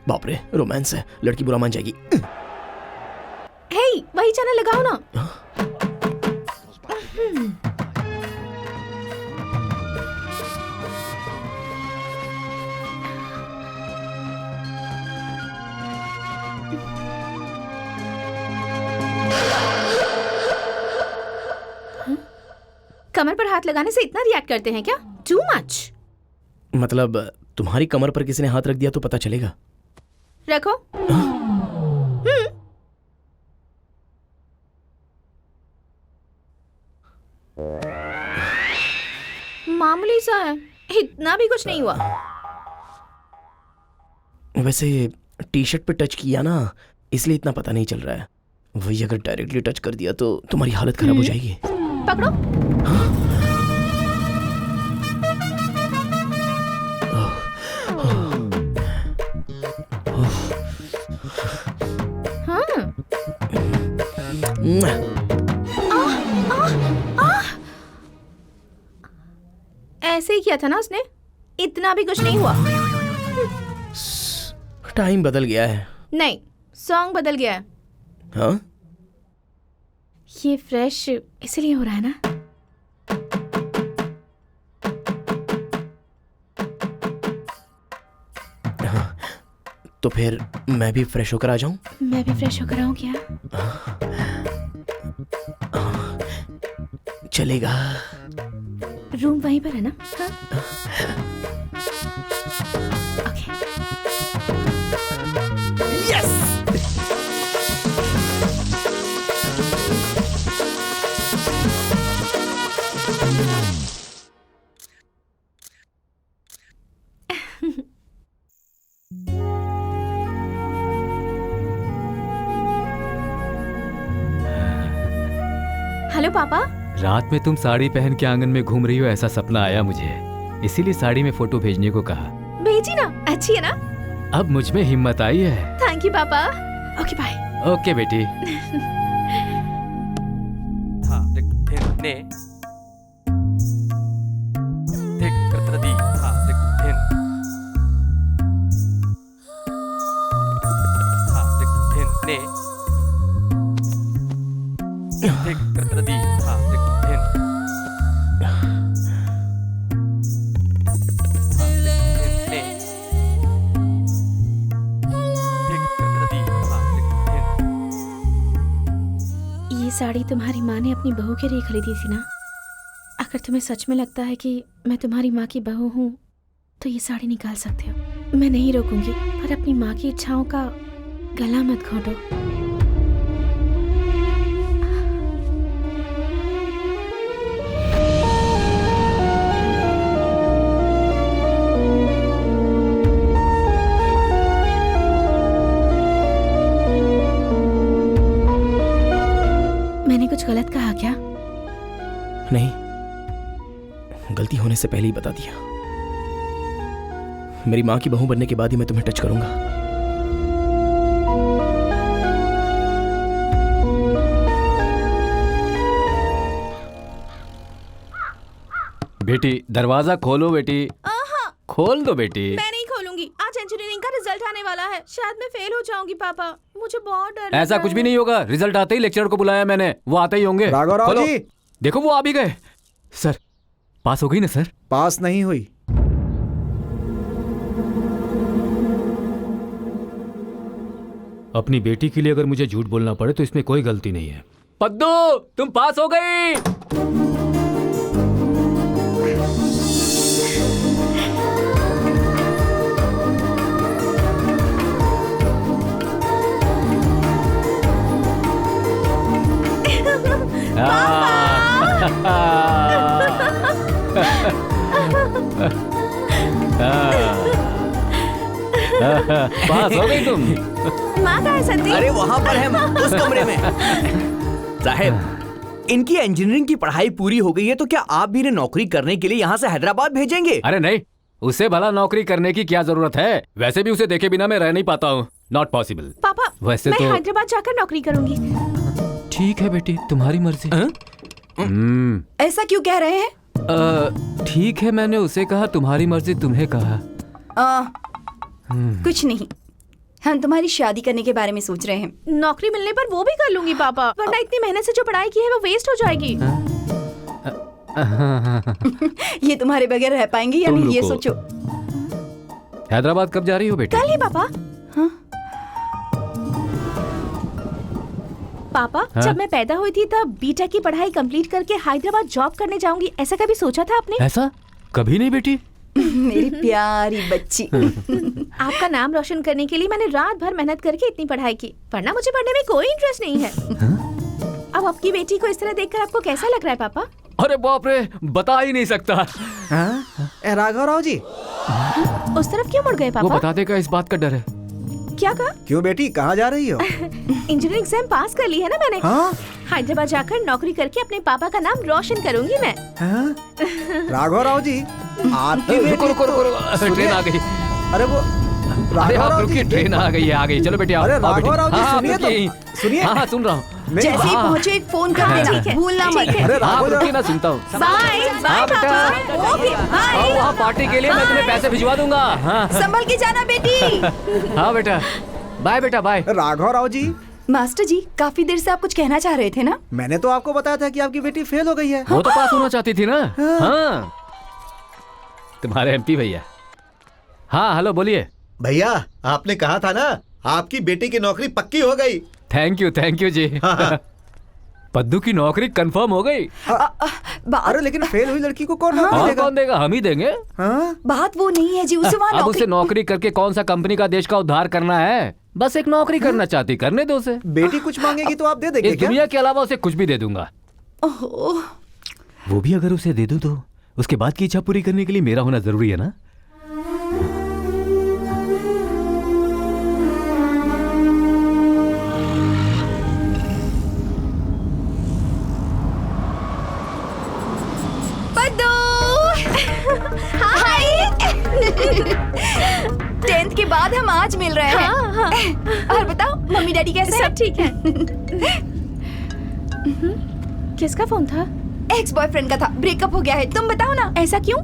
बाप रे, रोमांस है, लड़की बुरा मान जाएगी। हे, वही चैनल लगाओ ना। कमर पर हाथ लगाने से इतना रिएक्ट करते हैं क्या? Too much. मतलब तुम्हारी कमर पर किसी ने हाथ रख दिया तो पता चलेगा? रखो। मामूली सा है, इतना भी कुछ नहीं हुआ। वैसे टी शर्ट पे टच किया ना, इसलिए इतना पता नहीं चल रहा है। वही अगर डायरेक्टली टच कर दिया तो तुम्हारी हालत खराब हो जाएगी। पकड़ो। ऐसे ही किया था ना उसने, इतना भी कुछ नहीं हुआ। टाइम बदल गया है। नहीं, सॉन्ग बदल गया है। हाँ? ये फ्रेश इसलिए हो रहा है ना। तो फिर मैं भी फ्रेश होकर आ जाऊं? मैं भी फ्रेश होकर आऊं क्या? चलेगा। रूम वहीं पर है ना? हाँ? ओके। यस! हेलो पापा। रात में तुम साड़ी पहन के आंगन में घूम रही हो, ऐसा सपना आया मुझे, इसीलिए साड़ी में फोटो भेजने को कहा। भेजी ना, अच्छी है ना? अब मुझ में हिम्मत आई है। थैंक यू पापा। Okay bye. ओके बेटी। ये साड़ी तुम्हारी माँ ने अपनी बहू के लिए खरीदी थी ना? अगर तुम्हें सच में लगता है कि मैं तुम्हारी माँ की बहू हूँ तो ये साड़ी निकाल सकते हो। मैं नहीं रोकूंगी, पर अपनी माँ की इच्छाओं का गला मत घोटो। मैंने कुछ गलत कहा क्या? नहीं, गलती होने से पहले ही बता दिया। मेरी माँ की बहू बनने के बाद ही मैं तुम्हें टच करूंगा। बेटी दरवाजा खोलो बेटी। खोल दो बेटी। मैं नहीं खोलूंगी। आज इंजीनियरिंग का रिजल्ट आने वाला है, शायद मैं फेल हो जाऊंगी पापा। मुझे बहुत डर लग ऐसा रहा कुछ भी है। नहीं होगा, रिजल्ट आते ही लेक्चरर को बुलाया मैंने, वो आते ही होंगे। राघवराव खोलो। जी। देखो वो आ भी गए। सर पास हो गई ना सर? पास नहीं हुई। अपनी बेटी के लिए अगर मुझे झूठ बोलना पड़े तो इसमें कोई गलती नहीं है। पद्दू तुम पास हो गई। पास हो गई तुम। माँ कहाँ है सती? अरे वहाँ पर है, उस कमरे में। साहब, इनकी इंजीनियरिंग की पढ़ाई पूरी हो गई है तो क्या आप भी इन्हें नौकरी करने के लिए यहाँ से हैदराबाद भेजेंगे? अरे नहीं, उसे भला नौकरी करने की क्या जरूरत है? वैसे भी उसे देखे बिना मैं रह नहीं पाता हूँ। Not possible. पापा, वैसे मैं तो हैदराबाद जाकर नौकरी करूंगी। ठीक है बेटी, तुम्हारी मर्जी। ऐसा क्यों कह रहे हैं? ठीक है, मैंने उसे कहा तुम्हारी मर्जी, तुम्हें कहा। कुछ नहीं, हम तुम्हारी शादी करने के बारे में सोच रहे हैं। नौकरी मिलने पर वो भी कर लूंगी पापा, वरना इतनी मेहनत से जो पढ़ाई की है वो वेस्ट हो जाएगी। ये तुम्हारे बगैर रह पाएंगे या तुम नहीं, ये रुको। सोचो। हैदराबाद कब जा रही हो बेटी? कल ही पापा। हाँ? पापा, हाँ? जब मैं पैदा हुई थी तब बीटेक की पढ़ाई कंप्लीट करके हैदराबाद जॉब करने जाऊंगी, ऐसा कभी सोचा था आपने? ऐसा कभी नहीं बेटी। मेरी प्यारी बच्ची। आपका नाम रोशन करने के लिए मैंने रात भर मेहनत करके इतनी पढ़ाई की, वरना मुझे पढ़ने में कोई इंटरेस्ट नहीं है। अब आपकी बेटी को इस तरह देखकर आपको कैसा लग रहा है पापा? अरे बाप रे, बता ही नहीं सकता। राघव राव जी, उस तरफ क्यों मुड़ गए वो पापा? बता देगा, इस बात का डर है। क्या कहा? क्यों बेटी, कहाँ जा रही हो? इंजीनियरिंग एग्जाम पास कर ली है ना मैंने। हाँ? हैदराबाद जाकर नौकरी करके अपने पापा का नाम रोशन करूंगी मैं। हाँ? राघव राव जी, आपकी रुको रुको रुको, सुनिए। ट्रेन आ गई। अरे वो अरे राघव आप राव रुकिए, जी, ट्रेन आ गई है, आ गई। चलो बेटी आओ। अरे आओ राघव बेटी। राव जी, हाँ, सुनिए तो, रुकिए। सुनिए। हाँ हाँ, सुन रहा हूँ। मेरी जैसे ही हाँ। पहुंचे एक फोन कर हाँ, देना, ठीक है, भूलना ठीक मत। है। अरे हाँ राघव रुकिए राव, ना, सुनता हूँ। बाय बाय हाँ, बेटा। पापा। Okay bye. आओ वहाँ पार्टी के लिए मैं तुम्हें पैसे भिजवा दूंगा। हाँ संभल के जाना बेटी। हाँ बेटा, बाय बेटा, बाय। राघव राव जी, मास्टर जी, काफी देर से आप कुछ कहना चाह रहे थे ना? मैंने तो आपको बताया था कि आपकी बेटी फेल हो गई है। वो तो पास होना चाहती थी ना। हाँ, तुम्हारे एमपी भैया। हाँ हेलो, बोलिए। भैया, आपने कहा था ना आपकी बेटी की नौकरी पक्की हो गई। थैंक यू जी। पद्दू की नौकरी कंफर्म हो गई। अरे लेकिन फेल हुई लड़की को कौन नौकरी और देगा? कौन देगा? हम ही देंगे। हाँ? बात वो नहीं है जी, उसे वहाँ अब उसे नौकरी। नौकरी करके कौन सा कंपनी का देश का उद्धार करना है? बस एक नौकरी करना चाहती, करने दो उसे। बेटी कुछ मांगेगी तो आप दे देंगे इस क्या? दुनिया के अलावा उसे कुछ भी दे दूंगा। ओहो, वो भी अगर उसे दे दूं तो उसके बाद की इच्छा पूरी करने के लिए मेरा होना जरूरी है ना। पद्दू। हाय। 10th के बाद हम आज मिल रहे हैं। हाँ, हाँ। और बताओ, मम्मी डैडी कैसे हैं? सब ठीक है। किसका फोन था? एक्स बॉयफ्रेंड का था, ब्रेकअप हो गया है। तुम बताओ ना। ऐसा क्यों?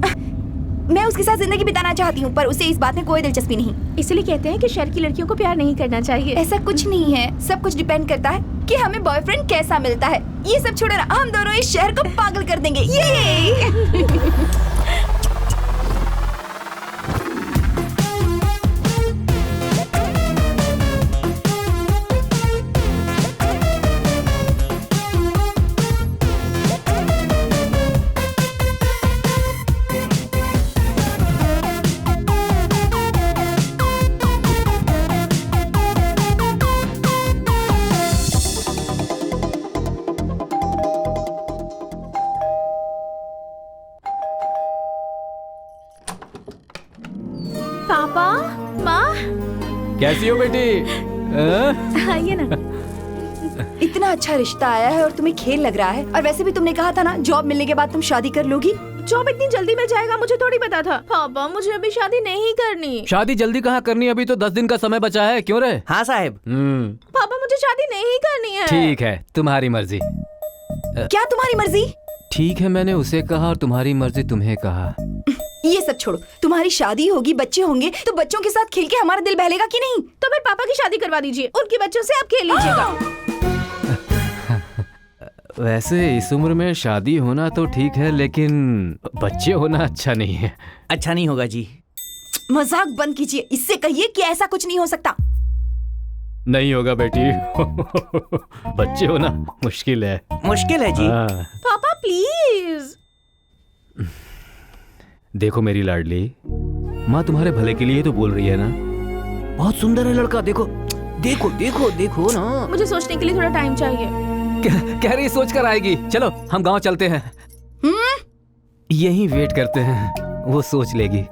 मैं उसके साथ जिंदगी बिताना चाहती हूँ, पर उसे इस बात में कोई दिलचस्पी नहीं। इसलिए कहते हैं कि शहर की लड़कियों को प्यार नहीं करना चाहिए। ऐसा कुछ नहीं है, सब कुछ डिपेंड करता है कि हमें बॉयफ्रेंड कैसा मिलता है। ये सब छोड़ो ना, हम दोनों इस शहर को पागल कर देंगे। ये पापा, माँ, कैसी हो बेटी? हाँ? आइए ना। इतना अच्छा रिश्ता आया है और तुम्हें खेल लग रहा है। और वैसे भी तुमने कहा था ना, जॉब मिलने के बाद तुम शादी कर लोगी। जॉब इतनी जल्दी मिल जाएगा मुझे थोड़ी पता था। पापा, मुझे अभी शादी नहीं करनी। शादी जल्दी कहाँ करनी, अभी तो 10 दिन का समय बचा है। क्यों रे? हाँ साहब। पापा, मुझे शादी नहीं करनी है। ठीक है, तुम्हारी मर्जी। क्या तुम्हारी मर्जी? ठीक है, मैंने उसे कहा और तुम्हारी मर्जी तुम्हें कहा। ये सब छोड़ो, तुम्हारी शादी होगी, बच्चे होंगे, तो बच्चों के साथ खेल के हमारा दिल बहलेगा कि नहीं? तो फिर पापा की शादी करवा दीजिए, उनके बच्चों से आप खेल लीजिएगा। वैसे इस उम्र में शादी होना तो ठीक है, लेकिन बच्चे होना अच्छा नहीं है। अच्छा नहीं होगा जी। मजाक बंद कीजिए, इससे कहिए कि ऐसा कुछ नहीं हो सकता। नहीं होगा बेटी। बच्चे होना मुश्किल है। मुश्किल है जी। हाँ। पापा प्लीज। देखो मेरी लाडली, माँ तुम्हारे भले के लिए तो बोल रही है ना। बहुत सुंदर है लड़का, देखो देखो देखो देखो ना। मुझे सोचने के लिए थोड़ा टाइम चाहिए। कह रही सोच कर आएगी। चलो हम गांव चलते हैं। यहीं वेट करते हैं, वो सोच लेगी।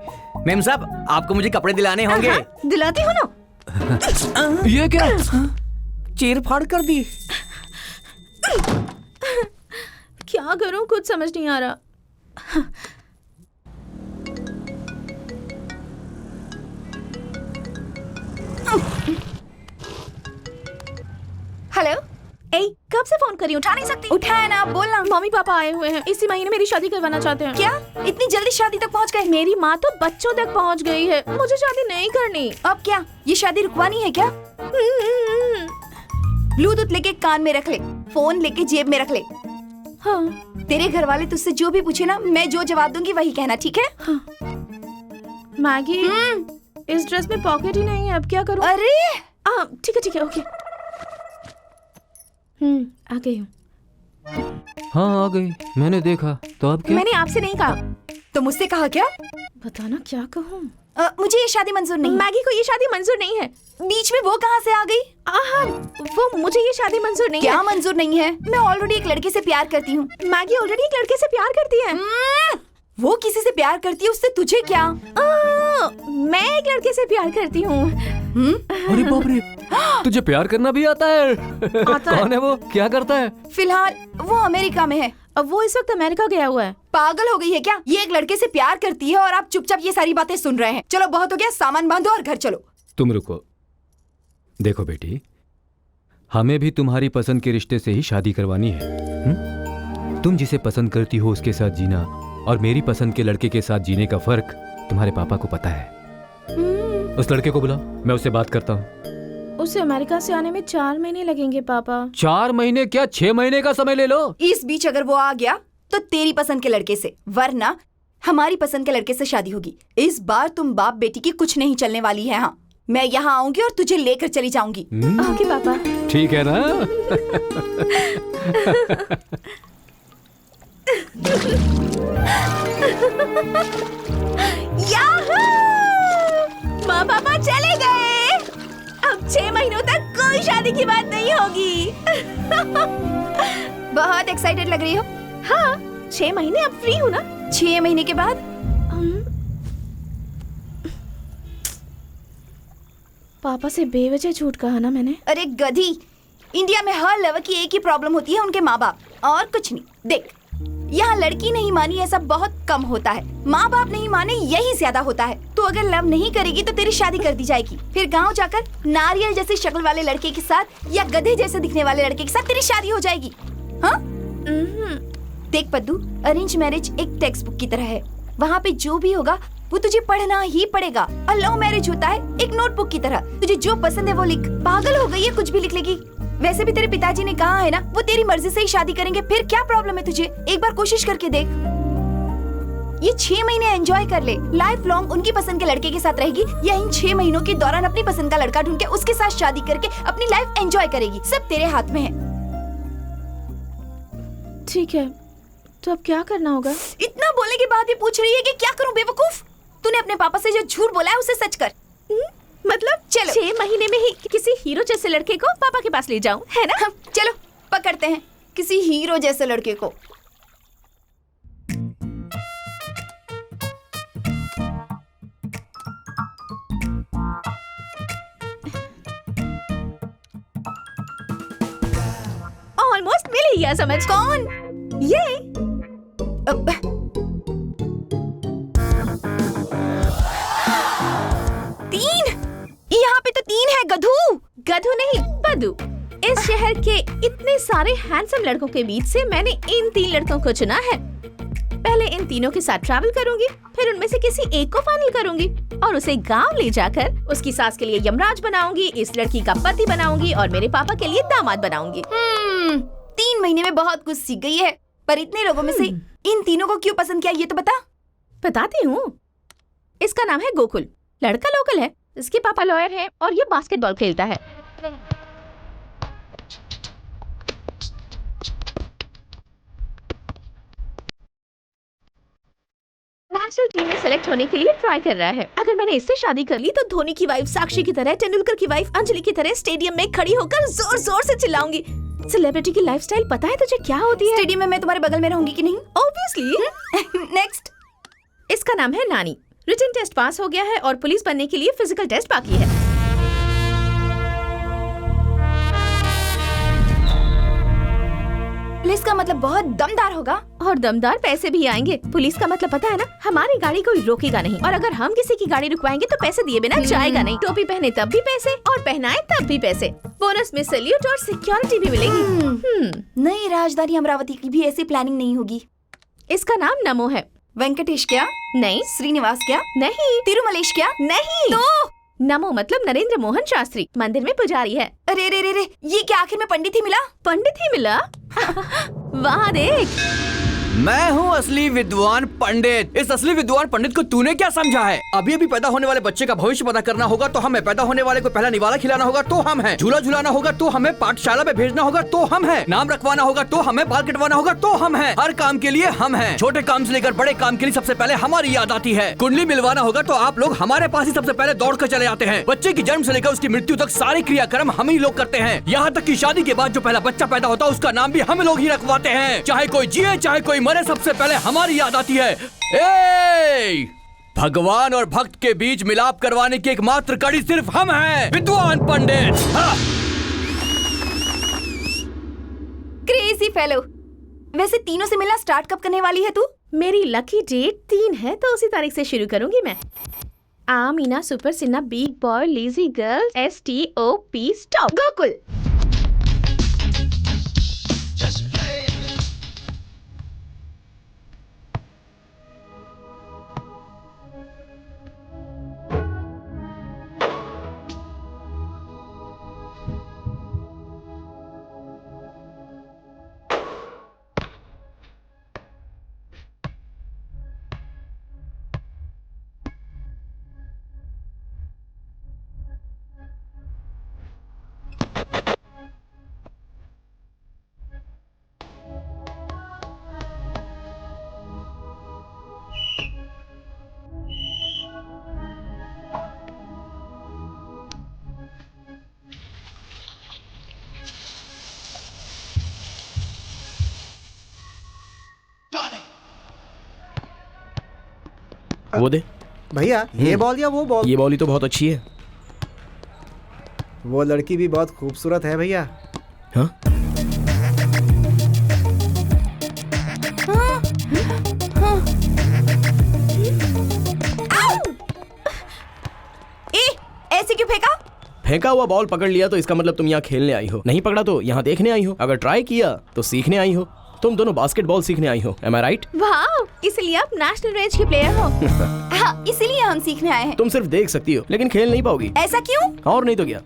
मेम साहब, आपको मुझे कपड़े दिलाने होंगे। दिलाती हो ना? ये क्या? चीर फाड़ कर दी। क्या करूं, कुछ समझ नहीं आ रहा। हेलो। ए, कब से फोन करी, उठा नहीं सकती। उठाया ना, आप बोलना। मम्मी पापा आए हुए हैं, इसी महीने मेरी शादी करवाना चाहते हैं। क्या इतनी जल्दी शादी तक पहुंच गए? मेरी माँ तो बच्चों तक पहुँच गई है, मुझे शादी नहीं करनी। अब क्या ये शादी रुकवानी है क्या? ब्लूटूथ लेके कान में रख ले, फोन लेके जेब में रख ले। हाँ। तेरे घर वाले तुझसे जो भी पूछे ना, मैं जो जवाब दूंगी वही कहना, ठीक है? हाँ। मैगी, इस ड्रेस में पॉकेट ही नहीं है, अब क्या करूं? अरे ठीक है, ओके। आ गई हूँ। हाँ आ गई, मैंने देखा तो अब क्या? मैंने आपसे नहीं कहा। तो मुझसे कहा क्या? बताना क्या कहूँ? मुझे ये शादी मंजूर नहीं। मैगी को ये शादी मंजूर नहीं है। बीच में वो कहाँ से आ गई? वो मुझे ये शादी मंजूर नहीं क्या है। मंजूर नहीं है? मैं ऑलरेडी एक लड़के से प्यार करती हूँ। मैगी ऑलरेडी एक लड़के से प्यार करती है। वो किसी से प्यार करती है, उससे तुझे क्या? मैं एक लड़के से प्यार करती हूँ। अरे बाप रे, तुझे प्यार करना भी आता है? कौन है वो, क्या करता है? फिलहाल वो अमेरिका में है। अब वो इस वक्त अमेरिका गया हुआ है। पागल हो गई है क्या? ये एक लड़के से प्यार करती है और आप चुपचाप ये सारी बातें सुन रहे हैं। चलो बहुत हो गया, सामान बांधो और घर चलो। तुम रुको, देखो बेटी, हमें भी तुम्हारी पसंद के रिश्ते से ही शादी करवानी है। तुम जिसे पसंद करती हो उसके साथ जीना और मेरी पसंद के लड़के के साथ जीने का फर्क तुम्हारे पापा को पता है। उस लड़के को बुलाओ, मैं उससे बात करता हूँ। उसे अमेरिका से आने में 4 महीने लगेंगे पापा। 4 महीने क्या, 6 महीने का समय ले लो। इस बीच अगर वो आ गया तो तेरी पसंद के लड़के से, वरना हमारी पसंद के लड़के से शादी होगी। इस बार तुम बाप बेटी की कुछ नहीं चलने वाली है। हाँ, मैं यहाँ आऊंगी और तुझे लेकर चली जाऊंगी। ओके पापा। ठीक है ना? माँ पापा चले गए। अब 6 महीनों तक कोई शादी की बात नहीं होगी। बहुत एक्साइटेड लग रही हो। हाँ, 6 महीने अब फ्री हूँ ना। 6 महीने के बाद पापा से बेवजह झूठ कहा ना मैंने। अरे गधी, इंडिया में हर लेवल की एक ही प्रॉब्लम होती है, उनके माँ बाप, और कुछ नहीं। देख, यहाँ लड़की नहीं मानी ऐसा बहुत कम होता है, माँ बाप नहीं माने यही ज्यादा होता है। तो अगर लव नहीं करेगी तो तेरी शादी कर दी जाएगी, फिर गांव जाकर नारियल जैसी शक्ल वाले लड़के के साथ या गधे जैसे दिखने वाले लड़के के साथ तेरी शादी हो जाएगी। हाँ? देख पद्दू, अरेंज मैरिज एक टेक्स्ट बुक की तरह है। वहाँ पे जो भी होगा वो तुझे पढ़ना ही पड़ेगा। और लव मैरिज होता है एक नोटबुक की तरह, तुझे जो पसंद है वो लिख। पागल हो गई है, कुछ भी लिख लेगी। वैसे भी तेरे पिताजी ने कहा है ना, वो तेरी मर्जी से ही शादी करेंगे, फिर क्या प्रॉब्लम है तुझे? एक बार कोशिश करके देख। ये 6 महीने एंजॉय कर ले, लाइफ लॉन्ग उनकी पसंद के लड़के के साथ रहेगी, या इन 6 महीनों के दौरान अपनी पसंद का लड़का ढूंढ के उसके साथ शादी करके अपनी लाइफ एंजॉय करेगी। सब तेरे हाथ में है। ठीक है, तो अब क्या करना होगा? इतना बोलने के बाद भी पूछ रही है कि क्या करूं बेवकूफ? तूने अपने पापा से जो झूठ बोला है उसे सच कर। मतलब चलो 6 महीने में ही किसी हीरो जैसे लड़के को पापा के पास ले जाऊं, है ना? चलो पकड़ते हैं किसी हीरो जैसे लड़के को। ऑलमोस्ट मिल ही गया समझ। कौन? ये यहाँ पे तो 3 है गधू। गधू नहीं, पद्दू। इस शहर के इतने सारे हैंडसम लड़कों के बीच से मैंने इन 3 लड़कों को चुना है। पहले इन तीनों के साथ ट्रैवल करूंगी, फिर उनमें से किसी एक को फाइनल करूंगी और उसे गांव ले जाकर उसकी सास के लिए यमराज बनाऊंगी, इस लड़की का पति बनाऊंगी और मेरे पापा के लिए दामाद बनाऊंगी। 3 महीने में बहुत कुछ सीख गई है, पर इतने लोगों में से इन तीनों को क्यों पसंद किया ये तो बता। बताती हूँ। इसका नाम है गोकुल, लड़का लोकल है, इसके पापा लॉयर हैं और ये बास्केटबॉल खेलता है। नेशनल टीम में सेलेक्ट होने के लिए ट्राई कर रहा है। अगर मैंने इससे शादी कर ली तो धोनी की वाइफ साक्षी की तरह, तेंदुलकर की वाइफ अंजलि की तरह स्टेडियम में खड़ी होकर जोर जोर से चिल्लाऊंगी। सेलिब्रिटी की लाइफस्टाइल पता है तुझे क्या होती है? स्टेडियम में मैं तुम्हारे बगल में रहूंगी कि नहीं? ऑब्वियसली। नेक्स्ट। इसका नाम है नानी। रिटन टेस्ट पास हो गया है और पुलिस बनने के लिए फिजिकल टेस्ट बाकी है। पुलिस का मतलब बहुत दमदार होगा। और दमदार पैसे भी आएंगे। पुलिस का मतलब पता है ना, हमारी गाड़ी कोई रोकेगा नहीं, और अगर हम किसी की गाड़ी रुकवाएंगे तो पैसे दिए बिना जाएगा नहीं। टोपी पहने तब भी पैसे, और पहनाए तब भी पैसे। बोनस में सैल्यूट और सिक्योरिटी भी मिलेगी। नहीं, राजधानी अमरावती की भी ऐसी प्लानिंग नहीं होगी। इसका नाम नमो है। वेंकटेश क्या? नहीं। श्रीनिवास क्या? नहीं। तिरुमलेश क्या? नहीं। तो नमो मतलब नरेंद्र मोहन शास्त्री, मंदिर में पुजारी है। अरे रे रे रे, ये क्या आखिर में पंडित ही मिला? पंडित ही मिला? वहाँ देख। मैं हूँ असली विद्वान पंडित। इस असली विद्वान पंडित को तूने क्या समझा है? अभी अभी पैदा होने वाले बच्चे का भविष्य पता करना होगा तो हमें, पैदा होने वाले को पहला निवाला खिलाना होगा तो हम हैं, झूला झुलाना होगा तो हमें, पाठशाला में भेजना होगा तो हम हैं, नाम रखवाना होगा तो हमें, बाल कटवाना होगा तो हम हैं। हर काम के लिए हम हैं। छोटे काम से लेकर बड़े काम के लिए सबसे पहले हमारी याद आती है। कुंडली मिलवाना होगा तो आप लोग हमारे पास ही सबसे पहले दौड़ कर चले आते हैं। बच्चे की जन्म से लेकर उसकी मृत्यु तक सारे क्रियाक्रम हम ही लोग करते हैं। यहाँ तक कि शादी के बाद जो पहला बच्चा पैदा होता है उसका नाम भी हम लोग ही रखवाते हैं। चाहे कोई जिए चाहे कोई मरे, सबसे पहले हमारी याद आती है। भगवान और भक्त के बीच मिलाप करवाने की एकमात्र कड़ी सिर्फ हम हैं, विद्वान पंडित। Crazy fellow. वैसे तीनों से मिलना स्टार्ट कब करने वाली है तू? मेरी लकी डेट 3 है तो उसी तारीख से शुरू करूंगी मैं। Amina super Sinha big boy lazy girl STOP stop Gokul. वो दे। भैया ये बॉल या वो बॉल? ये बॉल ही तो बहुत अच्छी है। वो लड़की भी बहुत खूबसूरत है भैया। हाँ? ऐसे क्यों फेंका? फेंका हुआ बॉल पकड़ लिया तो इसका मतलब तुम यहाँ खेलने आई हो, नहीं पकड़ा तो यहाँ देखने आई हो, अगर ट्राई किया तो सीखने आई हो। तुम दोनों बास्केटबॉल सीखने आई हो, एम आई राइट? वाह, इसलिए आप नेशनल रेंज के प्लेयर हो। हाँ, इसीलिए हम सीखने आए हैं। तुम सिर्फ देख सकती हो लेकिन खेल नहीं पाओगी। ऐसा क्यों? और नहीं तो क्या।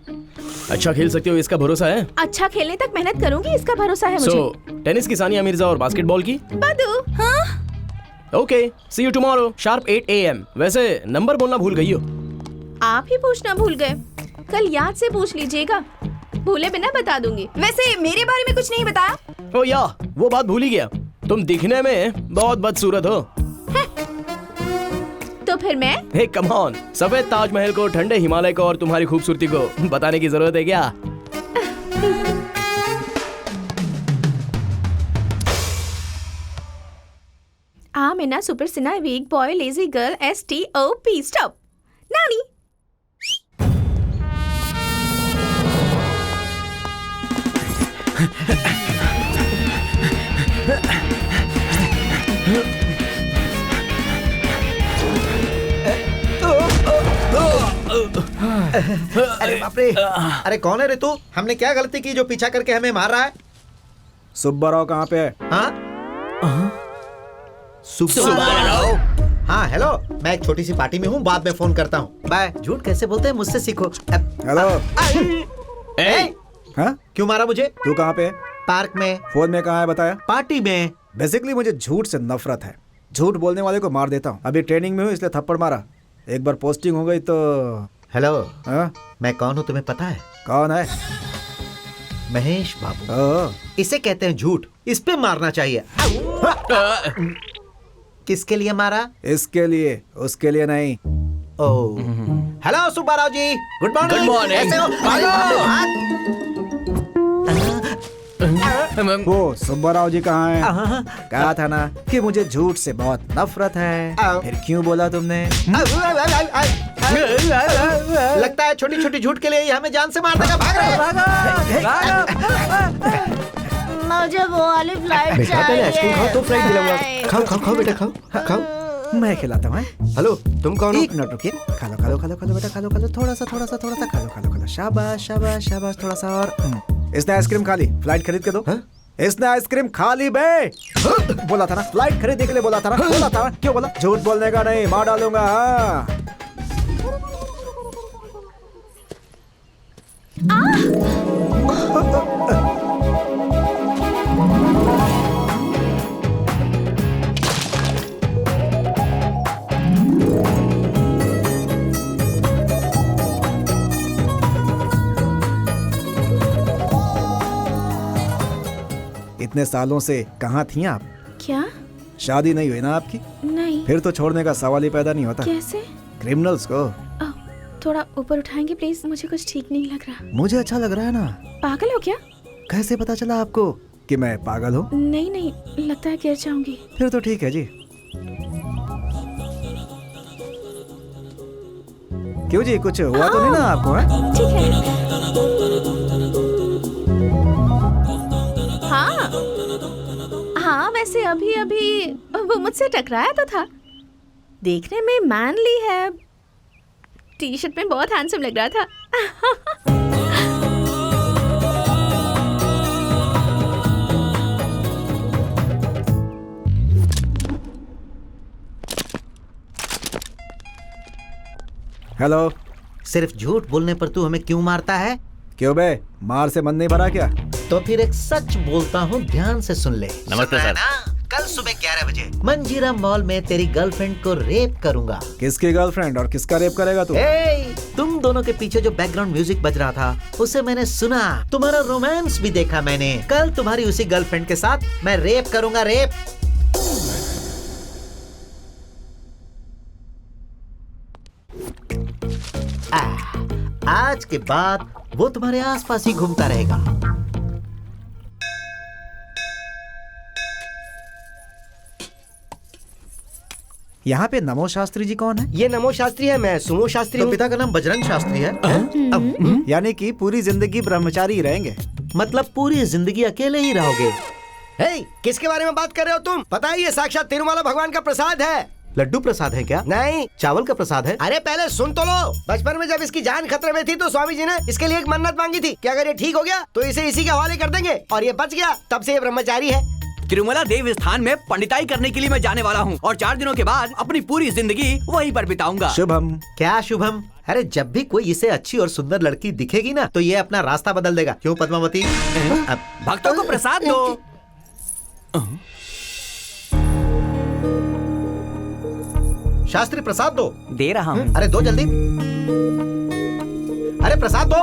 अच्छा खेल सकती हो इसका भरोसा है। अच्छा खेलने तक मेहनत करूंगी इसका भरोसा है मुझे। टेनिस की सानिया मिर्जा और बास्केटबॉल की बदू। हाँ? Okay, see you tomorrow sharp 8 AM। वैसे नंबर बोलना भूल गई हो। आप ही पूछना भूल गए, कल याद से पूछ लीजिएगा, भूले बिना बता दूंगी। वैसे मेरे बारे में कुछ नहीं बताया? ओ या, वो बात भूल ही गया, तुम दिखने में बहुत बदसूरत हो। तो फिर मैं? हे कम ऑन, सफेद ताजमहल को, ठंडे हिमालय को और तुम्हारी खूबसूरती को बताने की जरूरत है क्या? Amina super Sinha weak boy lazy girl STOP stop नानी। अरे बाप रे, अरे कौन है रे तू? हमने क्या गलती की जो पीछा करके हमें मार रहा है? सुब्बाराव कहाँ पे है? हाँ सुब्बाराव। हाँ हेलो, मैं एक छोटी सी पार्टी में हूँ, बाद में फोन करता हूँ, बाय। झूठ कैसे बोलते हैं, मुझसे सीखो। हेलो। हाँ? क्यों मारा मुझे? तू कहाँ पे है? पार्क में। फोन में कहाँ है बताया? पार्टी में। बेसिकली मुझे झूठ से नफरत है, झूठ बोलने वाले को मार देता हूँ। अभी ट्रेनिंग में हूँ इसलिए थप्पड़ मारा, एक बार पोस्टिंग हो गई तो। हेलो, हाँ? मैं कौन हूँ तुम्हें पता है? कौन है? महेश बाबू। ओह, इसे कहते हैं झूठ, इस पे मारना चाहिए। किसके लिए मारा? इसके लिए, उसके लिए नहीं। ओह, हेलो सुब्बाराव जी, गुड मॉर्निंग। Good morning. कैसे हो? वो सुब्बाराव जी कहाँ है? कहा था ना कि मुझे झूठ से बहुत नफरत है, फिर क्यों बोला तुमने? लगता है छोटी छोटी झूठ के लिए ही हमें जान से मार देगा। भाग रहे हैं। मुझे वो वाली फ्लाइट बेटा पहले आइसक्रीम खाओ तो फ्लाइट दिलाऊंगा। खाओ खाओ खाओ बेटा खाओ खाओ। मैं खिलाता हूँ। हेलो तुम कौन हो? एक मिनट रुकिए। खा लो खा लो खा लो खा लो बेटा, खा लो खा लो, थोड़ा सा खा लो खा लो। शाबाश शाबाश शाबाश, थोड़ा सा और। इसने आइसक्रीम खा ली, फ्लाइट खरीद के दो। इसने आइसक्रीम खा ली बे। बोला था ना फ्लाइट खरीदने के लिए, बोला था ना। क्यों बोला? झूठ बोलने का नहीं, मार डालूंगा। हाँ। इतने सालों से कहाँ थी आप? क्या? शादी नहीं हुई ना आपकी? नहीं। फिर तो छोड़ने का सवाल ही पैदा नहीं होता। कैसे? क्रिमिनल्स को। थोड़ा ऊपर उठाएंगे प्लीज, मुझे कुछ ठीक नहीं लग रहा। मुझे अच्छा लग रहा है ना। पागल हो क्या? कैसे पता चला आपको कि मैं पागल हूँ? नहीं, लगता है गिर जाऊंगी। फिर तो ठीक है जी। क्यों जी, कुछ हुआ तो नहीं ना आपको? ठीक है। हाँ, वैसे अभी वो मुझसे टकराया तो था। देखने में मैनली है, टी शर्ट में बहुत हैंडसम लग रहा था। हेलो। सिर्फ झूठ बोलने पर तू हमें क्यों मारता है? क्यों बे, मार से मन नहीं भरा क्या? तो फिर एक सच बोलता हूँ, ध्यान से सुन ले। नमस्ते सर। कल सुबह 11 बजे मंजीरा मॉल में तेरी गर्लफ्रेंड को रेप करूंगा। किसकी गर्लफ्रेंड और किसका रेप करेगा तू? तुम दोनों के पीछे जो बैकग्राउंड म्यूजिक बज रहा था उसे मैंने सुना, तुम्हारा रोमांस भी देखा मैंने। कल तुम्हारी उसी गर्लफ्रेंड के साथ मैं रेप करूंगा, रेप। आज के बाद वो तुम्हारे आसपास ही घूमता रहेगा। यहाँ पे नमो शास्त्री जी कौन है? ये नमो शास्त्री है, मैं सुमो शास्त्री तो हूँ। पिता का नाम बजरंग शास्त्री है। यानी कि पूरी जिंदगी ब्रह्मचारी ही रहेंगे। मतलब पूरी जिंदगी अकेले ही रहोगे। हे, किसके बारे में बात कर रहे हो तुम? पता है ये साक्षात तिरुमला भगवान का प्रसाद है। लड्डू प्रसाद है क्या? नहीं, चावल का प्रसाद है। अरे पहले सुन तो लो। बचपन में जब इसकी जान खतरे में थी तो स्वामी जी ने इसके लिए एक मन्नत मांगी थी कि अगर ये ठीक हो गया तो इसे इसी के हवाले कर देंगे, और ये बच गया, तब से ये ब्रह्मचारी है। तिरुमला देव स्थान में पंडिताई करने के लिए मैं जाने वाला हूँ और 4 दिनों के बाद अपनी पूरी जिंदगी वहीं पर बिताऊंगा। शुभम। क्या शुभम? अरे जब भी कोई इसे अच्छी और सुंदर लड़की दिखेगी ना तो ये अपना रास्ता बदल देगा। क्यों पद्मावती? भक्तों को प्रसाद दो। शास्त्री प्रसाद दो। दे रहा हूँ। अरे दो जल्दी। अरे प्रसाद दो।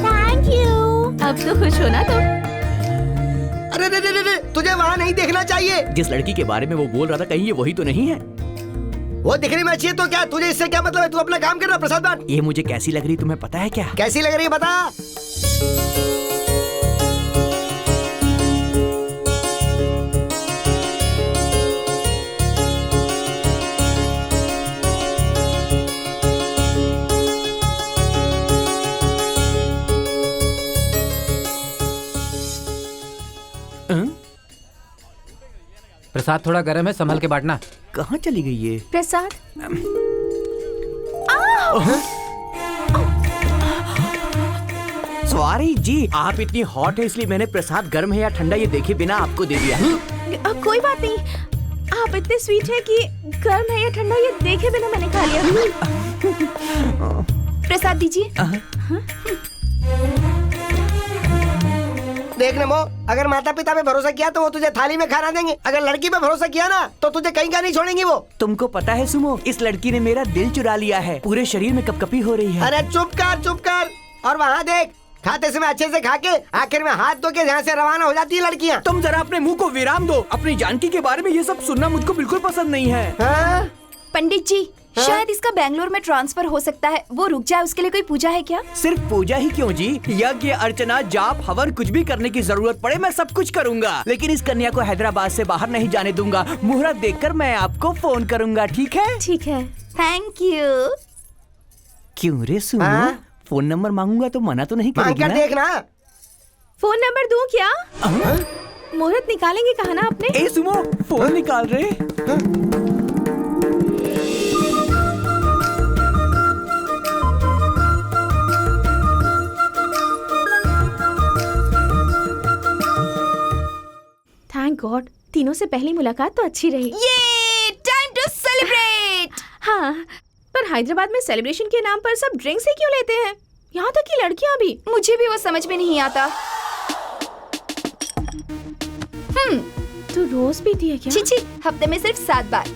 Thank you. अब तो खुश हो ना तुम? अरे रे रे रे रे, तुझे वहाँ नहीं देखना चाहिए। जिस लड़की के बारे में वो बोल रहा था, कहीं ये वही तो नहीं है? वो दिखने में अच्छी है तो क्या, तुझे इससे क्या मतलब है? तू अपना काम कर रहा प्रसाद बांट। ये मुझे कैसी लग रही तुम्हें पता है क्या? कैसी लग रही है बता। प्रसाद थोड़ा गर्म है, संभल के बांटना। कहाँ चली गई ये? प्रसाद। सॉरी जी, आप इतनी हॉट है इसलिए मैंने प्रसाद गर्म है या ठंडा ये देखे बिना आपको दे दिया। कोई बात नहीं, आप इतने स्वीट है कि गर्म है या ठंडा ये देखे बिना मैंने खा लिया। प्रसाद दीजिए। देख नमो, अगर माता पिता पे भरोसा किया तो वो तुझे थाली में खाना देंगे, अगर लड़की पे भरोसा किया ना तो तुझे कहीं का नहीं छोड़ेंगी वो। तुमको पता है सुमो, इस लड़की ने मेरा दिल चुरा लिया है। पूरे शरीर में कपकपी हो रही है। अरे चुप कर। और वहाँ देख, खाते समय अच्छे से खा के आखिर में हाथ धो के यहाँ से रवाना हो जाती है लड़कियाँ। तुम जरा अपने मुंह को विराम दो। अपनी जानकी के बारे में ये सब सुनना मुझको बिल्कुल पसंद नहीं है। हाँ? पंडित जी, शायद इसका बैंगलोर में ट्रांसफर हो सकता है। वो रुक जाए, उसके लिए कोई पूजा है क्या? सिर्फ पूजा ही क्यों जी, यज्ञ अर्चना जाप हवन कुछ भी करने की जरूरत पड़े मैं सब कुछ करूंगा, लेकिन इस कन्या को हैदराबाद से बाहर नहीं जाने दूंगा। मुहूर्त देखकर मैं आपको फोन करूंगा, ठीक है? ठीक है। Thank you. क्यों रे सुनो, हाँ? फोन नंबर मांगूंगा तो मना तो नहीं मांग करेगी कर ना? देखना। फोन नंबर दूं क्या? मुहूर्त निकालेंगे कहा ना आपने? ए सुमो, फोन निकाल रहे। थैंक गॉड, तीनों से पहली मुलाकात तो अच्छी रही। ये टाइम टू सेलिब्रेट। हाँ, पर हैदराबाद में सेलिब्रेशन के नाम पर सब ड्रिंक्स ही क्यों लेते हैं? यहाँ तक कि लड़कियाँ भी। मुझे भी वो समझ में नहीं आता। तू रोज पीती है क्या? छी, हफ्ते में सिर्फ 7 बार।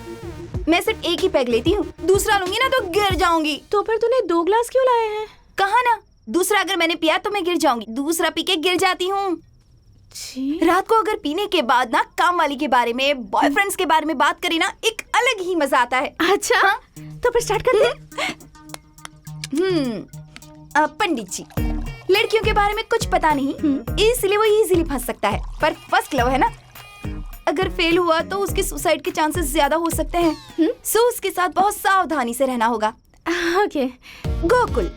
मैं सिर्फ एक ही पैग लेती हूँ, दूसरा लूंगी ना तो गिर जाऊंगी। तो फिर तूने 2 ग्लास क्यों लाए हैं? कहा ना, दूसरा अगर मैंने पिया तो मैं गिर जाऊंगी, दूसरा पी के गिर जाती हूँ। रात को अगर पीने के बाद ना काम वाली के बारे में, बॉयफ्रेंड्स के बारे में बात करें ना, एक अलग ही मजा आता है। अच्छा, हाँ? तो फिर स्टार्ट कर दे। पंडित जी, लड़कियों के बारे में कुछ पता नहीं, इसलिए वो इजीली फंस सकता है। पर फर्स्ट लव है ना, अगर फेल हुआ तो उसके सुसाइड के चांसेस ज्यादा हो सकते हैं। सो उसके साथ बहुत सावधानी से रहना होगा। ओके। गोकुल,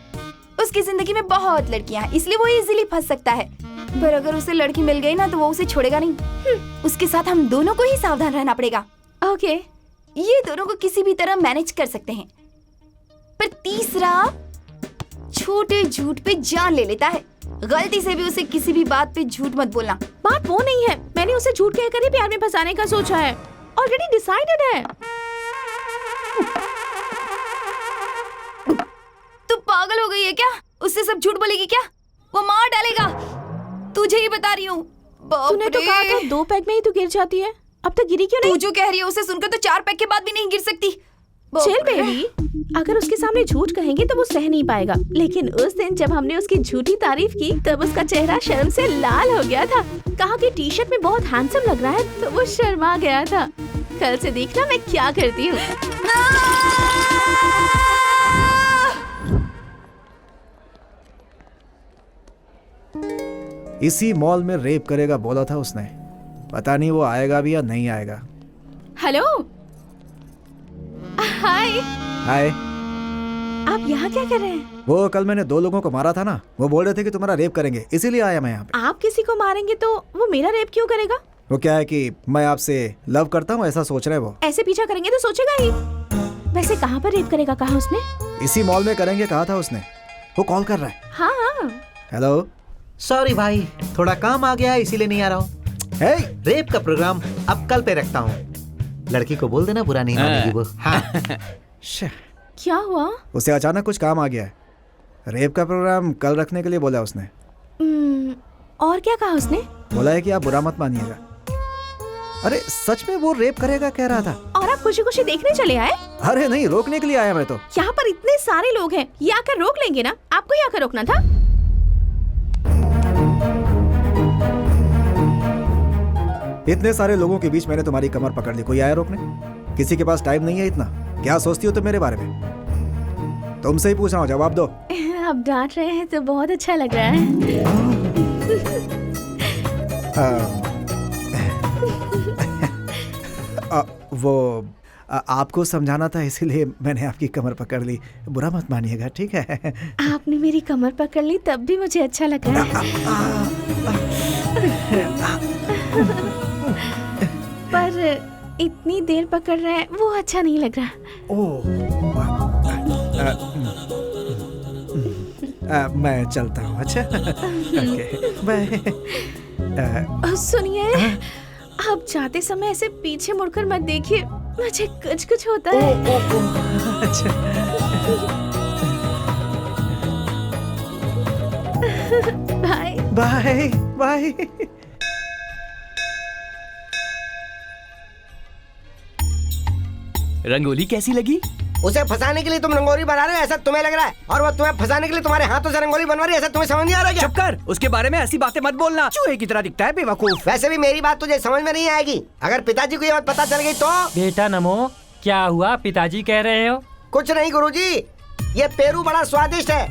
उसकी जिंदगी में बहुत लड़कियां हैं, इसलिए वो इजीली फंस सकता है। पर अगर उसे लड़की मिल गई ना तो वो उसे छोड़ेगा नहीं। उसके साथ हम दोनों को ही सावधान रहना पड़ेगा। ओके। ये दोनों को किसी भी तरह मैनेज कर सकते हैं। पर तीसरा, छोटे झूठ पे जान ले लेता है। गलती से भी उसे किसी भी बात पे झूठ मत बोलना। बात वो नहीं है, मैंने उसे झूठ कहकर ही प्यार में फंसाने का सोचा है। ऑलरेडी डिसाइडेड है। तू पागल हो गई है क्या? उससे सब झूठ बोलेगी क्या? वो मार डालेगा, तुझे ही बता रही हूँ। तूने तो कहा था 2 पैग में ही तू गिर जाती है, अब तक गिरी क्यों नहीं? तू जो कह रही है उसे सुनकर तो 4 पैग के बाद भी नहीं गिर सकती। चिल बेबी, अगर उसके सामने झूठ कहेंगे तो वो सह नहीं पाएगा। लेकिन उस दिन जब हमने उसकी झूठी तारीफ की तब उसका चेहरा शर्म से लाल हो गया था। कहा कि टी शर्ट में बहुत हैंडसम लग रहा है, तो वो शर्मा गया था। कल से देखना मैं क्या करती हूँ। इसी मॉल में रेप करेगा बोला था उसने। पता नहीं वो आएगा भी या नहीं आएगा। हेलो, हाय। हाय। आप यहाँ क्या कर रहे हैं? वो कल मैंने 2 लोगों को मारा था ना, वो बोल रहे थे कि तुम्हारा रेप करेंगे, इसीलिए आया मैं यहाँ पे। आप किसी को मारेंगे तो वो मेरा रेप क्यों करेगा? वो क्या है कि मैं आपसे लव करता हूँ ऐसा सोच रहे हैं वो। ऐसे पीछा करेंगे तो सोचेगा ही। वैसे कहाँ पर रेप करेगा कहा उसने? इसी मॉल में करेंगे कहा था उसने। वो कॉल कर रहा है। हाँ। हेलो। सॉरी भाई, थोड़ा काम आ गया है इसीलिए नहीं आ रहा हूँ। हे, रेप का प्रोग्राम अब कल पे रखता हूँ। लड़की को बोल देना, बुरा नहीं मानेगी वो। हाँ। क्या हुआ? उसे अचानक कुछ काम आ गया है। रेप का प्रोग्राम कल रखने के लिए बोला उसने। और क्या कहा उसने? बोला है कि आप बुरा मत मानिएगा। अरे सच में वो रेप करेगा कह रहा था। और आप खुशी खुशी देखने चले आए? अरे नहीं, रोकने के लिए आया मैं तो। यहाँ पर इतने सारे लोग हैं, ये आकर रोक लेंगे ना? आपको ही आकर रोकना था। इतने सारे लोगों के बीच मैंने तुम्हारी कमर पकड़ ली, कोई आया रोकने? किसी के पास टाइम नहीं है इतना। क्या सोचती हो तुम मेरे बारे में? तुमसे ही पूछ रहा हूँ, जवाब दो। आप डांट रहे हैं तो बहुत अच्छा लग रहा है। आपको समझाना था इसीलिए मैंने आपकी कमर पकड़ ली, बुरा मत मानिएगा, ठीक है? आपने मेरी कमर पकड़ ली तब भी मुझे अच्छा लगा है। पर इतनी देर पकड़ रहे हैं वो अच्छा नहीं लग रहा। मैं चलता हूँ। अच्छा ओके बाय। सुनिए, आप जाते समय ऐसे पीछे मुड़कर मत देखिए, मुझे कुछ होता है। अच्छा बाय बाय बाय। रंगोली कैसी लगी? उसे फंसाने के लिए तुम रंगोली बना रहे हो ऐसा तुम्हें लग रहा है, और वो तुम्हें फंसाने के लिए तुम्हारे हाथों से रंगोली बनवा रही है ऐसा तुम्हें समझ नहीं आ रहा क्या? चुप कर, उसके बारे में ऐसी बातें मत बोलना। चूहे की तरह दिखता है बेवकूफ। वैसे भी मेरी बात तुझे समझ में नहीं आएगी। अगर पिताजी को ये बात पता चल गई तो? बेटा नमो, क्या हुआ, पिताजी कह रहे हो? कुछ नहीं गुरुजी, ये पेरू बड़ा स्वादिष्ट है,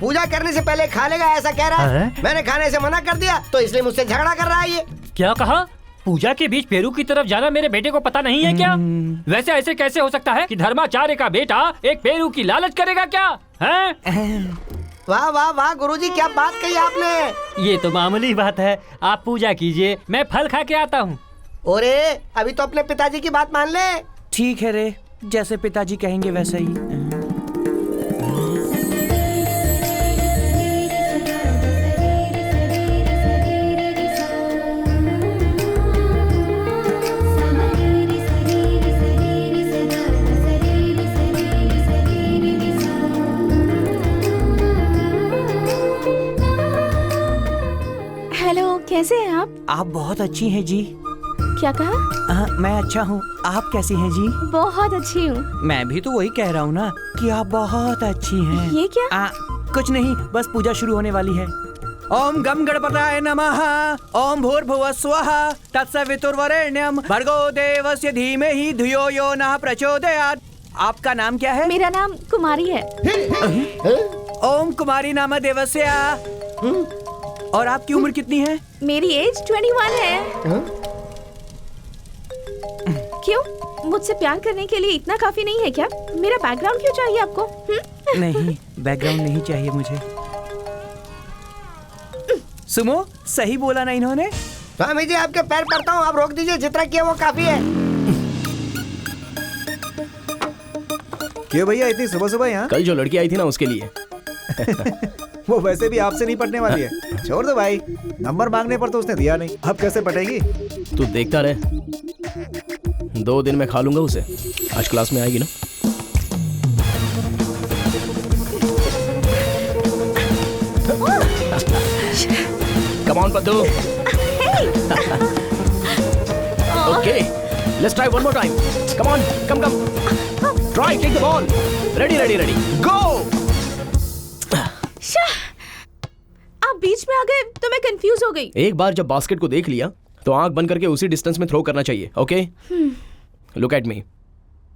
पूजा करने से पहले खा लेगा ऐसा कह रहा है। मैंने खाने से मना कर दिया तो इसलिए मुझसे झगड़ा कर रहा है ये। क्या कहा? पूजा के बीच पेरू की तरफ जाना मेरे बेटे को पता नहीं है क्या? वैसे ऐसे कैसे हो सकता है कि धर्माचार्य का बेटा एक पेरू की लालच करेगा क्या? हैं? वाह वाह वाह गुरुजी, क्या बात कही आपने। ये तो मामूली बात है, आप पूजा कीजिए, मैं फल खा के आता हूँ। ओरे अभी तो अपने पिताजी की बात मान ले। ठीक है रे, जैसे पिताजी कहेंगे वैसे ही। हेलो, कैसे हैं आप बहुत अच्छी हैं जी। क्या कहा? मैं अच्छा हूँ, आप कैसी हैं जी? बहुत अच्छी हूँ। मैं भी तो वही कह रहा हूँ ना कि आप बहुत अच्छी हैं। ये क्या? कुछ नहीं, बस पूजा शुरू होने वाली है। ओम गम गणपताय नमः, ओम भूर्भुवः स्वः, तत्सवितुर्वरेण्यं, भर्गो देवस्य धीमहि धियो यो नः प्रचोदयात्। आपका नाम क्या है? मेरा नाम कुमारी है। ओम कुमारी नाम देवस्य। और आपकी उम्र कितनी है? मेरी एज 21 है। क्यों? मुझसे प्यार करने के लिए इतना काफी नहीं है क्या? मेरा बैकग्राउंड क्यों चाहिए आपको? नहीं, बैकग्राउंड नहीं चाहिए मुझे। सुमो, सही बोला ना इन्होंने? स्वामी जी आपके पैर पड़ता हूँ, आप रोक दीजिए, जितना किया वो काफी है। क्यों भैया इतनी सुबह सुबह यहाँ? कल जो लड़की आई थी ना उसके लिए। वो वैसे भी आपसे नहीं पटने वाली है, छोड़ दो भाई। नंबर मांगने पर तो उसने दिया नहीं, अब कैसे पटेगी? तू देखता रहे, 2 दिन में खा लूंगा उसे। आज क्लास में आएगी ना? Come on Paddu. Okay, let's try one more time. Come on, come. Try, take the ball. Ready, go. आप बीच में आ गए तो मैं कंफ्यूज हो गई। एक बार जब बास्केट को देख लिया तो आंख बंद करके उसी डिस्टेंस में थ्रो करना चाहिए। Okay, look at me.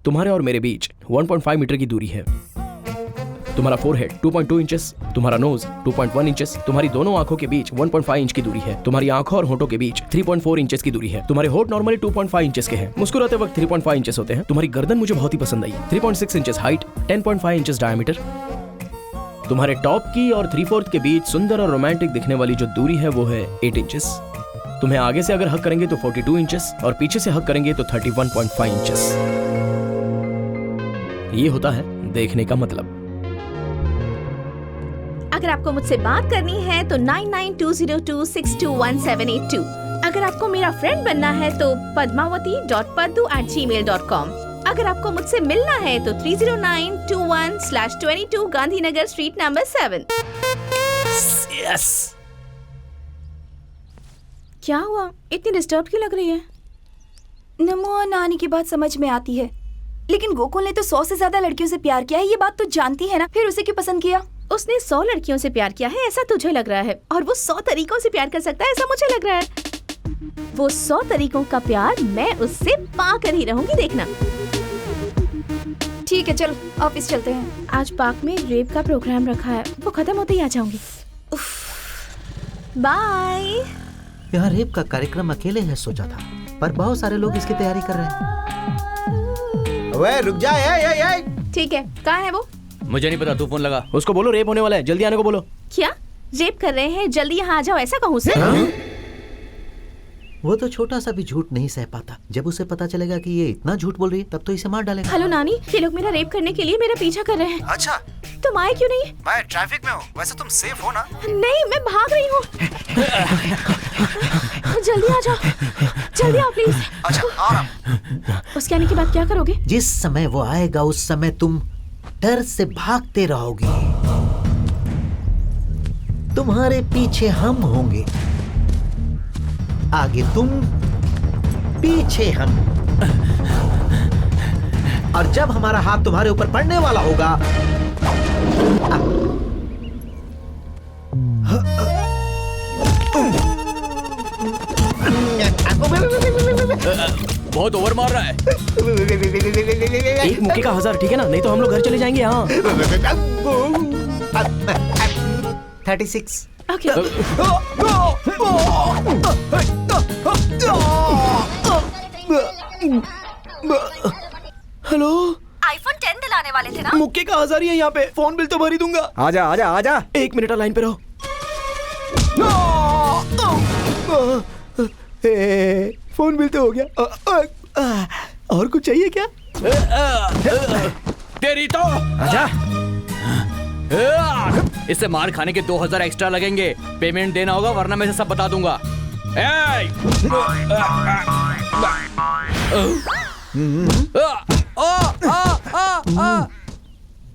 तुम्हारे और मेरे बीच 1.5 मीटर की दूरी है। तुम्हारा फोरहेड 2.2 इंचेस, तुम्हारा नोज 2.1 इंचेस, तुम्हारी दोनों आंखों के बीच 1.5 इंच की दूरी है, तुम्हारी आंखों और होठों के बीच 3.4 इंचेस की दूरी है। तुम्हारे होठ नॉर्मली 2.5 इंचेस के हैं, मुस्कुराते वक्त 3.5 इंचेस होते हैं। तुम्हारी गर्दन मुझे बहुत ही पसंद आई, 3.6 इंचेस हाइट, 10.5 इंचेस डायमीटर। तुम्हारे टॉप की और 3/4 के बीच सुंदर और रोमांटिक दिखने वाली जो दूरी है वो है 8 इंचेस। तुम्हें आगे से अगर हक करेंगे तो 42 इंचेस और पीछे से हक करेंगे तो 31.5 इंचेस। ये होता है देखने का मतलब। अगर आपको मुझसे बात करनी है तो 9920262178 अगर आपको मेरा फ्रेंड बनना है तो padmavati.paddu@gmail.com। अगर आपको मुझसे मिलना है तो 30921/22 गांधीनगर स्ट्रीट नंबर 7। यस। क्या हुआ? इतनी डिस्टर्ब क्यों लग रही है? नमो और नानी की बात समझ में आती है, लेकिन गोकुल ने तो 100 से ज्यादा लड़कियों से प्यार किया है, ये बात तो जानती है ना, फिर उसे क्यों पसंद किया? उसने 100 लड़कियों से प्यार किया है ऐसा तुझे लग रहा है, और वो 100 तरीकों से प्यार कर सकता है ऐसा मुझे लग रहा है। वो 100 तरीकों का प्यार मैं उससे पा कर ही रहूंगी, देखना। ठीक है, चलो ऑफिस चलते हैं। आज पार्क में रेप का प्रोग्राम रखा है, वो खत्म होते ही आ जाऊंगी। बाय। यहाँ रेप का कार्यक्रम अकेले है सोचा था, पर बहुत सारे लोग इसकी तैयारी कर रहे हैं। ओए रुक जा, ए। ठीक है, कहाँ है वो? मुझे नहीं पता, तू फोन लगा। उसको बोलो रेप होने वाला है, जल्दी आने को बोलो। क्या रेप कर रहे हैं? जल्दी यहाँ आ जाओ, ऐसा कहूँ उसे? वो तो छोटा सा भी झूठ नहीं सह पाता। जब उसे पता चलेगा कि ये इतना झूठ बोल रही है तब तो इसे मार डालेगा। हेलो नानी, ये लोग मेरा रेप करने के लिए मेरा पीछा कर रहे हैं। अच्छा, तुम आए क्यों नहीं? मैं ट्रैफिक में हूँ। वैसे तुम सेफ हो ना? नहीं, मैं भाग रही हूँ। जल्दी आ जाओ, जल्दी आओ प्लीज। अच्छा, आ रहा हूँ। उसके आने के बाद क्या करोगे? जिस समय वो आएगा उस समय तुम डर से भागते रहोगे। तुम्हारे पीछे हम होंगे, आगे तुम, पीछे हम। और जब हमारा हाथ तुम्हारे ऊपर पड़ने वाला होगा बहुत ओवर मार रहा है। एक मुक्के का 1000, ठीक है ना? नहीं तो हम लोग घर चले जाएंगे। हाँ 36। ओके हेलो, आईफोन 10 दिलाने वाले थे ना? मुक्के का 1000 ही है यहाँ पे। फोन बिल तो भर ही दूंगा। आजा आजा आजा। 1 मिनट लाइन पे रहो। फोन बिल तो हो गया। और कुछ चाहिए क्या? तेरी तो आजा। इससे मार खाने के 2000 एक्स्ट्रा लगेंगे। पेमेंट देना होगा वरना मैं इसे सब बता दूंगा।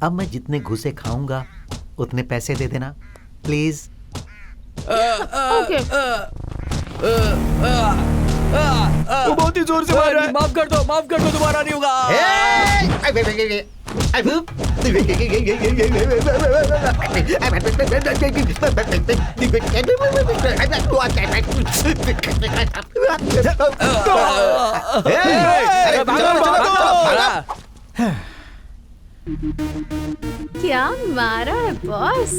अब मैं जितने घुसे खाऊंगा उतने पैसे दे देना प्लीज। ओके वो बहुत ही जोर से मार रहा है। माफ कर दो, दोबारा नहीं होगा। क्या मारा है बॉस?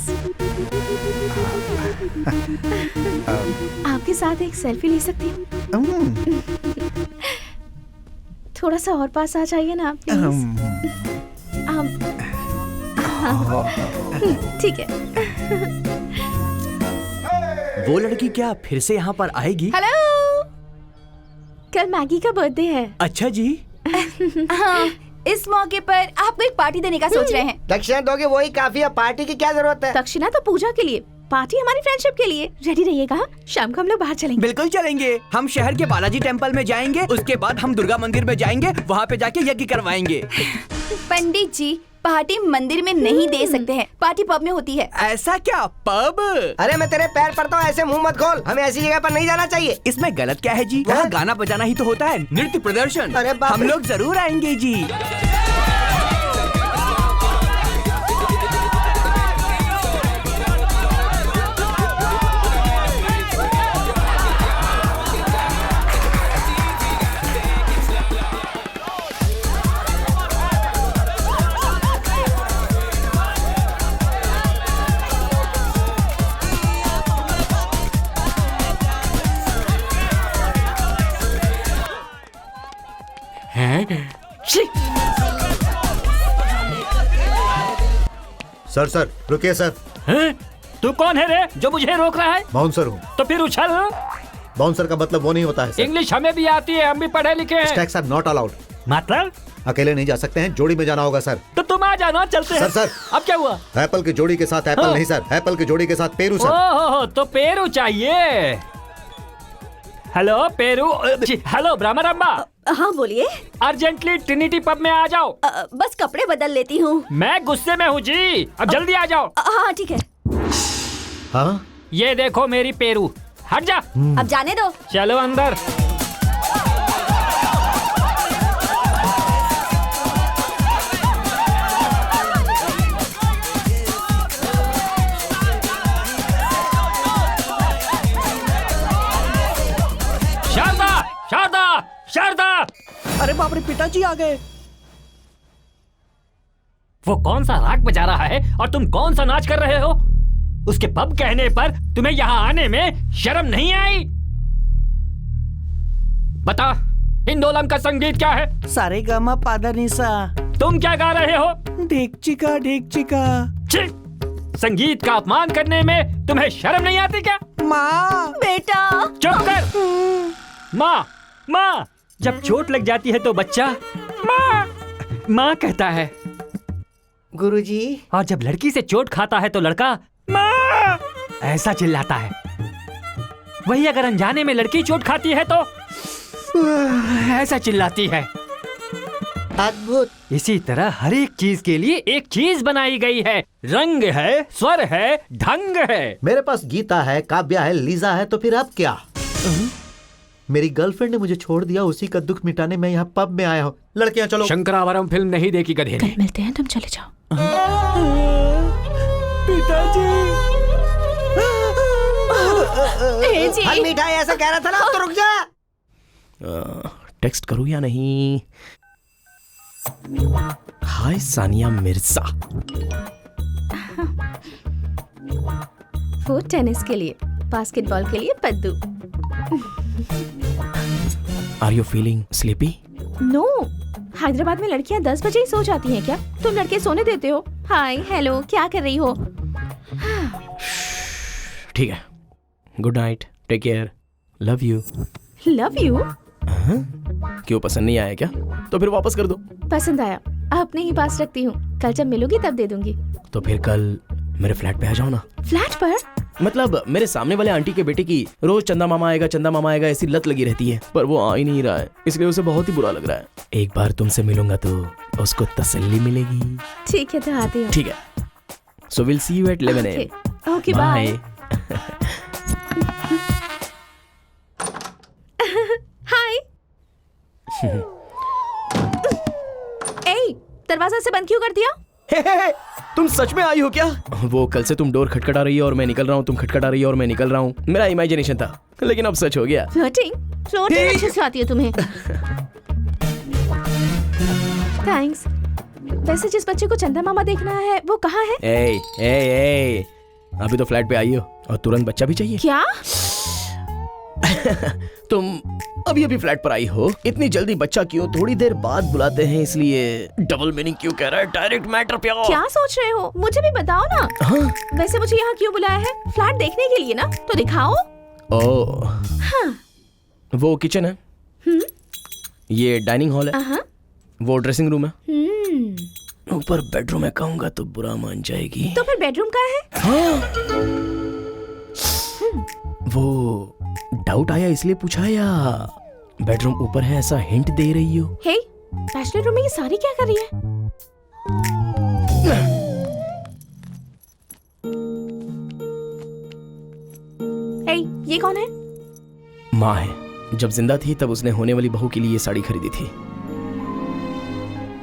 आपके साथ एक सेल्फी ले सकती हूँ? थोड़ा सा और पास आ जाइए ना प्लीज। ठीक है। वो लड़की क्या फिर से यहाँ पर आएगी? हेलो, कल मैगी का बर्थडे है। अच्छा जी। हाँ, इस मौके पर आपको एक पार्टी देने का सोच रहे हैं। दक्षिणा दोगे वही काफी है, पार्टी की क्या जरूरत है? दक्षिणा तो पूजा के लिए, पार्टी हमारी फ्रेंडशिप के लिए। रेडी रहिएगा, शाम को हम लोग बाहर चलेंगे। बिल्कुल चलेंगे। हम शहर के बालाजी टेम्पल में जाएंगे, उसके बाद हम दुर्गा मंदिर में जाएंगे, वहाँ पे जाके यज्ञ करवाएंगे। पंडित जी, पार्टी मंदिर में नहीं दे सकते हैं, पार्टी पब में होती है। ऐसा क्या? पब? अरे मैं तेरे पैर पड़ता हूँ, ऐसे मुंह मत खोल। हमें ऐसी जगह पर नहीं जाना चाहिए। इसमें गलत क्या है जी? वहाँ गाना बजाना ही तो होता है, नृत्य प्रदर्शन। अरे बाप हम रे। लोग जरूर आएंगे जी। सर सर रुकिए सर। हैं? तू कौन है रे जो मुझे रोक रहा है? बाउंसर हूँ। तो फिर उछल। बाउंसर का मतलब वो नहीं होता है सर। इंग्लिश हमें भी आती है, हम भी पढ़े लिखे हैं। Stacks are not allowed. मतलब? अकेले नहीं जा सकते हैं, जोड़ी में जाना होगा सर। तो तुम आ जाना, चलते हैं। सर। अब क्या हुआ? एप्पल की जोड़ी के साथ एप्पल हाँ। नहीं सर, एप्पल की जोड़ी के साथ पेरू सर। ओहो, तो पेरू चाहिए। Hello Peru. हेलो ब्रह्मरम्बा। हाँ बोलिए। अर्जेंटली ट्रिनिटी पब में आ जाओ। बस कपड़े बदल लेती हूँ। मैं गुस्से में हूँ जी, अब जल्दी आ जाओ। हाँ ठीक है। हाँ ये देखो मेरी पेरू। हट जा। अब जाने दो। चलो अंदर। शारदा, शारदा, शारदा। अरे बाप रे, पिताजी आ गए। वो कौन सा राग बजा रहा है और तुम कौन सा नाच कर रहे हो? उसके पब कहने पर तुम्हें यहाँ आने में शर्म नहीं आई? बता, हिंदोलम का संगीत क्या है? सारेगामा पाधानिसा। तुम क्या गा रहे हो? ढेकचिका ढेकचिका। छी! संगीत का अपमान करने में तुम्हें शर्म नहीं आती क्या? माँ। बेटा। चुप कर। माँ, माँ। जब चोट लग जाती है तो बच्चा माँ, माँ कहता है। गुरुजी। और जब लड़की से चोट खाता है तो लड़का माँ ऐसा चिल्लाता है। वही अगर अनजाने में लड़की चोट खाती है तो ऐसा चिल्लाती है। अद्भुत। इसी तरह हर एक चीज के लिए एक चीज बनाई गई है। रंग है, स्वर है, ढंग है। मेरे पास गीता है, काव्या है, लीजा है, तो फिर अब क्या? मेरी गर्लफ्रेंड ने मुझे छोड़ दिया, उसी का दुख मिटाने मैं यहाँ पब में आया हूँ। लड़कियाँ चलो। शंकरावरम फिल्म नहीं देखी गधे ने। कल मिलते हैं, तुम चले जाओ। पिताजी। जी। फल मीठा है ऐसा कह रहा था ना, अब तो रुक जा। टेक्स्ट करूं या नहीं? हाय सानिया मिर्जा। वो टेनिस के लिए, बास्केटबॉल के लिए Paddu. Are you feeling sleepy? No, Hyderabad में लड़कियां 10 बजे ही सो जाती हैं क्या? तुम लड़के सोने देते हो? हाय हेलो, क्या कर रही हो? ठीक है, good night, take care, love you. Love you? क्यों, पसंद नहीं आया क्या? तो फिर वापस कर दो। पसंद आया, अपने ही पास रखती हूँ, कल जब मिलोगी तब दे दूंगी। तो फिर कल मेरे फ्लैट पे आ जाओ ना। फ्लैट पर? मतलब मेरे सामने वाले आंटी के बेटे की रोज चंदा मामा आएगा ऐसी लत लगी रहती है, पर वो आ ही नहीं रहा है, इसलिए उसे बहुत ही बुरा लग रहा है। एक बार तुमसे मिलूंगा तो उसको तसल्ली मिलेगी। ठीक है, तो आती हूँ। ठीक है, so will see you at 11 AM। Okay, bye. Hi. ए, दरवाजा से बंद क्यों कर दिया? तुम सच में आई हो क्या? वो कल से तुम डोर खटखटा रही हो और मैं निकल रहा हूँ, तुम खटखटा रही हो और मैं निकल रहा हूँ। मेरा इमेजिनेशन था, लेकिन अब सच हो गया। फ्लर्टिंग अच्छे से आती है तुम्हें। थैंक्स। वैसे जिस बच्चे को चंदा मामा देखना है वो कहाँ है? ए, अभी तो फ्लैट पे आई हो और तुरंत बच्चा भी चाहिए क्या? तुम अभी अभी फ्लैट पर आई हो, इतनी जल्दी बच्चा क्यों? थोड़ी देर बाद बुलाते हैं, इसलिए डबल मीनिंग क्यों कह रहा है? डायरेक्ट मैटर पे आओ। क्या सोच रहे हो? मुझे भी बताओ ना। हाँ? वैसे मुझे यहाँ क्यों बुलाया है? फ्लैट देखने के लिए ना, तो दिखाओ। ओह, हाँ। वो किचन है, ये डाइनिंग हॉल है, वो ड्रेसिंग रूम है, ऊपर बेडरूम है। कहूंगा तो बुरा मान जाएगी। तो फिर बेडरूम का है? हाँ? वो डाउट आया इसलिए पूछा या बेडरूम ऊपर है ऐसा हिंट दे रही हो? हे, बैचलर रूम में ये सारी क्या कर रही है? हे, ये कौन है? माँ है, जब जिंदा थी तब उसने होने वाली बहू के लिए ये साड़ी खरीदी थी।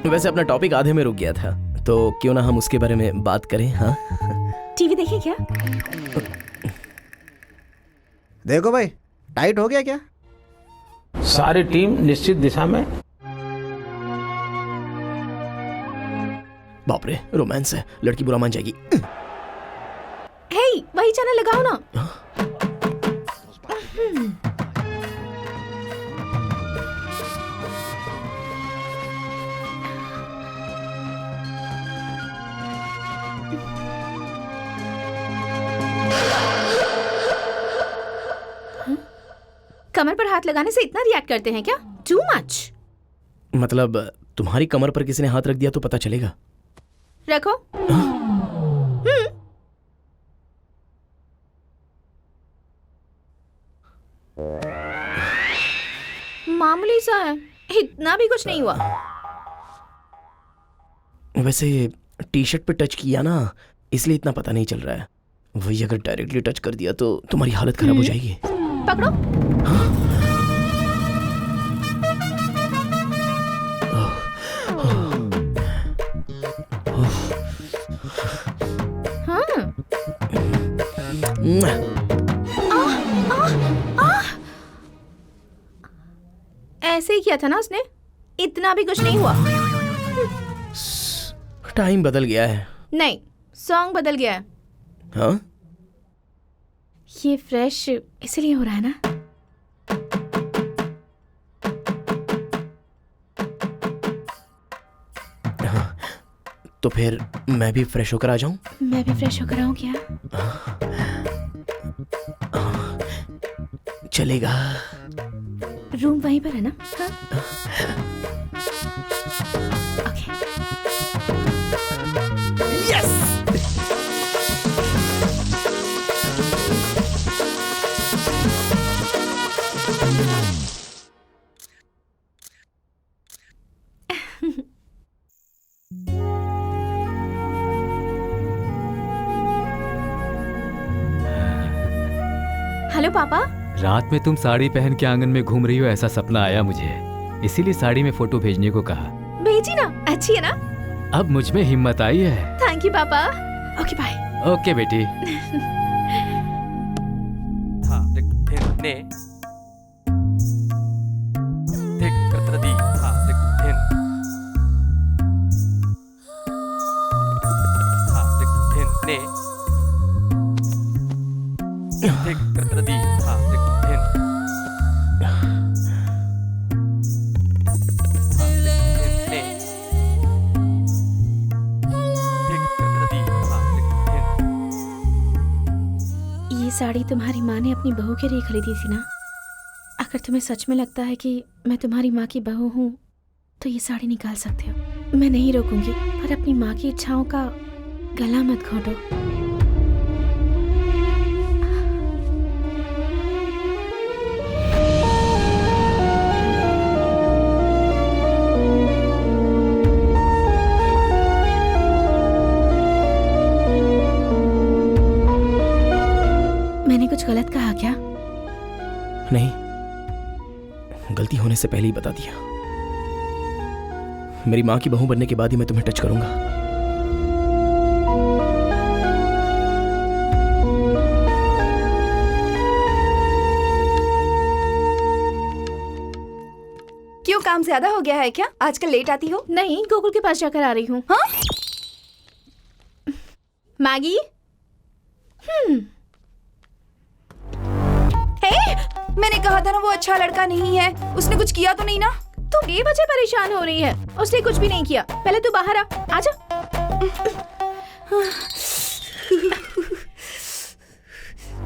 वैसे अपना टॉपिक आधे में रुक गया था, तो क्यों ना हम उसके बारे में बात करें। हाँ, टीवी देखे क्या? देखो भाई, टाइट हो गया क्या? सारी टीम निश्चित दिशा में। बाप रे, रोमांस है, लड़की बुरा मान जाएगी। हे, वही चैनल लगाओ ना। कमर पर हाथ लगाने से इतना रिएक्ट करते हैं क्या? Too much. मतलब तुम्हारी कमर पर किसी ने हाथ रख दिया तो पता चलेगा? रखो। मामूली सा है, इतना भी कुछ नहीं हुआ। वैसे टी शर्ट पे टच किया ना, इसलिए इतना पता नहीं चल रहा है। वही अगर डायरेक्टली टच कर दिया तो तुम्हारी हालत खराब हो जाएगी। पकड़ो। ऐसे ही किया था ना उसने, इतना भी कुछ नहीं हुआ। टाइम बदल गया है। नहीं, सॉन्ग बदल गया है। हाँ? ये फ्रेश इसलिए हो रहा है ना। तो फिर मैं भी फ्रेश होकर आ जाऊं? मैं भी फ्रेश होकर आऊं क्या? चलेगा। रूम वहीं पर है ना? हाँ? ओके। यस! हेलो पापा। रात में तुम साड़ी पहन के आंगन में घूम रही हो ऐसा सपना आया मुझे, इसीलिए साड़ी में फोटो भेजने को कहा। भेजी ना, अच्छी है ना? अब मुझ में हिम्मत आई है। थैंक यू पापा। Okay bye. ओके बेटी। हाँ, देख, ने देख ये साड़ी तुम्हारी माँ ने अपनी बहू के लिए खरीदी थी ना? अगर तुम्हें सच में लगता है कि मैं तुम्हारी माँ की बहू हूँ तो ये साड़ी निकाल सकते हो। मैं नहीं रोकूंगी, पर अपनी माँ की इच्छाओं का गला मत घोटो। मैंने कुछ गलत कहा क्या? नहीं, गलती होने से पहले ही बता दिया। मेरी माँ की बहू बनने के बाद ही मैं तुम्हें टच करूंगा। क्यों, काम ज्यादा हो गया है क्या? आजकल लेट आती हो? नहीं, गोकुल के पास जाकर आ रही हूँ। हाँ? मैगी? मैंने कहा था ना वो अच्छा लड़का नहीं है। उसने कुछ किया तो नहीं ना? तू बेवजह परेशान हो रही है। उसने कुछ भी नहीं किया। पहले तू बाहर आ। आजा।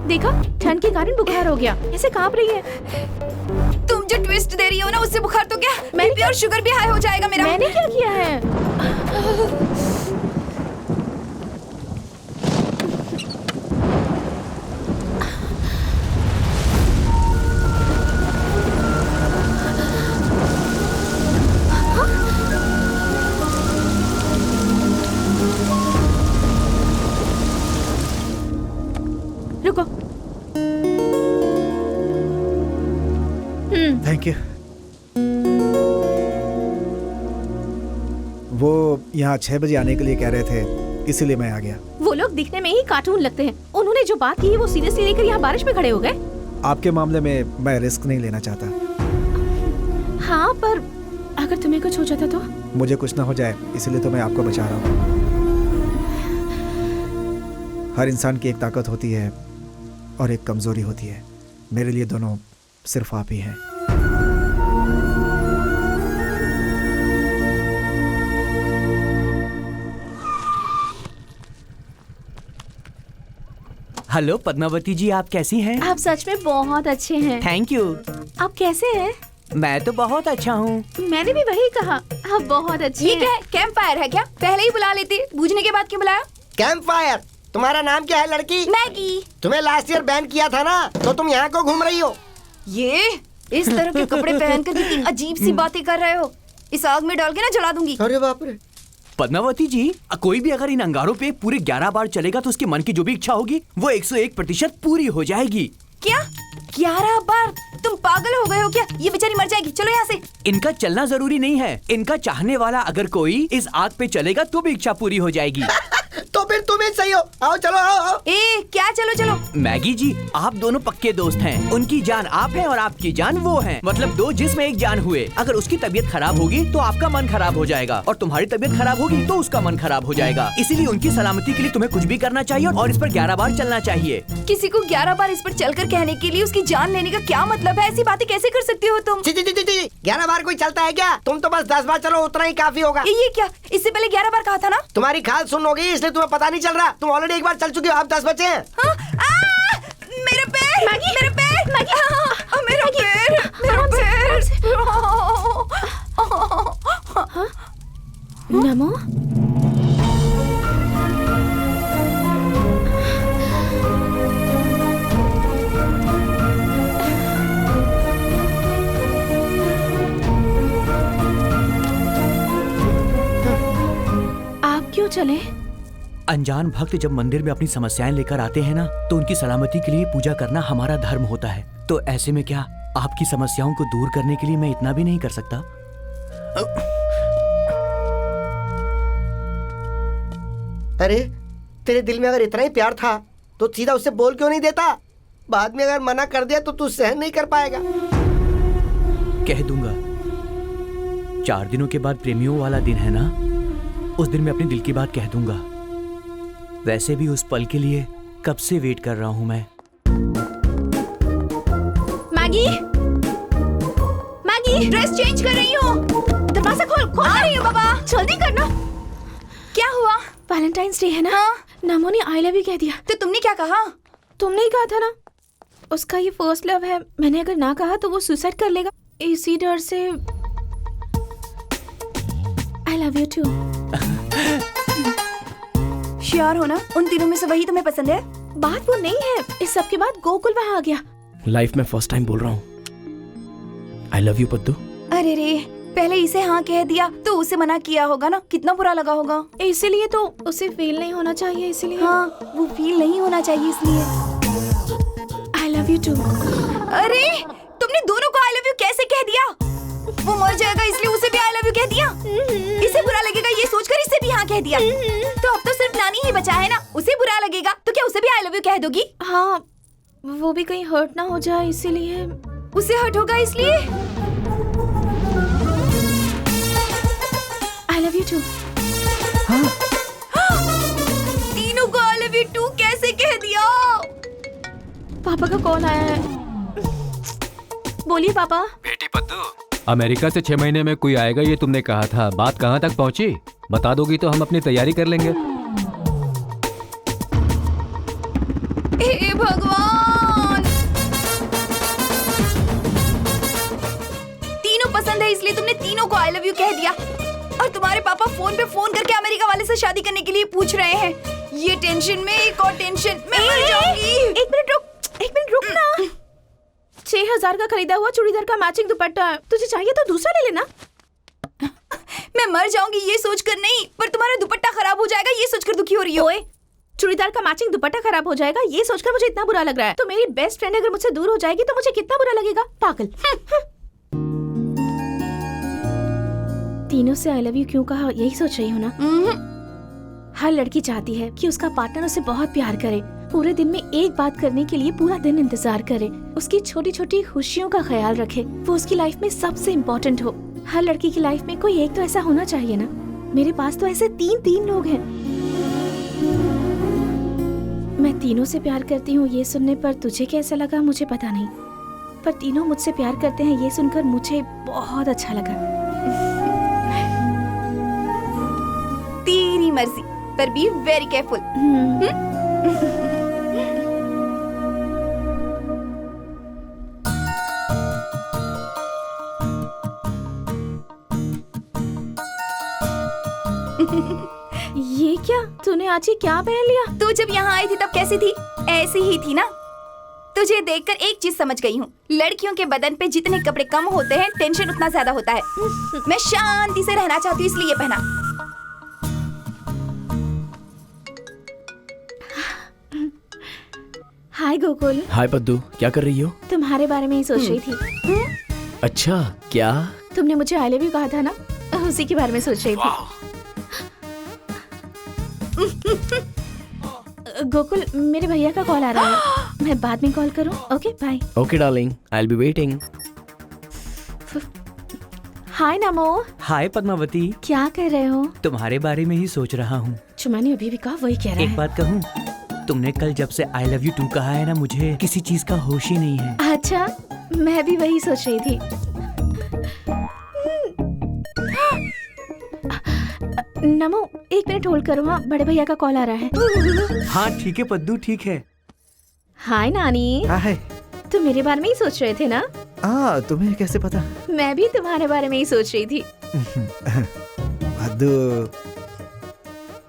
देखा, ठंड के कारण बुखार हो गया। ऐसे कांप रही है। तुम जो ट्विस्ट दे रही हो ना, उससे बुखार तो क्या, बीपी और शुगर भी हाई हो जाएगा मेरा। मैंने क्या किया है? रुको। Thank you. वो यहाँ 6 बजे आने के लिए कह रहे थे, इसीलिए मैं आ गया। वो लोग दिखने में ही कार्टून लगते हैं। उन्होंने जो बात की है वो सीरियसली लेकर यहाँ बारिश में खड़े हो गए। आपके मामले में मैं रिस्क नहीं लेना चाहता। हाँ, पर अगर तुम्हें कुछ हो जाता तो? मुझे कुछ ना हो जाए, इसलिए तो मैं आपको बचा रहा हूँ। हर इंसान की एक ताकत होती है और एक कमजोरी होती है। मेरे लिए दोनों सिर्फ आप ही हैं। हेलो पद्मावती जी, आप कैसी हैं? आप सच में बहुत अच्छे हैं। Thank you. आप कैसे हैं? मैं तो बहुत अच्छा हूँ। मैंने भी वही कहा, आप बहुत अच्छे ये हैं। क्या है? कैंप फायर है क्या? पहले ही बुला लेते, बूझने के बाद क्यों बुलाया? Camp fire? तुम्हारा नाम क्या है लड़की? मैगी। तुम्हें लास्ट ईयर बैन किया था ना, तो तुम यहाँ को घूम रही हो? ये इस तरह के कपड़े पहनकर कितनी अजीब सी बातें कर रहे हो। इस आग में डाल के ना जला दूंगी। अरे बाप रे। पद्मावती जी, कोई भी अगर इन अंगारों पे पूरे 11 बार चलेगा तो उसके मन की जो भी इच्छा होगी वो 101% पूरी हो जाएगी। क्या 11 बार? तुम पागल हो गए हो क्या? ये बेचारी मर जाएगी। चलो यहाँ से। इनका चलना जरूरी नहीं है। इनका चाहने वाला अगर कोई इस आग पे चलेगा तो भी इच्छा पूरी हो जाएगी। तो फिर तुम ही सही हो। आओ चलो, आओ। ए क्या चलो चलो? मैगी जी, आप दोनों पक्के दोस्त हैं। उनकी जान आप हैं और आपकी जान वो हैं। मतलब दो जिस्म एक जान हुए। अगर उसकी तबीयत खराब होगी तो आपका मन खराब हो जाएगा और तुम्हारी तबीयत खराब होगी तो उसका मन खराब हो जाएगा। इसीलिए उनकी सलामती के लिए तुम्हें कुछ भी करना चाहिए और इस पर 11 बार चलना चाहिए। किसी को 11 बार इस पर चलकर कहने के लिए उसकी जान लेने का क्या मतलब है? ऐसी बातें कैसे कर सकती हो तुम? 11 बार कोई चलता है क्या? तुम तो बस 10 बार चलो, उतना ही काफी होगा। ये क्या? इससे पहले 11 बार कहा था ना? तुम्हारी खाल सुन हो गई इसलिए तुम्हें पता नहीं चल रहा। तुम ऑलरेडी एक बार चल चुकी हो, अब 10 बचे हैं। मेरा पैर, मेरा पैर, मेरा पैर, मेरा पैर। नमो। आप क्यों चले? अनजान भक्त जब मंदिर में अपनी समस्याएं लेकर आते हैं ना, तो उनकी सलामती के लिए पूजा करना हमारा धर्म होता है। तो ऐसे में क्या आपकी समस्याओं को दूर करने के लिए मैं इतना भी नहीं कर सकता? अरे तेरे दिल में अगर इतना ही प्यार था तो सीधा उससे बोल क्यों नहीं देता? बाद में अगर मना कर दिया तो तू सहन नहीं कर पाएगा। कह दूंगा। 4 दिनों के बाद प्रेमियों वाला दिन है ना, उस दिन मैं अपने दिल की बात कह दूंगा। वैसे भी उस पल के लिए कब से वेट कर रहा हूं मैं। मैगी, मैगी, ड्रेस चेंज कर रही हूँ। दरवाजा खोल, खोल। आ रही हूँ बाबा। जल्दी करना। क्या हुआ? वैलेंटाइंस डे है ना? हाँ। नमो ने आई लव यू कह दिया। तो तुमने क्या कहा? तुमने ही कहा था ना, उसका ये फर्स्ट लव है। मैंने अगर ना कहा तो वो सुसाइड कर लेगा, इसी डर से। I love you too. Sure हो ना? उन तीनों में से वही तुम्हें पसंद है? बात वो नहीं है, इस सब के बाद गोकुल वहाँ आ गया। लाइफ में फर्स्ट टाइम बोल रहा हूँ आई लव यू पद्दू। अरे रे, पहले इसे हाँ कह दिया तो उसे मना किया होगा ना, कितना बुरा लगा होगा। इसीलिए तो उसे फील नहीं होना चाहिए, इसीलिए। हाँ, वो फील नहीं होना चाहिए इसलिए। I love you too. अरे, तुमने दोनों को आई लव यू कैसे कह दिया? वो मर जाएगा इसलिए उसे भी आई लव यू कह दिया। इसे बुरा लगेगा ये सोचकर इसे भी हाँ कह दिया। तो अब तो सिर्फ नानी ही बचा है ना, उसे बुरा लगेगा तो क्या उसे भी आई लव यू कह दोगी? हाँ, वो भी कहीं हर्ट ना हो जाए इसीलिए। उसे हर्ट होगा इसलिए? I love you too. तीनों को आई लव यू टू कैसे कह दिया? पापा का कॉल आया है। बोलिए पापा। बेटी पद्दू, अमेरिका से 6 महीने में कोई आएगा ये तुमने कहा था, बात कहाँ तक पहुँची? बता दोगी तो हम अपनी तैयारी कर लेंगे। हे भगवान, तीनों पसंद है इसलिए तुमने तीनों को आई लव यू कह दिया। और तुम्हारे पापा फोन पे फोन करके अमेरिका वाले से शादी करने के लिए पूछ रहे हैं। ये टेंशन में एक और टेंशन, मैं मर जाऊंगी। एक मिनट रुक ना। 6,000 का खरीदा हुआ चूड़ीदार का मैचिंग दुपट्टा है, तुझे चाहिए तो दूसरा ले लेना। मैं मर जाऊंगी ये सोचकर नहीं, पर तुम्हारा दुपट्टा खराब हो जाएगा ये सोचकर दुखी हो रही हो। चूड़ीदार का मैचिंग दुपट्टा खराब हो जाएगा ये सोचकर मुझे इतना बुरा लग रहा है, तो मेरी बेस्ट फ्रेंड अगर मुझसे दूर हो जाएगी तो मुझे कितना बुरा लगेगा। पागल। तीनों से आई लव यू क्यों कहा, यही सोच रही हो ना? हर लड़की चाहती है कि उसका पार्टनर उसे बहुत प्यार करे, पूरे दिन में एक बात करने के लिए पूरा दिन इंतजार करे, उसकी छोटी छोटी खुशियों का ख्याल रखे, वो उसकी लाइफ में सबसे इम्पोर्टेंट हो। हर लड़की की लाइफ में कोई एक तो ऐसा होना चाहिए ना। मेरे पास तो ऐसे तीन लोग हैं। मैं तीनों से प्यार करती हूँ ये सुनने पर तुझे कैसा लगा मुझे पता नहीं, पर तीनों मुझसे प्यार करते हैं ये सुनकर मुझे बहुत अच्छा लगा। तेरी मर्जी, पर बी वेरी केयरफुल। ये क्या तूने आज ही क्या पहन लिया? तू जब यहाँ आई थी तब कैसी थी? ऐसी ही थी ना। तुझे देखकर एक चीज समझ गई हूँ, लड़कियों के बदन पे जितने कपड़े कम होते हैं टेंशन उतना ज्यादा होता है। मैं शांति से रहना चाहती हूँ इसलिए ये पहना। हाय गोकुल। हाय पद्दू, क्या कर रही हो? तुम्हारे बारे में ही सोच रही थी। अच्छा, क्या? तुमने मुझे आई लव यू कहा था ना, उसी के बारे में सोच रही थी। गोकुल, मेरे भैया का कॉल आ रहा है, मैं बाद में कॉल करूं? Okay bye. Okay darling, I will be waiting. Hi Namo. Hi Padmavati, क्या कर रहे हो? तुम्हारे बारे में ही सोच रहा हूँ। जो मैंने अभी भी कहा वही कह रहा है। एक बात कहूँ, तुमने कल जब से आई लव यू टू कहा है ना, मुझे किसी चीज का होश ही नहीं है। अच्छा, मैं भी वही सोच रही थी। नमो, 1 मिनट होल्ड करो। हाँ, बड़े भैया का कॉल आ रहा है। हाँ ठीक है पद्दू, ठीक है। हाय नानी। हाय। तुम मेरे बारे में ही सोच रहे थे ना? तुम्हें कैसे पता? मैं भी तुम्हारे बारे में ही सोच रही थी। पद्दू,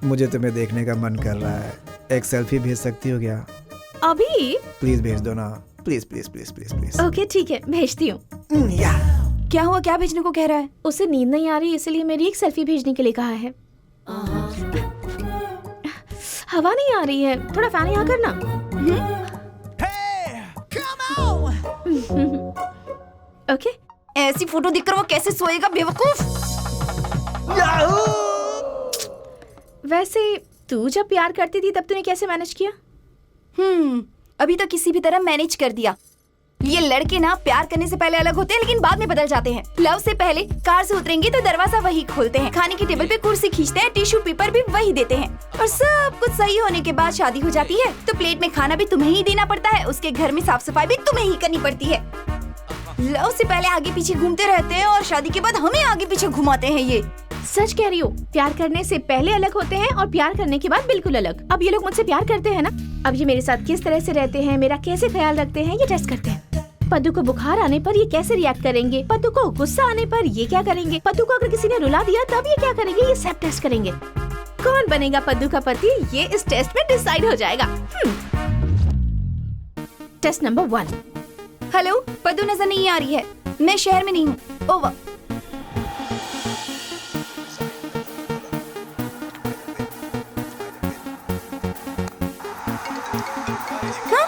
मुझे तुम्हें देखने का मन कर रहा है, एक सेल्फी भेज सकती हो क्या? अभी? प्लीज भेज दो ना, please please please please please. Okay ठीक है, भेजती हूँ। क्या हुआ, क्या भेजने को कह रहा है? उसे नींद नहीं आ रही इसलिए मेरी एक सेल्फी भेजने के लिए कहा है। हवा नहीं आ रही है, थोड़ा फैन यहाँ करना। ओके। ऐसी फोटो देखकर वो कैसे सोएगा बेवकूफ। वैसे तू जब प्यार करती थी तब तूने कैसे मैनेज किया? अभी तो किसी भी तरह मैनेज कर दिया। ये लड़के ना प्यार करने से पहले अलग होते हैं लेकिन बाद में बदल जाते हैं। लव से पहले कार से उतरेंगे तो दरवाजा वही खोलते हैं, खाने की टेबल पे कुर्सी खींचते हैं, टिश्यू पेपर भी वही देते हैं, और सब कुछ सही होने के बाद शादी हो जाती है तो प्लेट में खाना भी तुम्हें ही देना पड़ता है, उसके घर में साफ सफाई भी तुम्हें ही करनी पड़ती है। लव से पहले आगे पीछे घूमते रहते हैं और शादी के बाद हमें आगे पीछे घुमाते हैं ये। सच कह रही हो, प्यार करने से पहले अलग होते हैं और प्यार करने के बाद बिल्कुल अलग। अब ये लोग मुझसे प्यार करते हैं ना, अब ये मेरे साथ किस तरह से रहते हैं, मेरा कैसे ख्याल रखते हैं, ये टेस्ट करते हैं। पद्दू को बुखार आने पर ये कैसे रिएक्ट करेंगे, पद्दू को गुस्सा आने पर ये क्या करेंगे, पद्दू को अगर किसी ने रुला दिया तब ये क्या करेंगे, ये सब टेस्ट करेंगे। कौन बनेगा पद्दू का पति, ये इस टेस्ट में डिसाइड हो जाएगा। Test number 1। हेलो, पद्दू नजर नहीं आ रही है, मैं शहर में नहीं हूँ। ओवर। हाँ?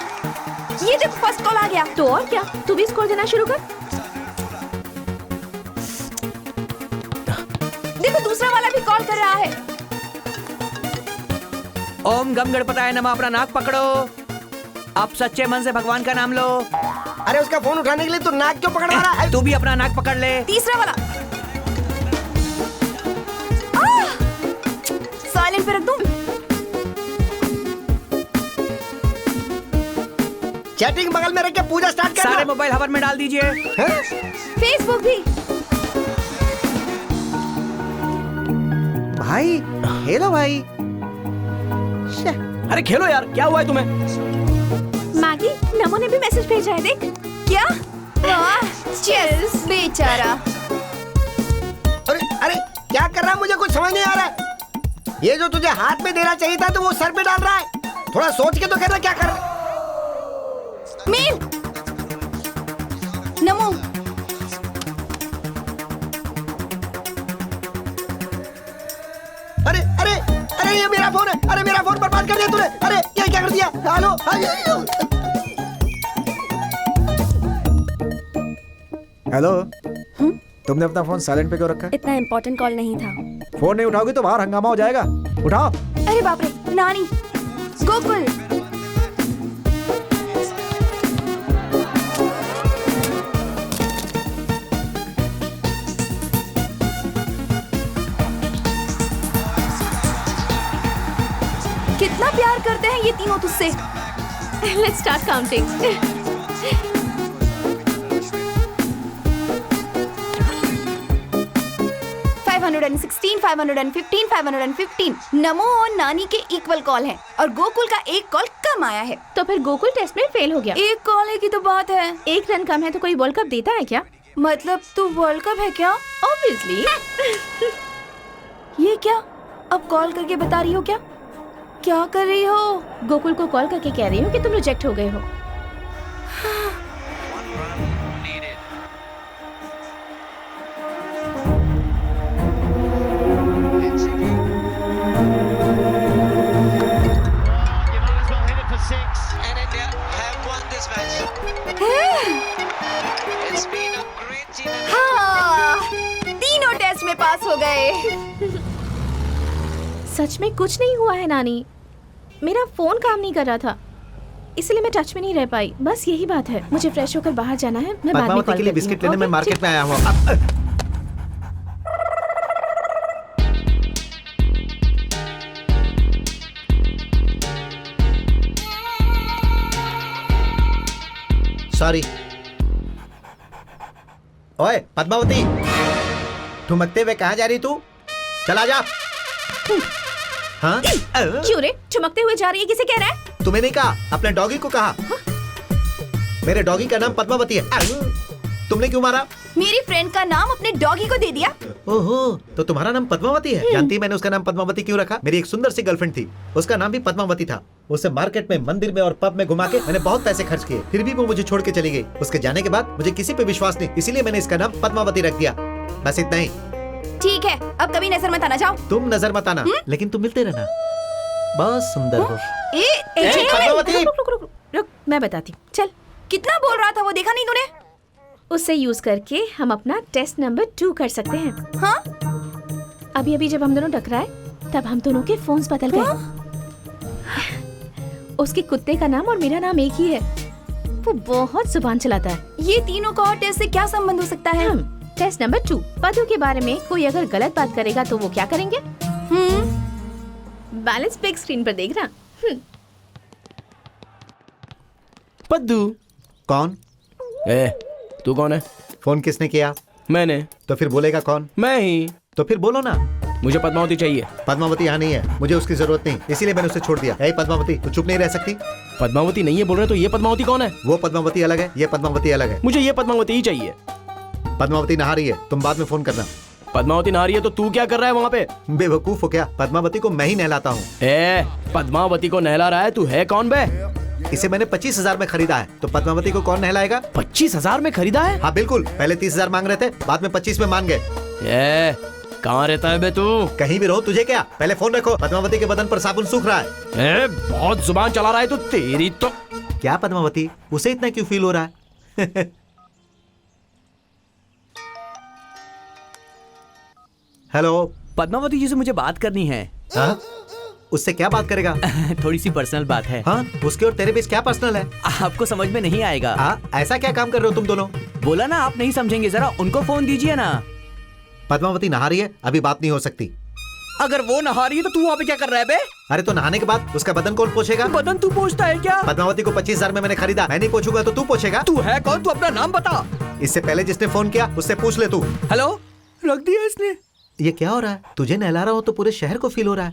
ये देखो फर्स्ट कॉल आ गया। तो और क्या, तू भी स्कोर देना शुरू कर। देखो दूसरा वाला भी कॉल कर रहा है। ओम गम गणपताय नमः, अपना नाक पकड़ो। आप सच्चे मन से भगवान का नाम लो। अरे उसका फोन उठाने के लिए तो नाक क्यों पकड़ रहा है? तू भी अपना नाक पकड़ ले। तीसरा वाला साइलेंट पे रख दूं? चैटिंग बगल में रख के पूजा स्टार्ट कर। सारे मोबाइल हवा में डाल दीजिए। फेसबुक भी। भाई हेलो भाई। अरे खेलो यार, क्या हुआ है तुम्हें? मैगी, नमो ने भी मैसेज भेजा है, देख। क्या? वाह, चीयर्स बेचारा। अरे अरे क्या कर रहा है, मुझे कुछ समझ नहीं आ रहा है। ये जो तुझे हाथ में देना चाहिए था तो वो सर पे डाल रहा है। थोड़ा सोच के तो करना, क्या कर रहा है? मेल। नमो। अरे अरे अरे ये मेरा फोन है। अरे मेरा फोन बर्बाद कर दिया तूने। अरे ये क्या कर दिया? हेलो। हेलो। तुमने अपना फोन साइलेंट पे क्यों रखा है? इतना इम्पोर्टेंट कॉल नहीं था। फोन नहीं उठाओगी तो बाहर हंगामा हो जाएगा। उठाओ। अरे बाप रे, नानी, गोकुल। कितना प्यार करते हैं ये तीनों तुझसे। Let's start counting. 516, 515, 515। नमो और नानी के इक्वल कॉल हैं और गोकुल का एक कॉल कम आया है। तो फिर गोकुल टेस्ट में फेल हो गया। एक कॉल की तो बात है। एक रन कम है तो कोई वर्ल्ड कप देता है क्या? मतलब तू वर्ल्ड कप है क्या? Obviously. ये क्या? अब कॉल करके बता रही हो क्या? क्या कर रही हो? गोकुल को कॉल करके कह रही हूँ कि तुम रिजेक्ट हो गए हो। हाँ, तीनों टेस्ट में पास हो गए। सच में कुछ नहीं हुआ है नानी, मेरा फोन काम नहीं कर रहा था इसलिए मैं टच में नहीं रह पाई, बस यही बात है। मुझे फ्रेश होकर बाहर जाना है, मैं बाद में कॉल के लिए करती बिस्किट हूँ। लेने मैं ओके, मार्केट ठीक। में आया हूँ। सॉरी। ओए पद्मावती, ठुमकते हुए कहाँ जा रही तू? चला जा। हाँ? क्यों रे, चमकते हुए जा रही है, किसे कह रहा है? तुम्हें नहीं कहा, अपने डॉगी को कहा। मेरे डॉगी का नाम पद्मावती है। तुमने क्यों मारा? मेरी फ्रेंड का नाम अपने डॉगी को दे दिया। ओहो, तो तुम्हारा नाम पद्मावती है? जानती है मैंने उसका नाम पद्मावती क्यों रखा? मेरी एक सुंदर सी गर्लफ्रेंड थी, उसका नाम भी पद्मावती था। उसे मार्केट में, मंदिर में और पब में घुमा के मैंने बहुत पैसे खर्च किए, फिर भी वो मुझे छोड़ के चली गई। उसके जाने के बाद मुझे किसी पे विश्वास नहीं, इसीलिए मैंने इसका नाम पद्मावती रख दिया। बस इतना ही। ठीक है, अब कभी नजर मत आना, जाओ। तुम नजर मत आना, लेकिन तुम मिलते रहना। बहुत सुंदर हो। पद्मावती, रुक, मैं बताती हूँ। चल, कितना बोल रहा था वो, देखा नहीं तूने? उससे यूज करके हम अपना टेस्ट नंबर 2 कर सकते हैं। हाँ? अभी अभी जब हम दोनों टकराए तब हम दोनों के फोन्स बदल गए। उसके कुत्ते का नाम और मेरा नाम एक ही है। वो बहुत जुबान चलाता है। ये तीनों का और टेस्ट से क्या संबंध हो सकता है? टेस्ट नंबर 2, पद्दू के बारे में कोई अगर गलत बात करेगा तो वो क्या करेंगे? बैलेंस बिग स्क्रीन पर देख रहा। पद्दू। कौन? तू कौन है? फोन किसने किया? मैंने। तो फिर बोलेगा कौन? मैं ही। तो फिर बोलो ना। मुझे पद्मावती चाहिए। पद्मावती यहाँ नहीं है, मुझे उसकी जरूरत नहीं, इसीलिए मैंने उसे छोड़ दिया। पद्मावती, तू चुप नहीं रह सकती? पद्मावती नहीं है बोल रहे तो ये पद्मावती कौन है? वो पद्मावती अलग है, ये पद्मावती अलग है। मुझे ये पद्मावती ही चाहिए। पद्मावती नहा रही है, तुम बाद में फोन करना। पद्मावती नहा रही है तो तू क्या कर रहा है वहाँ पे? बेवकूफ हो क्या? पद्मावती को मैं ही नहलाता हूँ। पद्मावती को नहला रहा है, तू है कौन बे? इसे मैंने 25,000 में खरीदा है, तो पद्मावती को कौन नहलाएगा? 25,000 में खरीदा है? हाँ बिल्कुल, पहले 30,000 मांग रहे थे, बाद में 25 में मान गए। कहाँ रहता है बे तू? कहीं भी रहो, तुझे क्या? पहले फोन रखो, पद्मावती के बदन पर साबुन सूख रहा है। बहुत जुबान चला रहा है तू, तेरी तो। क्या पद्मावती, उसे इतना क्यों फील हो रहा है? हेलो, पद्मावती जी से मुझे बात करनी है। हाँ? उससे क्या बात करेगा? थोड़ी सी पर्सनल बात है। हाँ? उसके और तेरे बीच क्या पर्सनल है? आपको समझ में नहीं आएगा। हाँ? ऐसा क्या काम कर रहे हो तुम दोनों? बोला ना आप नहीं समझेंगे, जरा उनको फोन दीजिए ना। पद्मावती नहा रही है, अभी बात नहीं हो सकती। अगर वो नहा रही है तो तू वहाँ पे क्या कर रहा है बे? अरे तो नहाने के बाद उसका बदन कौन पोछेगा? बदन तू पोछता है क्या? पद्मावती को 25,000 में मैंने खरीदा, मैं नहीं पोछूंगा तो तू पोछेगा? तू है कौन? तू अपना नाम बता। इससे पहले जिसने फोन किया उससे पूछ ले तू। हेलो, रख दिया इसने। ये क्या हो रहा है? तुझे नहला रहा हूँ तो पूरे शहर को फील हो रहा है।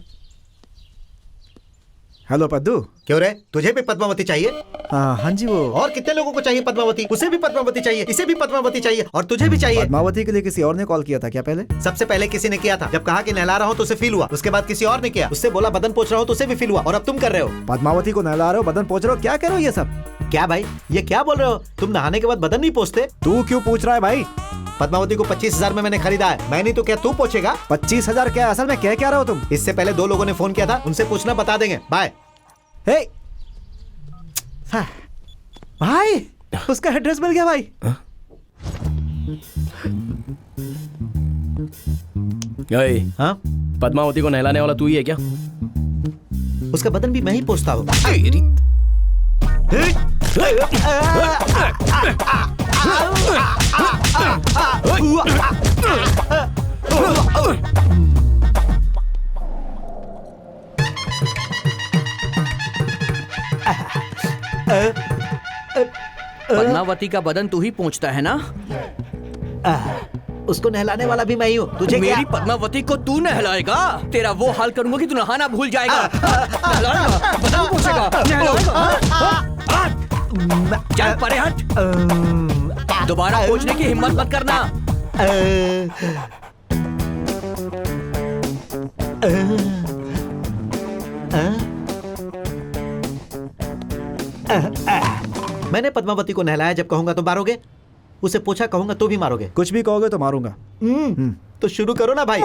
हेलो पद्दू। क्यों रे, तुझे भी पद्मावती चाहिए? हाँ जी वो। और कितने लोगों को चाहिए पद्मावती? उसे भी पद्मावती चाहिए, इसे भी पद्मावती चाहिए, और तुझे भी चाहिए। पद्मावती के लिए किसी और ने कॉल किया था क्या पहले? सबसे पहले किसी ने किया था, जब कहा कि नहला रहा हूँ तो उसे फील हुआ। उसके बाद किसी और ने किया, उससे बोला बदन पोछ रहा हूँ तो उसे भी फील हुआ, और अब तुम कर रहे हो। पद्मावती को नहला रहे हो, बदन पोछ रहे हो, क्या कर रहे हो ये सब? क्या भाई, ये क्या बोल रहे हो? तुम नहाने के बाद बदन नहीं पोछते? तू क्यों पूछ रहा है भाई? पद्मावती को 25,000 में मैंने खरीदा है, मैं नहीं तो क्या तू पोछेगा? 25,000 क्या? असल में क्या रहे हो तुम? इससे पहले 2 लोगों ने फोन किया था, उनसे पूछना, बता देंगे। बाय। भाई उसका एड्रेस मिल गया भाई। हाँ? पद्मावती को नहलाने वाला तू ही है क्या? उसका बदन भी मैं ही पोछता हूँ। पद्मावती का बदन तू ही पोंछता है ना? उसको नहलाने वाला भी मैं ही हूँ, तुझे क्या? मेरी पद्मावती को तू नहलाएगा? तेरा वो हाल करूंगा कि तू नहाना भूल जाएगा। नहलाएगा, बदन पोंछेगा, नहलाएगा। चल परे हट, दोबारा पोंछने की हिम्मत मत करना। मैंने पद्मावती को नहलाया, जब कहूंगा तो मारोगे, उसे पूछा कहूंगा तो भी मारोगे। कुछ भी कहोगे तो मारूंगा। तो शुरू करो ना भाई।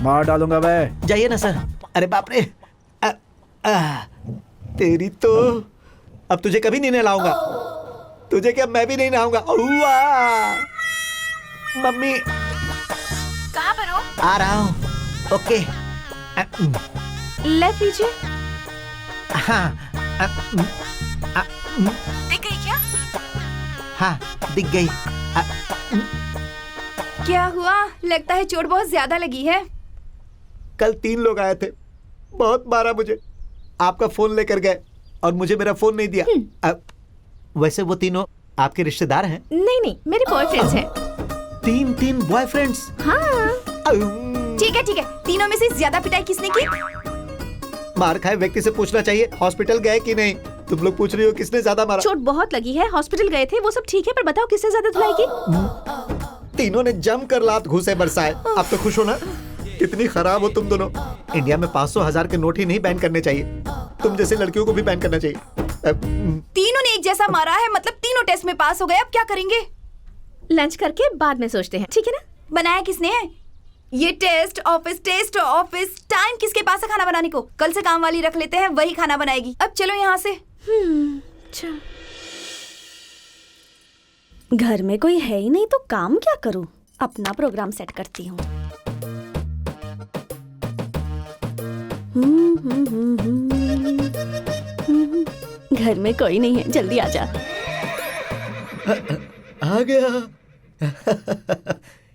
मार डालूंगा भाई। जाइए ना सर। अरे बाप रे, तेरी तो, अब तुझे कभी नहीं नहलाऊंगा। तुझे क्या, मैं भी नहीं नहाऊंगा। मम्मी कहाँ पर हो? आ रहा हूँ। ओके। ले पीछे। हाँ। दिख गई क्या? हाँ दिख गई। क्या हुआ? लगता है चोट बहुत ज्यादा लगी है। कल 3 लोग आए थे, बहुत मारा मुझे। आपका फोन लेकर गए और मुझे मेरा फोन नहीं दिया। वैसे वो तीनों आपके रिश्तेदार हैं? नहीं, मेरे बॉयफ्रेंड्स हैं। 3 बॉयफ्रेंड्स? हाँ। ठीक है, तीनों में से ज्यादा पिटाई किसने की? मार खाए व्यक्ति से पूछना चाहिए हॉस्पिटल गए कि नहीं। तुम लोग पूछ रही हो किसने ज्यादा मारा। चोट बहुत लगी है, हॉस्पिटल गए थे, वो सब ठीक है, पर बताओ किससे ज्यादा धुलाई की? तीनों ने जमकर लात घूसे बरसाए। अब तो खुश हो ना? कितनी खराब हो तुम दोनों। इंडिया में 500,000 के नोट ही नहीं बैन करने चाहिए, तुम जैसे लड़कियों को भी बैन करना चाहिए। तीनों ने एक जैसा मारा है, मतलब तीनों टेस्ट में पास हो गए। अब क्या करेंगे? लंच करके बाद में सोचते हैं, ठीक है ना? बनाया किसने है? ये टेस्ट ऑफिस टाइम किसके पास है खाना बनाने को? कल से काम वाली रख लेते हैं, वही खाना बनाएगी। अब चलो यहाँ से। चल। घर में कोई है ही नहीं तो काम क्या करूं? अपना प्रोग्राम सेट करती हूँ। घर में कोई नहीं है, जल्दी आ जा। आ गया।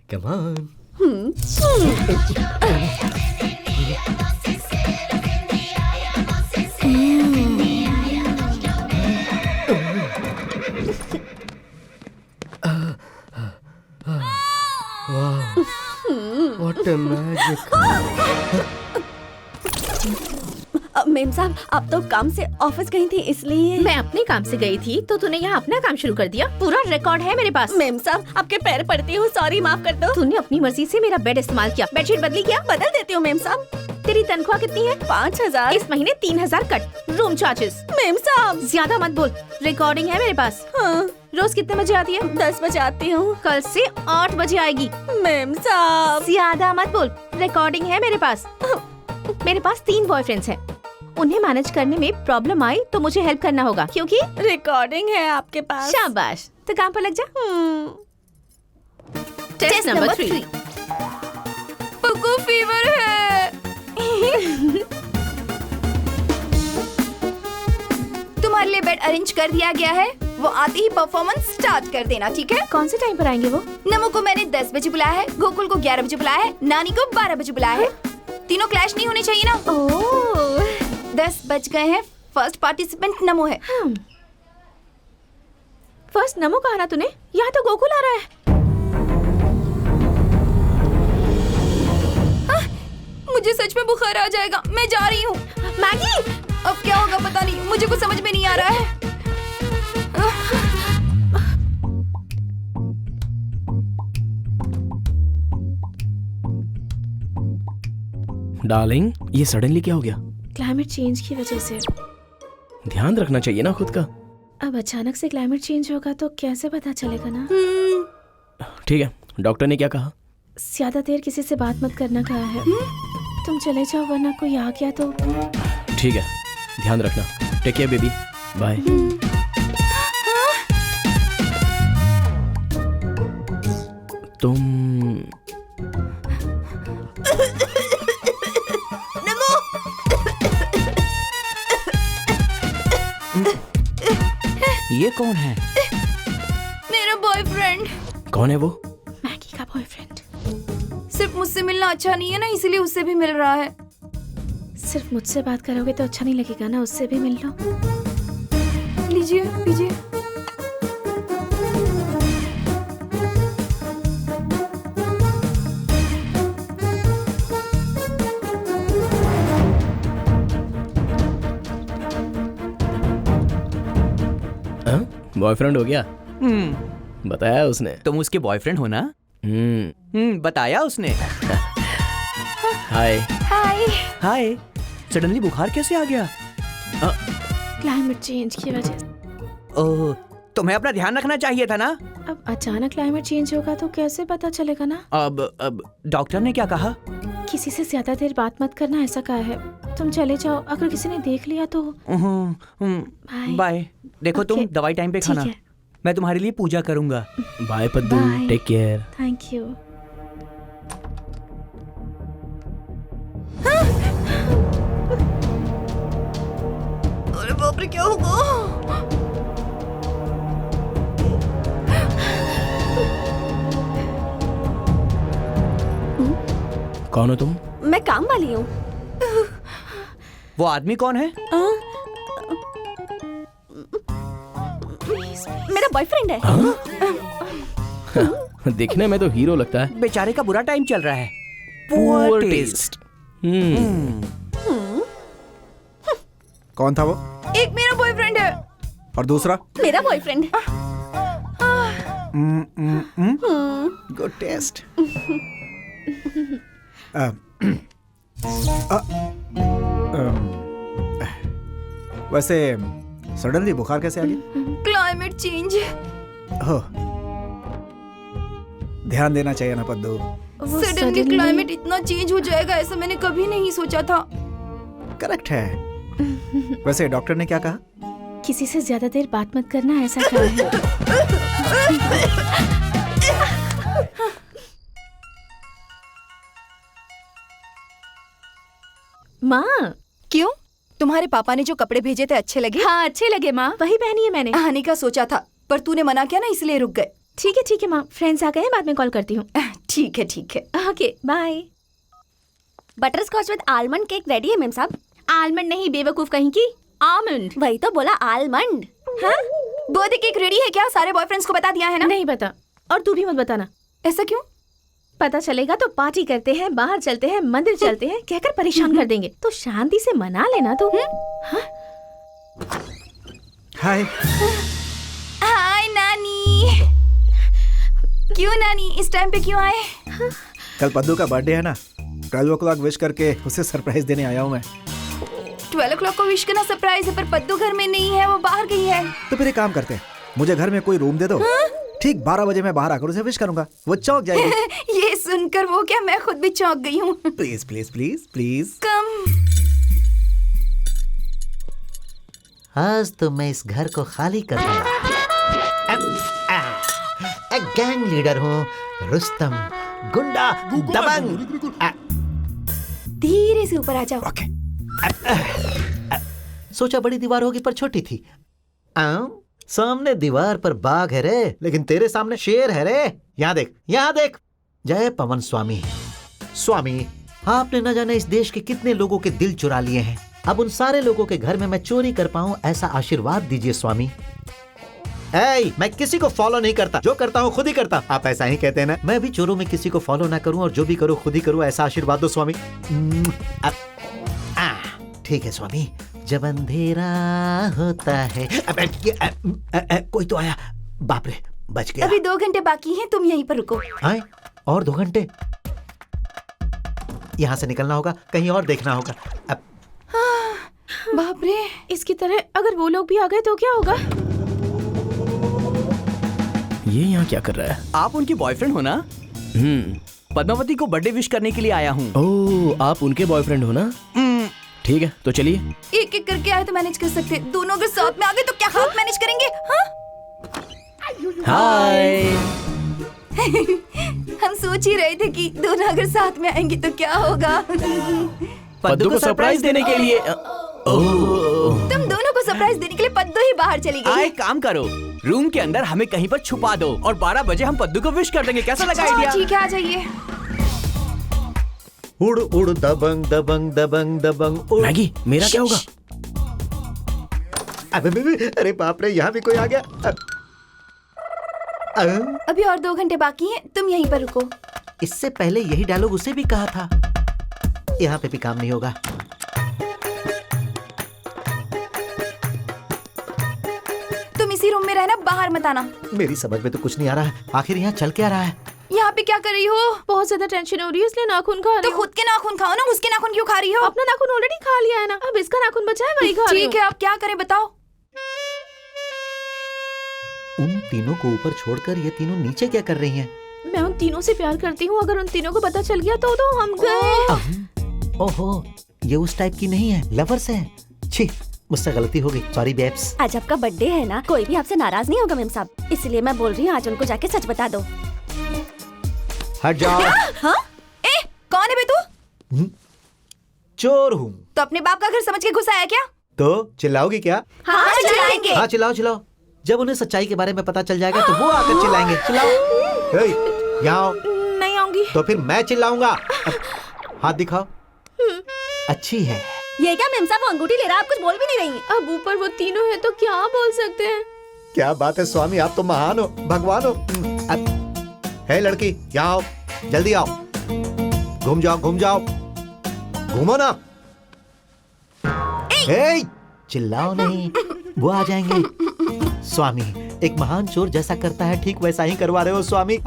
Come on. मेम साहब, आप तो काम से ऑफिस गई थी इसलिए। मैं अपने काम से गई थी तो तूने यहाँ अपना काम शुरू कर दिया। पूरा रिकॉर्ड है मेरे पास। मेम साहब, आपके पैर पड़ती हूँ, सॉरी, माफ कर दो। तूने अपनी मर्जी से मेरा बेड इस्तेमाल किया। बेडशीट बदली क्या? बदल देती हूँ मेम साहब। तेरी तनख्वाह कितनी है? 5000। इस महीने 3000 कट। Room charges. मेम साहब ज्यादा मत बोल, रिकॉर्डिंग है मेरे पास। हाँ। रोज कितने बजे आती है? 10 बजे आती हूँ। कल से 8 बजे आएगी। मेम साहब ज्यादा मत बोल, रिकॉर्डिंग है मेरे पास। मेरे पास 3 बॉयफ्रेंड्स हैं। उन्हें मैनेज करने में प्रॉब्लम आई तो मुझे हेल्प करना होगा, क्योंकि रिकॉर्डिंग है आपके पास। शाबाश, तो काम पर लग जा। Test number 3। पुक्कू फीवर है। तुम्हारे लिए बेड अरेंज कर दिया गया है। वो आते ही परफॉर्मेंस स्टार्ट कर देना, ठीक है? कौन से टाइम पर आएंगे वो? नमो को मैंने 10 बजे बुलाया है, गोकुल को 11 बजे बुलाया है, नानी को 12 बजे बुलाया है। तीनों क्लैश नहीं होने चाहिए ना। ओह, 10 बज गए हैं। फर्स्ट पार्टिसिपेंट नमो है। फर्स्ट नमो कहा ना तूने? यहाँ तो गोकुल आ रहा है। मुझे सच में बुखार आ जाएगा, मैं जा रही हूँ। मैगी, अब क्या होगा पता नहीं, मुझे कुछ समझ में नहीं आ रहा है। डार्लिंग, ये सडनली क्या हो गया? क्लाइमेट चेंज की वजह से। ध्यान रखना चाहिए ना खुद का। अब अचानक से क्लाइमेट चेंज होगा तो कैसे पता चलेगा ना? ठीक है, डॉक्टर ने क्या कहा? ज्यादा देर किसी से बात मत करना कहा है। तुम चले जाओ वरना कोई आ गया तो। ठीक है, ध्यान रखना। Take care baby, bye. तुम ये कौन है? मेरा बॉयफ्रेंड। कौन है वो? मैगी का बॉयफ्रेंड। सिर्फ मुझसे मिलना अच्छा नहीं है ना, इसीलिए उससे भी मिल रहा है। सिर्फ मुझसे बात करोगे तो अच्छा नहीं लगेगा ना, उससे भी मिल लो। लीजिए लीजिए। बॉयफ्रेंड हो गया? बताया उसने? तुम उसके बॉयफ्रेंड हो ना? बताया उसने। हाय हाय हाय। सडनली बुखार कैसे आ गया? क्लाइमेट चेंज की वजह से। ओह, तुम्हें अपना ध्यान रखना चाहिए था ना। अब अचानक क्लाइमेट चेंज होगा तो कैसे पता चलेगा ना? अब डॉक्टर ने क्या कहा? किसी से ज्यादा देर बात मत करना, ऐसा कहा है। तुम चले जाओ, अगर किसी ने देख लिया तो। बाय। देखो तुम दवाई टाइम पे खाना। मैं तुम्हारे लिए पूजा करूंगा। Bye Paddu, take care. Thank you. अरे बाप रे, क्या होगा? कौन हो तुम? मैं काम वाली हूँ। वो आदमी कौन है? मेरा बॉयफ्रेंड है। दिखने में तो हीरो लगता है। बेचारे का बुरा टाइम चल रहा है। Poor taste। कौन था वो? एक मेरा बॉयफ्रेंड है। और दूसरा? मेरा बॉयफ्रेंड। Good taste. वैसे सडनली बुखार कैसे आ गया? Climate change. ध्यान देना चाहिए ना पद्दू। सडनली क्लाइमेट इतना चेंज हो जाएगा ऐसा मैंने कभी नहीं सोचा था। करेक्ट है। वैसे डॉक्टर ने क्या कहा? किसी से ज्यादा देर बात मत करना, ऐसा कहा है। माँ। क्यों? तुम्हारे पापा ने जो कपड़े भेजे थे अच्छे लगे? हाँ अच्छे लगे माँ, वही पहनी है मैंने। आने का सोचा था पर तूने मना किया ना, इसलिए रुक गए। ठीक है माँ, फ्रेंड्स आ गए हैं, बाद में कॉल करती हूँ। ठीक है। Okay bye. Butter scotch with almond cake ready है मेम साहब। आलमंड नहीं बेवकूफ कहीं की, आलमंड। वही तो बोला, आलमंड। हाँ? बर्थडे केक रेडी है क्या? सारे बॉयफ्रेंड्स को बता दिया है ना? नहीं पता, और तू भी मत बताना। ऐसा क्यों? पता चलेगा तो पार्टी करते हैं, बाहर चलते हैं, मंदिर चलते हैं, कहकर परेशान कर देंगे। तो शांति से मना लेना तो। हाय। हाय नानी। क्यों नानी इस टाइम पे क्यों आए? कल पद्दू का बर्थडे है ना, 12 o'clock विश करके उसे सरप्राइज देने आया हूँ मैं। 12 o'clock को विश करना सरप्राइज है, पर पद्दू घर में नहीं है, वो बाहर गई है। तो फिर एक काम करते हैं, मुझे घर में कोई रूम दे दो। ठीक 12 बजे मैं बाहर आकर उसे विश करूंगा, वो चौंक जाएगी। ये सुनकर वो क्या, मैं खुद भी चौंक गई हूँ। Please please please please come. आज तो मैं इस घर को खाली कर दूंगा। गैंग लीडर हूँ, रुस्तम, गुंडा, दबंग। धीरे से ऊपर आ जाओ। सोचा बड़ी दीवार होगी पर छोटी थी। सामने दीवार पर बाघ है रे, लेकिन तेरे सामने शेर है रे। यहाँ देख, यहाँ देख। जय पवन स्वामी। स्वामी, आपने न जाने इस देश के कितने लोगों के दिल चुरा लिए हैं। अब उन सारे लोगों के घर में मैं चोरी कर पाऊं, ऐसा आशीर्वाद दीजिए स्वामी। मैं किसी को फॉलो नहीं करता, जो करता हूँ खुद ही करता। आप ऐसा ही कहते हैं ना। मैं भी चोरों में किसी को फॉलो ना करूं और जो भी करूं खुद ही करूं, ऐसा आशीर्वाद दो स्वामी। ठीक है स्वामी। जब अंधेरा होता है। कोई तो आया, बाप रे, बच गया। अभी 2 घंटे बाकी हैं, तुम यहीं पर रुको। आए और 2 घंटे? यहाँ से निकलना होगा, कहीं और देखना होगा। बाप रे, इसकी तरह अगर वो लोग भी आ गए तो क्या होगा? ये यहाँ क्या कर रहा है? आप उनकी बॉयफ्रेंड हो ना? पद्मावती को बर्थडे विश करने के लिए आया हूँ। ओह, आप उनके बॉयफ्रेंड हो ना? ठीक है, तो चलिए। एक एक करके आए तो मैनेज कर सकते, दोनों अगर साथ में आ गए तो क्या हाथ मैनेज करेंगे? हाय। हम सोच ही रहे थे कि दोनों अगर साथ में आएंगे तो क्या होगा। पद्दू को सरप्राइज देने के लिए। तुम दोनों को सरप्राइज देने के लिए पद्दू ही बाहर चली गई। एक काम करो, रूम के अंदर हमें कहीं पर छुपा दो और 12 बजे हम पद्दू को विश कर देंगे। कैसा लगा आइडिया? ठीक है, आ जाइए। उड़ उड़ दबंग दबंग दबंग दबंग उड़। मैगी, मेरा क्या होगा? अरे बाप रे, यहाँ भी कोई आ गया। अभी और 2 घंटे बाकी हैं, तुम यहीं पर रुको। इससे पहले यही डायलॉग उसे भी कहा था। यहाँ पे भी काम नहीं होगा। तुम इसी रूम में रहना, बाहर मत आना। मेरी समझ में तो कुछ नहीं आ रहा है, आखिर यहाँ चल क्या रहा है? यहाँ पे क्या कर रही हो? बहुत ज्यादा टेंशन हो रही है, इसलिए नाखून खा रही तो हूँ। खुद के नाखून खाओ ना, उसके नाखून क्यों खा रही हो? अपना नाखून ऑलरेडी खा लिया है ना, अब इसका नाखून बचा है, वही खा रही हूँ। ठीक है, अब क्या करें बताओ? उन तीनों को ऊपर छोड़कर ये तीनों नीचे क्या कर रही हैं? मैं उन तीनों से प्यार करती हूँ, अगर उन तीनों को पता चल गया तो हम गए। ओहो, ये उस टाइप की नहीं है, लवर्स है। छी, मुझसे गलती हो गई, सॉरी बेब्स। आज आपका बर्थडे है ना, कोई भी आपसे नाराज नहीं होगा मेम साहब, इसलिए मैं बोल रही हूँ आज उनको जाके सच बता दो। हट जाओ। हाँ? कौन है बे तू? चोर हूँ। तो अपने बाप का घर समझ के घुसा है क्या? तो चिल्लाओगी क्या? हाँ, चिल्लाएंगे। हाँ, चिल्लाओ चिल्लाओ। जब उन्हें सच्चाई के बारे में पता चल जाएगा तो वो आकर चिल्लाएंगे। चिल्लाओ। यहाँ आओ। नहीं आऊंगी। तो फिर मैं चिल्लाऊंगा। हाथ दिखाओ। अच्छी है। ये क्या मेम साहब, वो अंगूठी ले रहा, आप कुछ बोल भी नहीं रही। अब ऊपर वो तीनों है तो क्या बोल सकते हैं? क्या बात है स्वामी, आप तो महान हो, भगवान हो। है लड़की, यहाँ आओ, जल्दी आओ। घूम जाओ, घूम जाओ, घूमो ना। चिल्लाओ नहीं, वो आ जाएंगे। स्वामी, एक महान चोर जैसा करता है ठीक वैसा ही करवा रहे हो स्वामी।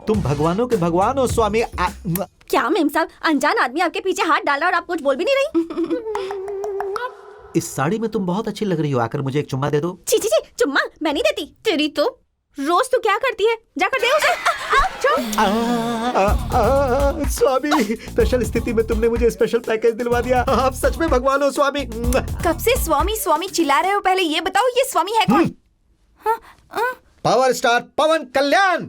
तुम भगवानों के भगवान हो स्वामी। क्या मेम साहब, अनजान आदमी आपके पीछे हाथ डाल रहा और आप कुछ बोल भी नहीं रही। इस साड़ी में तुम बहुत अच्छी लग रही हो, आकर मुझे एक चुम्मा दे दो। छी छी छी, चुम्मा मैं नहीं देती। तेरी तो रोज तू क्या करती है, जाकर दे उसे। स्वामी, स्पेशल स्थिति में तुमने मुझे स्पेशल पैकेज दिलवा दिया। आप सच में भगवान हो स्वामी। कब से स्वामी स्वामी चिल्ला रहे हो? पहले ये बताओ ये स्वामी है कौन? पावर स्टार पवन कल्याण।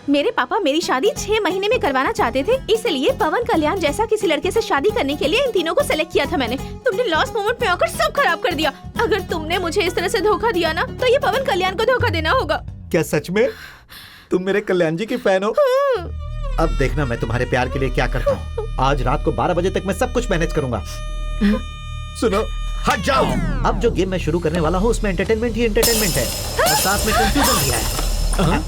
मेरे पापा मेरी शादी 6 महीने में करवाना चाहते थे, इसलिए पवन कल्याण जैसा किसी लड़के से शादी करने के लिए इन तीनों को सेलेक्ट किया था मैंने। तुमने लास्ट मोमेंट पे आकर सब खराब कर दिया। अगर तुमने मुझे इस तरह से धोखा दिया ना, तो ये पवन कल्याण को धोखा देना होगा। क्या सच में तुम मेरे कल्याण जी की फैन हो? अब देखना मैं तुम्हारे प्यार के लिए क्या करता हूँ। आज रात को 12 बजे तक मैं सब कुछ मैनेज करूंगा। सुनो, हट जाओ। अब जो गेम मैं शुरू करने वाला हूँ उसमें एंटरटेनमेंट ही एंटरटेनमेंट है और साथ में कंफ्यूजन भी है।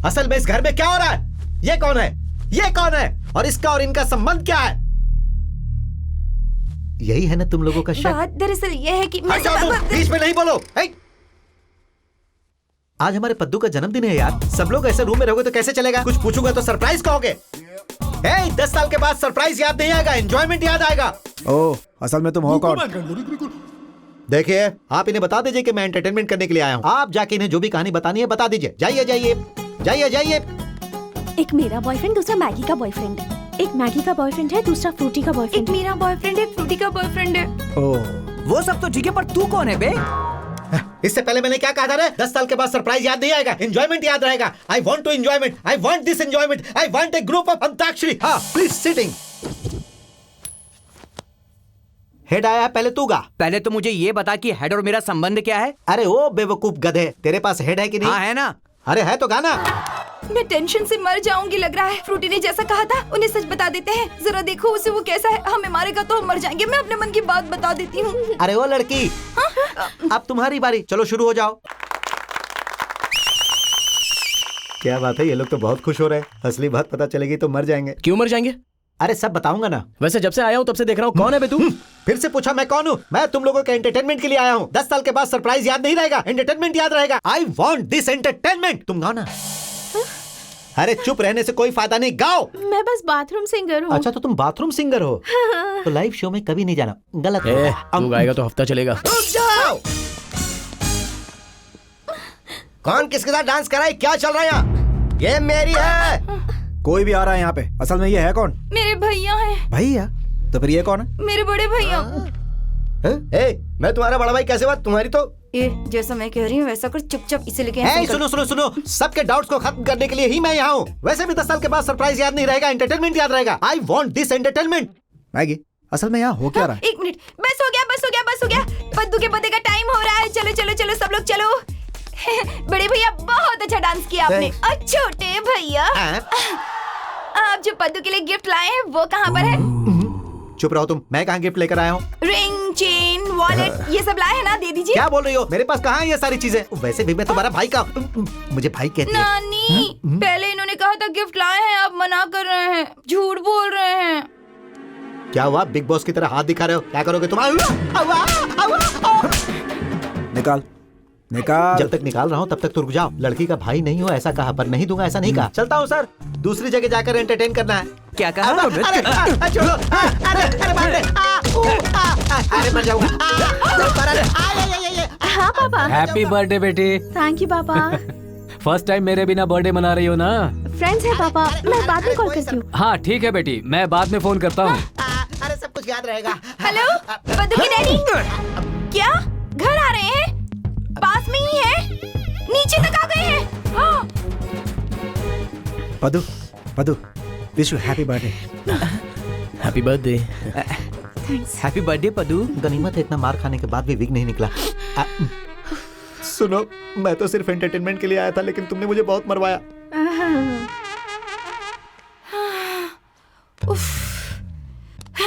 असल में इस घर में क्या हो रहा है? ये कौन है? ये कौन है? और इसका और इनका संबंध क्या है? यही है ना तुम लोगों का शक? बात दरअसल ये है कि हट जाओ तुम, बीच में नहीं बोलो। आज हमारे पद्दू का जन्मदिन है यार। सब लोग ऐसे रूम में रहोगे तो कैसे चलेगा? कुछ पूछूंगा तो सरप्राइज कहोगे। 10 साल के बाद सरप्राइज याद नहीं आएगा, एंजॉयमेंट याद आएगा। ओह, असल में तुम हो कौन? देखिए, आप इन्हें बता दीजिए कि मैं एंटरटेनमेंट करने के लिए आया हूँ। आप जाके इन्हें जो भी कहानी बतानी है बता दीजिए। जाइए जाइए जाइए जाइए। एक मेरा बॉयफ्रेंड, दूसरा मैगी का बॉयफ्रेंड। एक मैगी का बॉयफ्रेंड है, दूसरा फ्रूटी का बॉयफ्रेंड। एक मेरा बॉयफ्रेंड है, एक फ्रूटी का बॉयफ्रेंड है। ओह, वो सब तो ठीक है, पर तू कौन है बे? इससे पहले मैंने क्या कहा था रे? 10 साल के बाद सरप्राइज याद नहीं आएगा, एंजॉयमेंट याद रहेगा। I want to enjoyment, I want this enjoyment, I want a group of antakshari. हाँ, प्लीज सिटिंग। हेड आया है, पहले तू गा। पहले तो मुझे ये बता कि हेड और मेरा संबंध क्या है? अरे ओ बेवकूफ गधे, तेरे पास हेड है कि नहीं? हाँ है ना। अरे है तो गाना। मैं टेंशन से मर जाऊंगी लग रहा है। फ्रूटी ने जैसा कहा था उन्हें सच बता देते हैं। जरा देखो उसे वो कैसा है। हमें मारेगा तो हम मर जाएंगे। मैं अपने मन की बात बता देती हूँ। अरे ओ लड़की, अब तुम्हारी बारी, चलो शुरू हो जाओ। क्या बात है, ये लोग तो बहुत खुश हो रहे हैं। असली बात पता चलेगी तो मर जाएंगे। क्यों मर जाएंगे? अरे सब बताऊंगा ना। वैसे जब से आया हूँ तब से देख रहा हूँ, कौन है बे तू? फिर से पूछा मैं कौन हूँ? मैं तुम लोगों के एंटरटेनमेंट के लिए आया हूँ। 10 साल के बाद सरप्राइज याद नहीं रहेगा, एंटरटेनमेंट याद रहेगा। I want this entertainment. तुम गाओ ना। अरे चुप रहने से कोई फायदा नहीं, गाओ। मैं बस बाथरूम सिंगर हूँ। अच्छा तो तुम बाथरूम सिंगर हो? तो लाइव शो में कभी नहीं जाना, गलत। तू गाएगा तो हफ्ता चलेगा। रुक जाओ। कौन किसके साथ डांस कर रहा है? क्या चल रहा है यहाँ? ये मेरी है। कोई भी आ रहा है यहाँ पे। असल में ये है कौन? मेरे भैया हैं। भैया? तो फिर ये कौन है? मेरे बड़े भैया। मैं तुम्हारा बड़ा भाई कैसे बात? तुम्हारी तो ये जैसा मैं कह रही हूँ वैसा कर, चुपचाप इसे लेके सुनो सुनो सुनो, सबके डाउट्स को खत्म करने के लिए ही मैं यहाँ हूँ। वैसे भी 10 साल के बाद सरप्राइज याद नहीं रहेगा, एंटरटेनमेंट याद रहेगा। I want this entertainment. Maggi, असल में यहाँ हो क्या रहा है? एक मिनट, बस हो गया बस हो गया बस हो गया। पद्दू के पते का टाइम हो रहा है। चलो चलो चलो सब लोग चलो। बड़े भैया बहुत अच्छा डांस किया आपने। और छोटे भैया, आप जो पद्दू के लिए गिफ्ट लाए हैं वो कहाँ पर है? चुप रहो तुम, मैं कहाँ गिफ्ट लेकर आया हूँ? रिंग, चेन, वॉलेट ये सब लाए हैं ना? दे दीजिए। क्या बोल रही हो? मेरे पास कहाँ है ये सारी चीजें? वैसे भी मैं तुम्हारा भाई का, मुझे भाई कहती है। नानी, पहले इन्होंने कहा था गिफ्ट लाए हैं, आप मना कर रहे हैं, झूठ बोल रहे हैं। क्या हुआ? बिग बॉस की तरह हाथ दिखा रहे हो? क्या करोगे तुम? निकाल निकाल। जब तक निकाल रहा हूँ तब तक तो रुक जाओ। लड़की का भाई नहीं हो ऐसा कहा, पर नहीं दूंगा ऐसा नहीं कहा। चलता हूँ सर, दूसरी जगह जाकर एंटरटेन करना है। क्या कहा? अरे मर जाऊंगा। हाँ पापा। हैप्पी बर्थडे बेटी। थैंक यू पापा। फर्स्ट टाइम मेरे बिना बर्थडे मना रही हो ना? फ्रेंड्स है पापा, मैं बाद में कॉल करती हूँ। हाँ ठीक है बेटी, मैं बाद में फोन करता हूँ। अरे सब कुछ याद रहेगा। हेलो पद्दू के डैडी, क्या घर आ रहे हैं? पास में ही है, नीचे तक आ गए हैं। हाँ। Paddu, Paddu, wish you happy birthday. Happy birthday. Happy birthday Paddu. गनीमत है इतना मार खाने के बाद भी विग नहीं निकला। सुनो, मैं तो सिर्फ एंटरटेनमेंट के लिए आया था, लेकिन तुमने मुझे बहुत मरवाया।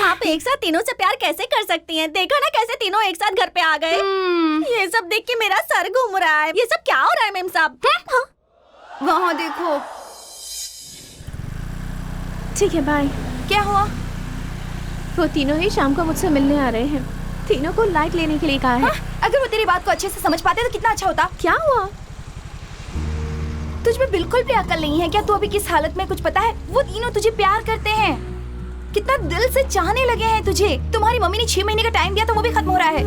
आप एक साथ तीनों से प्यार कैसे कर सकती हैं? देखो ना कैसे तीनों एक साथ घर पे आ गए। ये सब देख के मेरा सर घूम रहा है। ये सब क्या हो रहा है मेम साहब? वहाँ देखो। ठीक है बाय। क्या हुआ? वो तीनों ही शाम को मुझसे मिलने आ रहे हैं। तीनों को लाइट लेने के लिए कहा है। अगर वो तेरी बात को अच्छे से समझ पाते तो कितना अच्छा होता। क्या हुआ? तुझ में बिल्कुल भी अकल नहीं है क्या? तू अभी किस हालत में कुछ पता है? वो तीनों तुझे प्यार करते हैं, कितना दिल से चाहने लगे हैं तुझे। तुम्हारी मम्मी ने 6 महीने का टाइम दिया तो वो भी खत्म हो रहा है।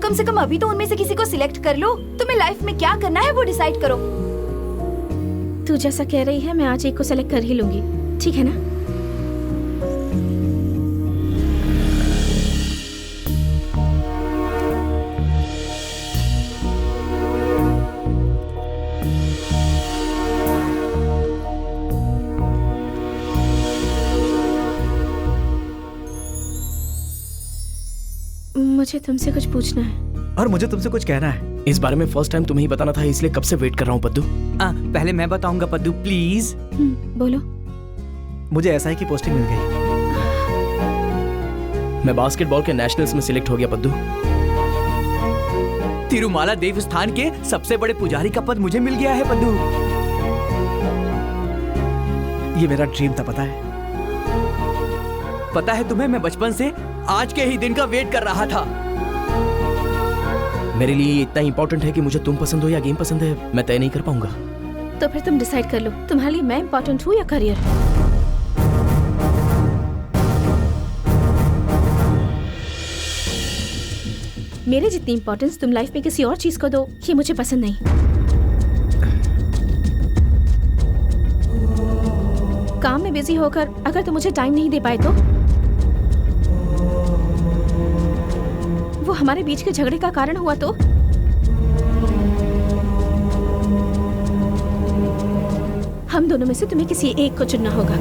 कम से कम अभी तो उनमें से किसी को सिलेक्ट कर लो। तुम्हें लाइफ में क्या करना है वो डिसाइड करो। तू जैसा कह रही है मैं आज एक को सेलेक्ट कर ही लूंगी, ठीक है ना? मुझे तुमसे कुछ पूछना है। और मुझे तुमसे कुछ कहना है। इस बारे में फर्स्ट टाइम तुम्हें ही बताना था, इसलिए कब से वेट कर रहा हूँ पद्दू। पहले मैं बताऊंगा पद्दू प्लीज। बोलो। मुझे एसआई की पोस्टिंग मिल गई। मैं बास्केटबॉल के नेशनल्स में सिलेक्ट हो गया पद्दू। तिरुमाला देव स्थान के सबसे बड़े पुजारी का पद मुझे मिल गया है पद्दू। ये मेरा ड्रीम था, पता है? पता है तुम्हें, मैं बचपन से आज के ही दिन का वेट कर रहा था। मेरे लिए ये इतना इंपॉर्टेंट है कि मुझे तुम पसंद हो या गेम पसंद है, मैं तय नहीं कर पाऊंगा। तो फिर तुम डिसाइड कर लो, तुम्हारे लिए मैं इंपॉर्टेंट हूँ या करियर? मेरे जितनी इंपॉर्टेंस तुम लाइफ में किसी और चीज को दो, ये मुझे पसंद नहीं। काम में बिजी होकर अगर तुम मुझे टाइम नहीं दे पाए तो वो हमारे बीच के झगड़े का कारण हुआ तो हम दोनों में से तुम्हें किसी एक को चुनना होगा।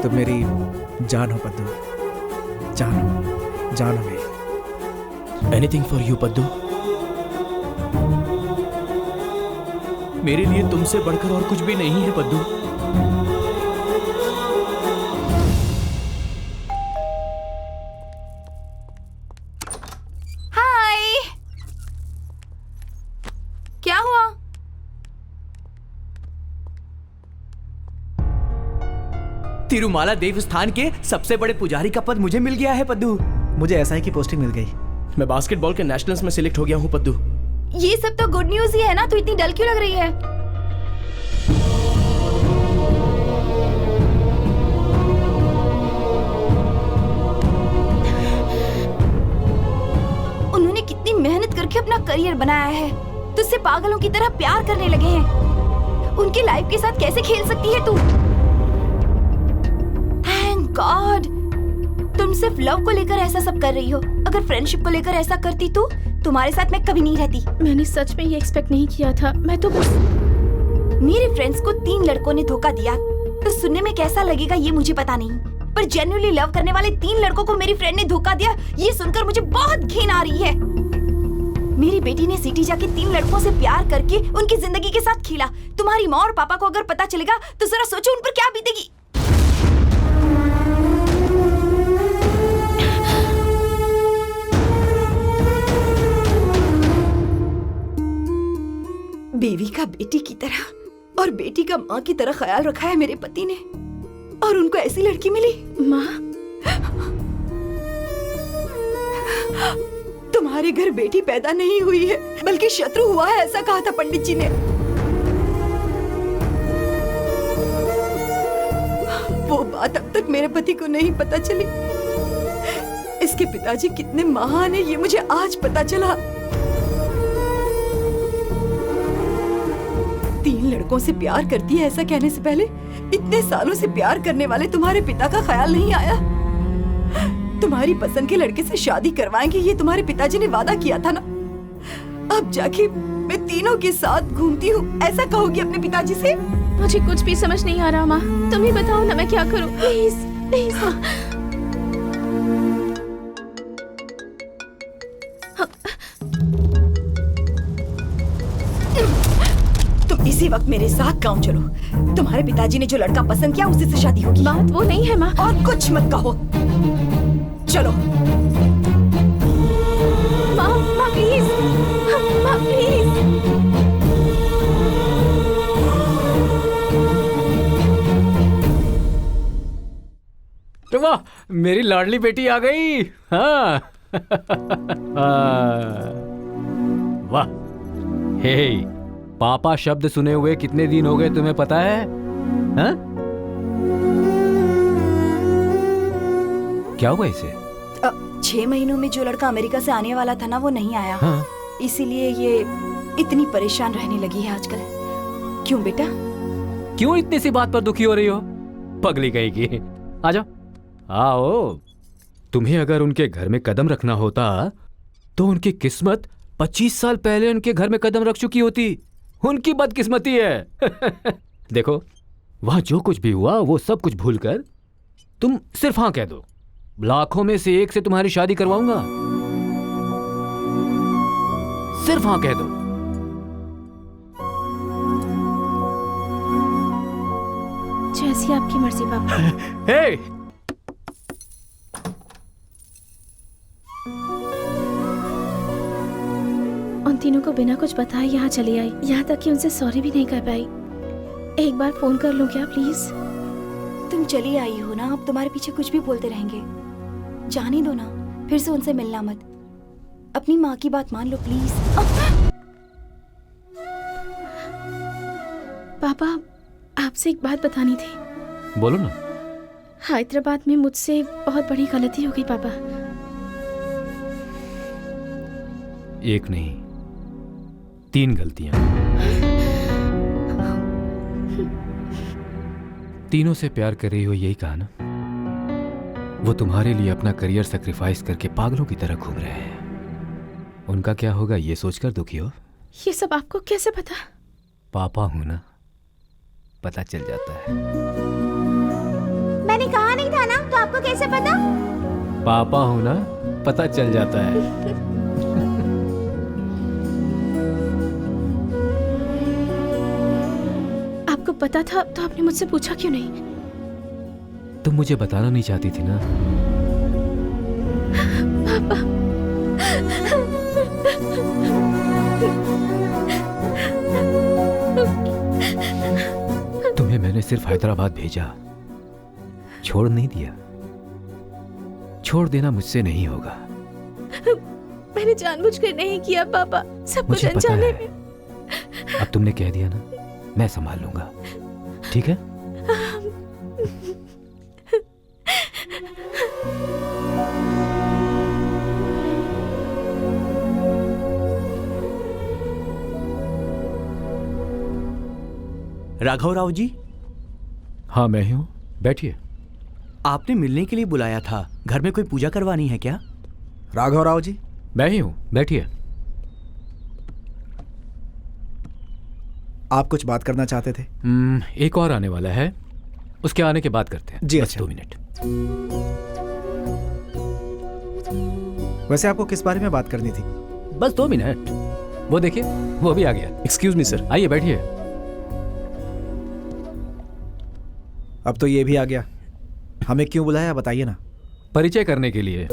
तुम मेरी जान हो पद्दू, जान हो मेरी। Anything for you Paddu. मेरे लिए तुमसे बढ़कर और कुछ भी नहीं है पद्दू। हाय, क्या हुआ? तिरुमाला देव स्थान के सबसे बड़े पुजारी का पद मुझे मिल गया है पद्दू। मुझे एसआई की पोस्टिंग मिल गई। मैं बास्केटबॉल के नेशनल्स में सिलेक्ट हो गया हूँ पद्दू। ये सब तो गुड न्यूज ही है ना, तो इतनी डल क्यों लग रही है? उन्होंने कितनी मेहनत करके अपना करियर बनाया है, तुझसे पागलों की तरह प्यार करने लगे हैं। उनकी लाइफ के साथ कैसे खेल सकती है तू? थैंक गॉड, तुम सिर्फ लव को लेकर ऐसा सब कर रही हो। अगर फ्रेंडशिप को लेकर ऐसा करती तो तुम्हारे साथ मैं कभी नहीं रहती। मैंने सच में ये एक्सपेक्ट नहीं किया था। मैं तो बस मेरे फ्रेंड्स को 3 लड़कों ने धोखा दिया, तो सुनने में कैसा लगेगा ये मुझे पता नहीं, पर जेन्युइनली लव करने वाले 3 लड़कों को मेरी फ्रेंड ने धोखा दिया, ये सुनकर मुझे बहुत घिन आ रही है। मेरी बेटी ने सिटी जाके 3 लड़कों से प्यार करके उनकी जिंदगी के साथ खेला। तुम्हारी माँ और पापा को अगर पता चलेगा तो जरा सोचो उन पर क्या बीतेगी। बीवी का बेटी की तरह और बेटी का माँ की तरह ख्याल रखा है मेरे पति ने, और उनको ऐसी लड़की मिली। माँ, तुम्हारे घर बेटी पैदा नहीं हुई है बल्कि शत्रु हुआ है, ऐसा कहा था पंडित जी ने। वो बात अब तक मेरे पति को नहीं पता चली। इसके पिताजी कितने महान है ये मुझे आज पता चला। 3 लड़कों से प्यार करती है ऐसा कहने से पहले इतने सालों से प्यार करने वाले तुम्हारे पिता का ख्याल नहीं आया? तुम्हारी पसंद के लड़के से शादी करवाएंगे ये तुम्हारे पिताजी ने वादा किया था ना। अब जाके मैं तीनों के साथ घूमती हूँ ऐसा कहोगी अपने पिताजी से? मुझे कुछ भी समझ नहीं आ रहा माँ, तुम ही बताओ ना मैं क्या करूँ। प्लीज प्लीज माँ। तुम इसी वक्त मेरे साथ गाँव चलो। तुम्हारे पिताजी ने जो लड़का पसंद किया उसी से शादी होगी। बात वो नहीं है माँ। और कुछ मत कहो, चलो। माँ प्लीज, माँ प्लीज। तो वाह, मेरी लाडली बेटी आ गई। हाँ। वाह। हे, पापा शब्द सुने हुए कितने दिन हो गए तुम्हें पता है? हाँ? क्या हुआ इसे? 6 महीनों में जो लड़का अमेरिका से आने वाला था ना वो नहीं आया। हाँ? इसीलिए ये इतनी परेशान रहने लगी है आजकल। क्यों बेटा, क्यों इतनी सी बात पर दुखी हो रही हो? पगली कहेगी। आ जाओ, आओ। तुम्हें अगर उनके घर में कदम रखना होता तो उनकी किस्मत 25 साल पहले उनके घर में कदम रख चुकी होती। उनकी बदकिस्मती है। देखो, वहां जो कुछ भी हुआ वो सब कुछ भूलकर तुम सिर्फ हाँ कह दो। लाखों में से एक से तुम्हारी शादी करवाऊंगा। सिर्फ हाँ कह दो। जैसी आपकी मर्जी पापा। हे! उन तीनों को बिना कुछ बताए यहाँ चली आई, यहाँ तक कि उनसे सॉरी भी नहीं कर पाई। एक बार फोन कर लूं क्या प्लीज? तुम चली आई हो ना, अब तुम्हारे पीछे कुछ भी बोलते रहेंगे। जाने दो ना, फिर से उनसे मिलना मत। अपनी माँ की बात मान लो प्लीज। पापा, आपसे एक बात बतानी थी। बोलो ना। हैदराबाद में मुझसे बहुत बड़ी गलती हो गई पापा। एक नहीं, 3 गलतियां। तीनों से प्यार कर रही हो, यही कहा ना? वो तुम्हारे लिए अपना करियर सैक्रिफाइस करके पागलों की तरह घूम रहे हैं। उनका क्या होगा ये सोचकर दुखी हो? ये सब आपको कैसे पता? पापा हूं ना, पता चल जाता है। मैंने कहा नहीं था ना, तो आपको कैसे पता? पापा हूं ना, पता चल जाता है। आपको पता था तो आपने मुझसे पूछा क्यों नहीं? तुम मुझे बताना नहीं चाहती थी ना? पापा। तुम्हें मैंने सिर्फ हैदराबाद भेजा, छोड़ नहीं दिया। छोड़ देना मुझसे नहीं होगा। मैंने जानबूझकर नहीं किया पापा, सब कुछ मुझे पता अनजाने है। में। अब तुमने कह दिया ना, मैं संभाल लूंगा, ठीक है? राघव राव जी। हाँ, मैं ही हूँ, बैठिए। आपने मिलने के लिए बुलाया था, घर में कोई पूजा करवानी है क्या? राघव राव जी। मैं ही हूँ, बैठिए। आप कुछ बात करना चाहते थे? एक और आने वाला है, उसके आने के बाद करते हैं। जी बस अच्छा। 2 मिनट। वैसे आपको किस बारे में बात करनी थी? बस 2 मिनट। वो देखिए, वो भी आ गया। Excuse me sir. आइए बैठिए। अब तो ये भी आ गया। हमें क्यों बुलाया बताइए ना। परिचय करने के लिए।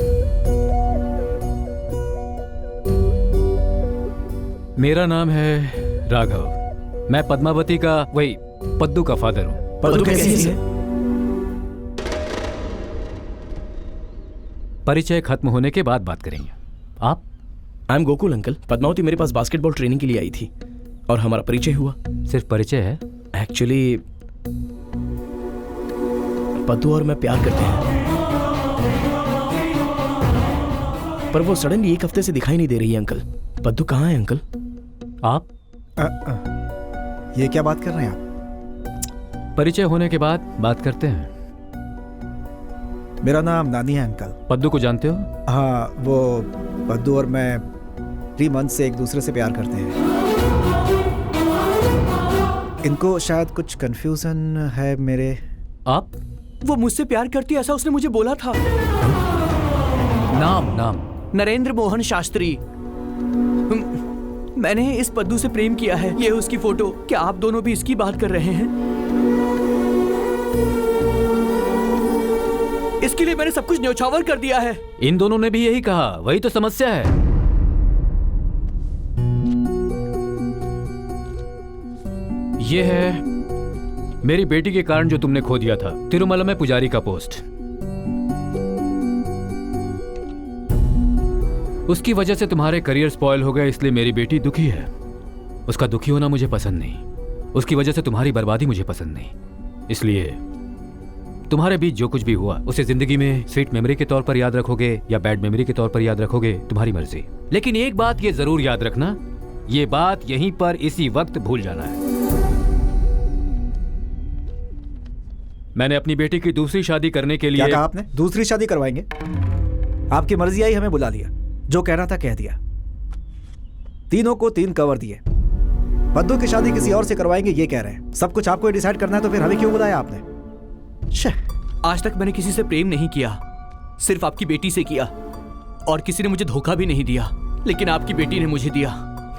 मेरा नाम है राघव। मैं पद्मावती का, वही पद्दू का फादर हूँ। पद्दू कैसी है? परिचय खत्म होने के बाद बात करेंगे। आप? I am Gokul uncle. Padmavati मेरे पास बास्केटबॉल ट्रेनिंग के लिए आई थी और हमारा परिचय हुआ। सिर्फ परिचय है? एक्चुअली पद्दू और मैं प्यार करते हैं, पर वो सडनली 1 हफ्ते से दिखाई नहीं दे रही है अंकल। पद्दू कहाँ है अंकल? आप? ये क्या बात कर रहे हैं आप? परिचय होने के बाद बात करते हैं। मेरा नाम नानी है अंकल। पद्दू को जानते हो? हाँ, वो पद्दू और मैं 3 मंथ से एक दूसरे से प्यार करते हैं। इनको शायद कुछ कंफ्यूजन है मेरे। आप? वो मुझसे प्यार करती है, ऐसा उसने मुझे बोला था। नाम? नरेंद्र मोहन शास्त्री। मैंने इस पद्दू से प्रेम किया है, ये उसकी फोटो। क्या आप दोनों भी इसकी बात कर रहे हैं? इसके लिए मैंने सब कुछ न्यौछावर कर दिया है। इन दोनों ने भी यही कहा, वही तो समस्या है। ये है मेरी बेटी के कारण जो तुमने खो दिया था, तिरुमला में पुजारी का पोस्ट। उसकी वजह से तुम्हारे करियर स्पॉइल हो गए, इसलिए मेरी बेटी दुखी है। उसका दुखी होना मुझे पसंद नहीं। उसकी वजह से तुम्हारी बर्बादी मुझे पसंद नहीं। इसलिए तुम्हारे बीच जो कुछ भी हुआ उसे जिंदगी में स्वीट मेमोरी के तौर पर याद रखोगे या बैड मेमोरी के तौर पर याद रखोगे, तुम्हारी मर्जी। लेकिन एक बात ये जरूर याद रखना, ये बात यहीं पर इसी वक्त भूल जाना है। मैंने अपनी बेटी की दूसरी शादी करने के लिए क्या कहा आपने? दूसरी शादी करवाएंगे? आपकी मर्जी आई, हमें बुला लिया, जो कहना था कह दिया। तीनों को 3 कवर दिए। पद्दू की शादी किसी और से करवाएंगे ये कह रहे हैं। सब कुछ आपको डिसाइड करना है तो फिर हमें क्यों बुलाया आपने? आज तक मैंने किसी से प्रेम नहीं किया, सिर्फ आपकी बेटी से किया, और किसी ने मुझे धोखा भी नहीं दिया, लेकिन आपकी बेटी ने मुझे दिया।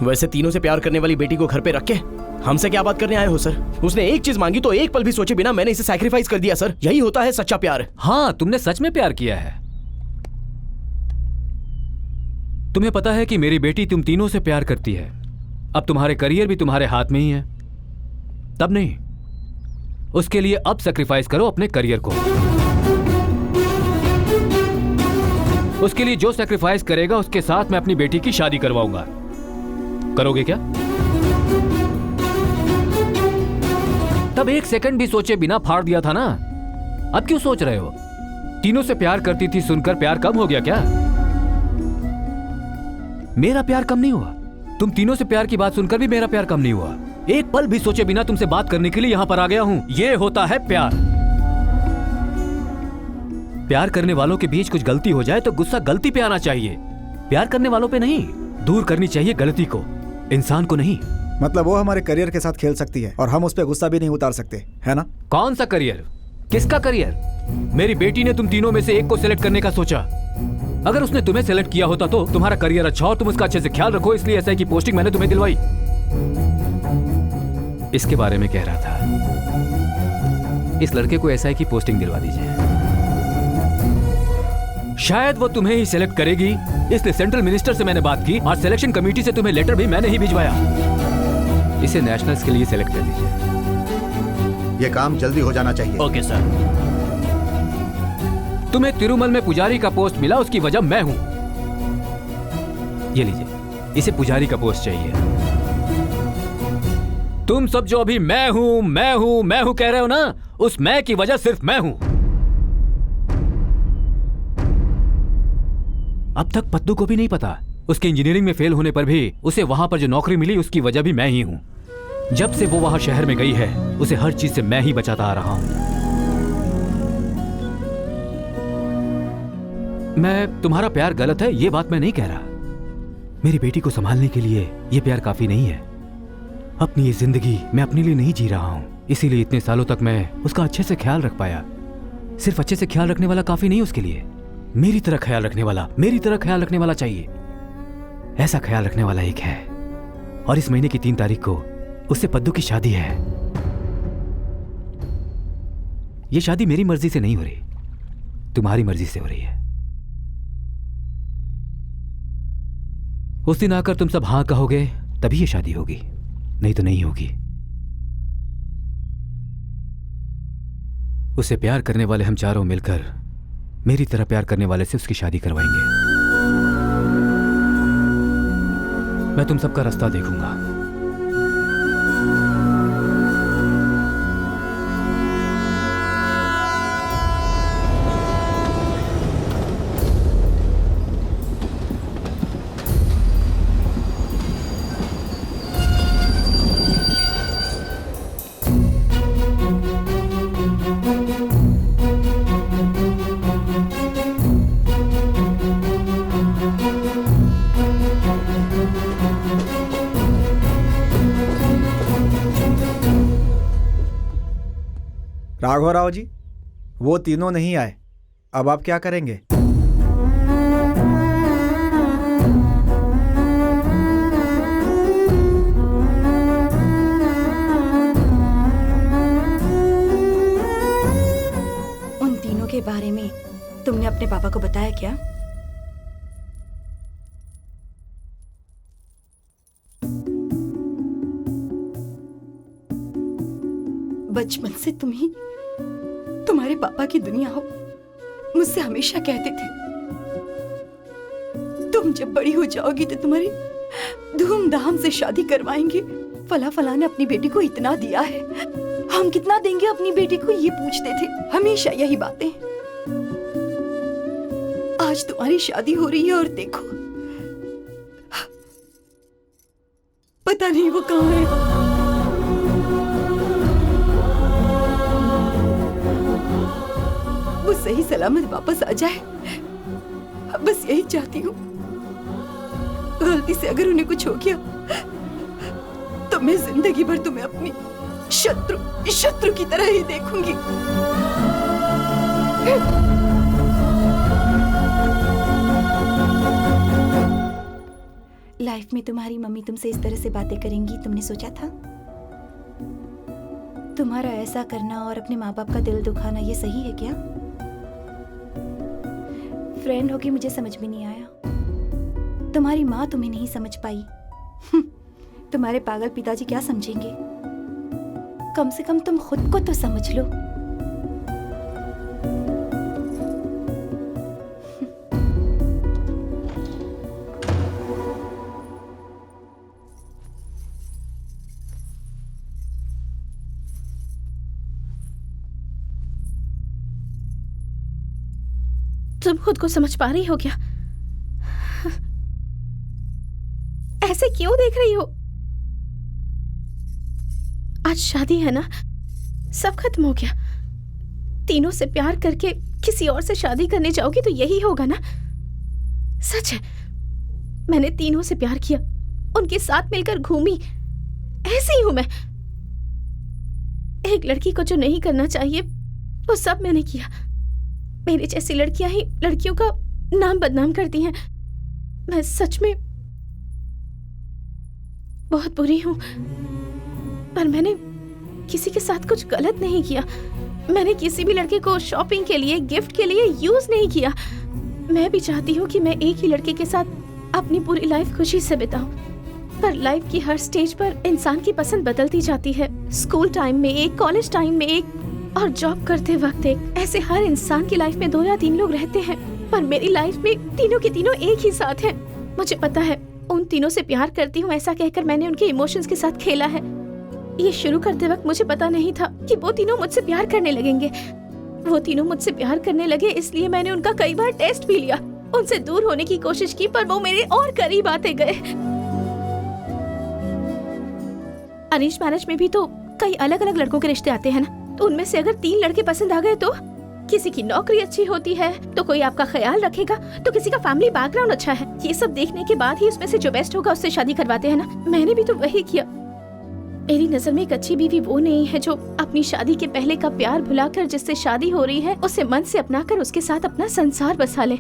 वैसे तीनों से प्यार करने वाली बेटी को घर पे रख के हमसे क्या बात करने आए हो सर? उसने एक चीज मांगी तो एक पल भी सोचे बिना मैंने इसे सैक्रिफाइस कर दिया सर। यही होता है सच्चा प्यार। हाँ, तुमने सच में प्यार किया है। तुम्हें पता है कि मेरी बेटी तुम तीनों से प्यार करती है। अब तुम्हारे करियर भी तुम्हारे हाथ में ही है। तब नहीं, उसके लिए अब सैक्रिफाइस करो अपने करियर को। उसके लिए जो सैक्रिफाइस करेगा उसके साथ मैं अपनी बेटी की शादी करवाऊंगा। करोगे क्या? तब 1 सेकंड भी सोचे बिना फाड़ दिया था ना। अब क्यों सोच रहे हो? तीनों से प्यार करती थी सुनकर प्यार कम हो गया क्या? मेरा प्यार कम नहीं हुआ। तुम तीनों से प्यार की बात सुनकर भी मेरा प्यार कम नहीं हुआ। एक पल भी सोचे बिना तुमसे बात करने के लिए यहां पर आ गया हूं। यह होता है प्यार। प्यार करने वालों के बीच कुछ गलती हो जाए तो गुस्सा गलती पे आना चाहिए, प्यार करने वालों पे नहीं। दूर करनी चाहिए गलती को, इंसान को नहीं। मतलब वो हमारे करियर के साथ खेल सकती है और हम उस पर गुस्सा भी नहीं उतार सकते, है ना? कौन सा करियर? किसका करियर? मेरी बेटी ने तुम तीनों में से एक को सिलेक्ट करने का सोचा। अगर उसने तुम्हें सिलेक्ट किया होता तो तुम्हारा करियर अच्छा हो, तुम उसका अच्छे से ख्याल रखो, इसलिए एसआई की पोस्टिंग मैंने तुम्हें दिलवाई। इसके बारे में कह रहा था, इस लड़के को एसआई की पोस्टिंग दिलवा दीजिए। शायद वो तुम्हें ही सिलेक्ट करेगी, इसलिए सेंट्रल मिनिस्टर से मैंने बात की और सिलेक्शन कमेटी से तुम्हें लेटर भी मैंने ही भिजवाया। इसे नेशनल्स के लिए सिलेक्ट कर दीजिए। ये काम जल्दी हो जाना चाहिए। Okay sir. तुम्हें तिरुमल में पुजारी का पोस्ट मिला, उसकी वजह मैं हूं। ये लीजिए, इसे पुजारी का पोस्ट चाहिए। तुम सब जो अभी मैं हूं मैं हूं मैं हूं कह रहे हो ना, उस मैं की वजह सिर्फ मैं हूं। अब तक पद्दू को भी नहीं पता, उसके इंजीनियरिंग में फेल होने पर भी उसे वहां पर जो नौकरी मिली उसकी वजह भी मैं ही हूं। जब से वो वहां शहर में गई है उसे हर चीज से मैं ही बचाता आ रहा हूं। मैं तुम्हारा प्यार गलत है ये बात मैं नहीं कह रहा। मेरी बेटी को संभालने के लिए ये प्यार काफी नहीं है। अपनी ये जिंदगी मैं अपने लिए नहीं जी रहा हूं, इसीलिए इतने सालों तक मैं उसका अच्छे से ख्याल रख पाया। सिर्फ अच्छे से ख्याल रखने वाला काफी नहीं, उसके लिए मेरी तरह ख्याल रखने वाला, मेरी तरह ख्याल रखने वाला चाहिए। ऐसा ख्याल रखने वाला एक है, और इस महीने की 3 तारीख को उससे पद्दू की शादी है। ये शादी मेरी मर्जी से नहीं हो रही, तुम्हारी मर्जी से हो रही है। उस दिन आकर तुम सब हां कहोगे तभी ये शादी होगी, नहीं तो नहीं होगी। उसे प्यार करने वाले हम चारों मिलकर मेरी तरह प्यार करने वाले से उसकी शादी करवाएंगे। मैं तुम सबका रास्ता देखूंगा। राघव राव जी, वो तीनों नहीं आए, अब आप क्या करेंगे? उन तीनों के बारे में तुमने अपने पापा को बताया क्या? बचपन से तुम ही तुम्हारे पापा की दुनिया हो, मुझसे हमेशा कहते थे तुम जब बड़ी हो जाओगी तो तुम्हारी धूमधाम से शादी करवाएंगे। फला फला ने अपनी बेटी को इतना दिया है, हम कितना देंगे अपनी बेटी को, ये पूछते थे हमेशा यही बातें। आज तुम्हारी शादी हो रही है और देखो पता नहीं वो कहाँ है। सही सलामत वापस आ जाए, बस यही चाहती हूँ। गलती से अगर उन्हें कुछ हो गया तो मैं जिंदगी भर तुम्हें अपनी शत्रु की तरह ही देखूंगी। लाइफ में तुम्हारी मम्मी तुमसे इस तरह से बातें करेंगी, तुमने सोचा था? तुम्हारा ऐसा करना और अपने माँ बाप का दिल दुखाना ये सही है क्या? फ्रेंड होके मुझे समझ में नहीं आया, तुम्हारी माँ तुम्हें नहीं समझ पाई। तुम्हारे पागल पिताजी क्या समझेंगे? कम से कम तुम खुद को तो समझ लो। तुम खुद को समझ पा रही हो क्या? ऐसे क्यों देख रही हो? आज शादी है ना, सब खत्म हो गया। तीनों से प्यार करके किसी और से शादी करने जाओगी तो यही होगा ना? सच है, मैंने तीनों से प्यार किया, उनके साथ मिलकर घूमी, ऐसी ही हूं मैं। एक लड़की को जो नहीं करना चाहिए वो सब मैंने किया। मेरी जैसी लड़कियां ही लड़कियों का नाम बदनाम करती हैं। मैं सच में बहुत बुरी हूं, पर मैंने किसी के साथ कुछ गलत नहीं किया। मैंने किसी भी लड़के को शॉपिंग के लिए, गिफ्ट के लिए यूज नहीं किया। मैं भी चाहती हूँ कि मैं एक ही लड़के के साथ अपनी पूरी लाइफ खुशी से बिताऊं, पर लाइफ की हर स्टेज पर इंसान की पसंद बदलती जाती है। स्कूल टाइम में एक, कॉलेज टाइम में एक, और जॉब करते वक्त एक। ऐसे हर इंसान की लाइफ में 2 या 3 लोग रहते हैं, पर मेरी लाइफ में तीनों के तीनों एक ही साथ हैं। मुझे पता है उन तीनों से प्यार करती हूँ, ऐसा कहकर मैंने उनके इमोशंस के साथ खेला है। ये शुरू करते वक्त मुझे पता नहीं था कि वो तीनों मुझसे प्यार करने लगेंगे। वो तीनों मुझसे प्यार करने लगे, इसलिए मैंने उनका कई बार टेस्ट भी लिया, उनसे दूर होने की कोशिश की, पर वो मेरे और करीब आते गए। अरेंज मैरिज में भी तो कई अलग अलग लड़कों के रिश्ते आते हैं ना, तो उनमें से अगर 3 लड़के पसंद आ गए तो किसी की नौकरी अच्छी होती है तो कोई आपका ख्याल रखेगा, तो किसी का फैमिली बैकग्राउंड अच्छा है। ये सब देखने के बाद ही उसमें से जो बेस्ट होगा उससे शादी करवाते हैं ना। मैंने भी तो वही किया। मेरी नजर में एक अच्छी बीवी वो नहीं है जो अपनी शादी के पहले का प्यार भुलाकर जिससे शादी हो रही है उसे मन से अपनाकर उसके साथ अपना संसार बसा ले।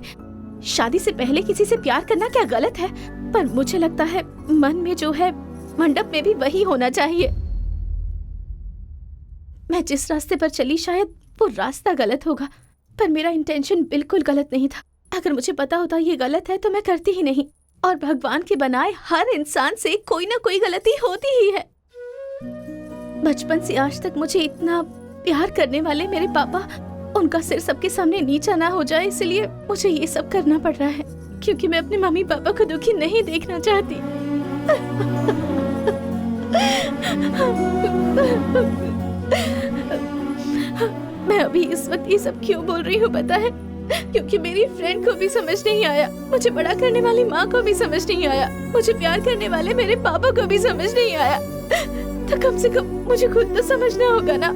शादी से पहले किसी से प्यार करना क्या गलत है? पर मुझे लगता है मन में जो है मंडप में भी वही होना चाहिए। मैं जिस रास्ते पर चली शायद वो रास्ता गलत होगा, पर मेरा इंटेंशन बिल्कुल गलत नहीं था। अगर मुझे पता होता ये गलत है तो मैं करती ही नहीं। और भगवान के बनाए हर इंसान से कोई ना कोई गलती होती ही है। बचपन से आज तक मुझे इतना प्यार करने वाले मेरे पापा, उनका सिर सबके सामने नीचा ना हो जाए, इसलिए मुझे ये सब करना पड़ रहा है, क्योंकि मैं अपने मम्मी पापा को दुखी नहीं देखना चाहती। मैं अभी इस वक्त ये सब क्यों बोल रही हूँ पता है? क्योंकि मेरी फ्रेंड को भी समझ नहीं आया, मुझे बड़ा करने वाली माँ को भी समझ नहीं आया, मुझे प्यार करने वाले मेरे पापा को भी समझ नहीं आया, तो कम से कम मुझे खुद तो समझना होगा ना।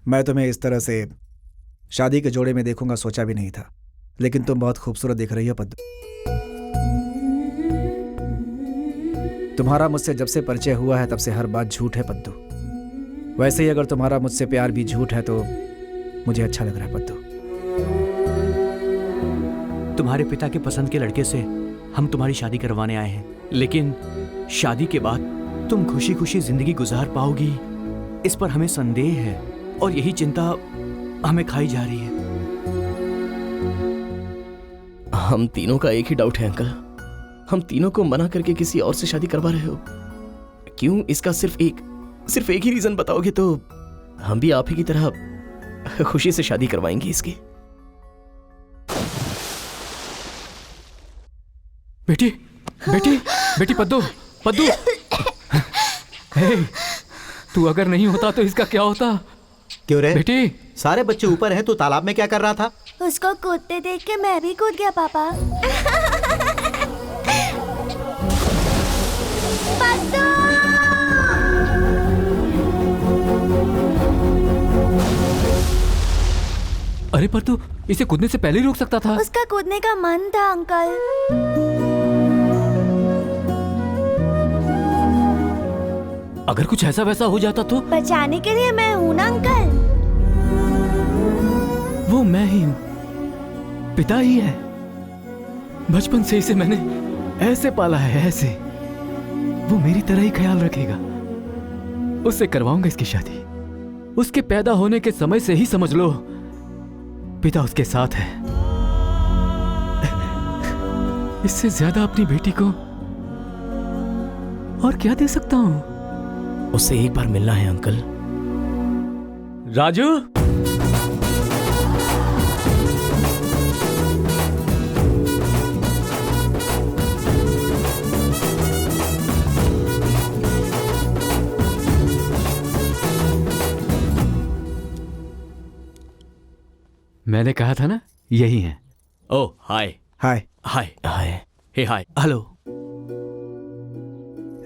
मैं तुम्हें इस तरह से शादी के जोड़े में देखूंगा सोचा भी नहीं था, लेकिन तुम बहुत खूबसूरत दिख रही हो पद्दू। तुम्हारा मुझसे जब से परिचय हुआ है तब से हर बात झूठ है पद्दू। वैसे ही अगर तुम्हारा मुझसे प्यार भी झूठ है तो मुझे अच्छा लग रहा है पद्दू। तुम्हारे पिता के पसंद के लड़के से हम तुम्हारी शादी करवाने आए हैं, लेकिन शादी के बाद तुम खुशी खुशी जिंदगी गुजार पाओगी, इस पर हमें संदेह है और यही चिंता हमें खाई जा रही है। हम तीनों का एक ही डाउट है अंकल, हम तीनों को मना करके किसी और से शादी करवा रहे हो क्यों? इसका सिर्फ एक ही रीजन बताओगे तो हम भी आप ही की तरह खुशी से शादी करवाएंगे इसकी। बेटी बेटी बेटी पद्दू पद्दू हे, तू अगर नहीं होता तो इसका क्या होता? क्यों रे बेटी? सारे बच्चे ऊपर हैं, तू तालाब में क्या कर रहा था? उसको कूदते देख के मैं भी कूद गया पापा। अरे पर तू इसे कूदने से पहले ही रोक सकता था। उसका कूदने का मन था अंकल। अगर कुछ ऐसा वैसा हो जाता तो? बचाने के लिए मैं हूँ ना अंकल। वो मैं ही हूँ, पिता ही है। बचपन से इसे मैंने ऐसे पाला है, ऐसे। वो मेरी तरह ही ख्याल रखेगा। उससे करवाऊंगा इसकी शादी। उसके पैदा होने के समय से ही समझ लो पिता उसके साथ है। इससे ज्यादा अपनी बेटी को और क्या दे सकता हूं? उससे एक बार मिलना है अंकल। राजू, मैंने कहा था ना यही है। ओह हाय हाय हाय हाय हे हाय हेलो।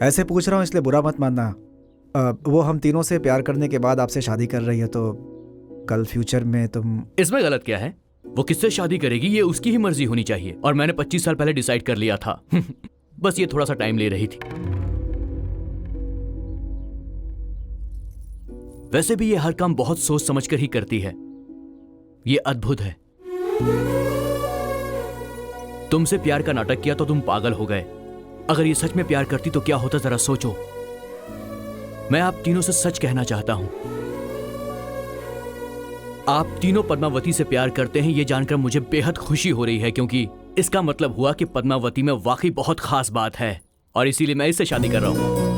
ऐसे पूछ रहा हूँ इसलिए बुरा मत मानना। वो हम तीनों से प्यार करने के बाद आपसे शादी कर रही है तो कल फ्यूचर में तुम। इसमें गलत क्या है? वो किससे शादी करेगी ये उसकी ही मर्जी होनी चाहिए और मैंने 25 साल पहले डिसाइड कर लिया था। बस ये थोड़ा सा टाइम ले रही थी। वैसे भी ये हर काम बहुत सोच समझ कर ही करती है। ये अद्भुत है। तुमसे प्यार का नाटक किया तो तुम पागल हो गए। अगर ये सच में प्यार करती तो क्या होता जरा सोचो। मैं आप तीनों से सच कहना चाहता हूं। आप तीनों पद्मावती से प्यार करते हैं ये जानकर मुझे बेहद खुशी हो रही है क्योंकि इसका मतलब हुआ कि पद्मावती में वाकई बहुत खास बात है और इसीलिए मैं इससे शादी कर रहा हूं।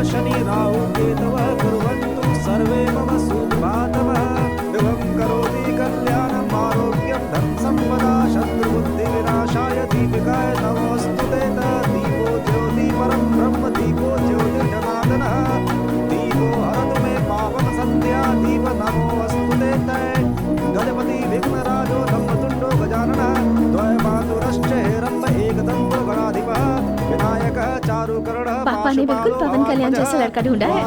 शनि राहु केतवः कुर्वन्तु सर्वे मम सुभातमः। शुभं करोति कल्याणम् आरोग्यं धन संपदा शत्रुबुद्धि विनाशाय दीपिकाय नमोस्तुते। दीपो ज्योति परं ब्रह्म दीपो ज्योतिर्जनार्दनः दीपो हरतु मे पावन संध्या दीप नमोस्तुते। गजपति विघ्नराजो धम्मतुण्डो गजाननः द्वयमातुरश्च हेरम्ब एकदन्तो गणाधिपः विनायकः चारुकर्णः। पापा ने बिल्कुल पवन कल्याण जैसा लड़का ढूंढा है।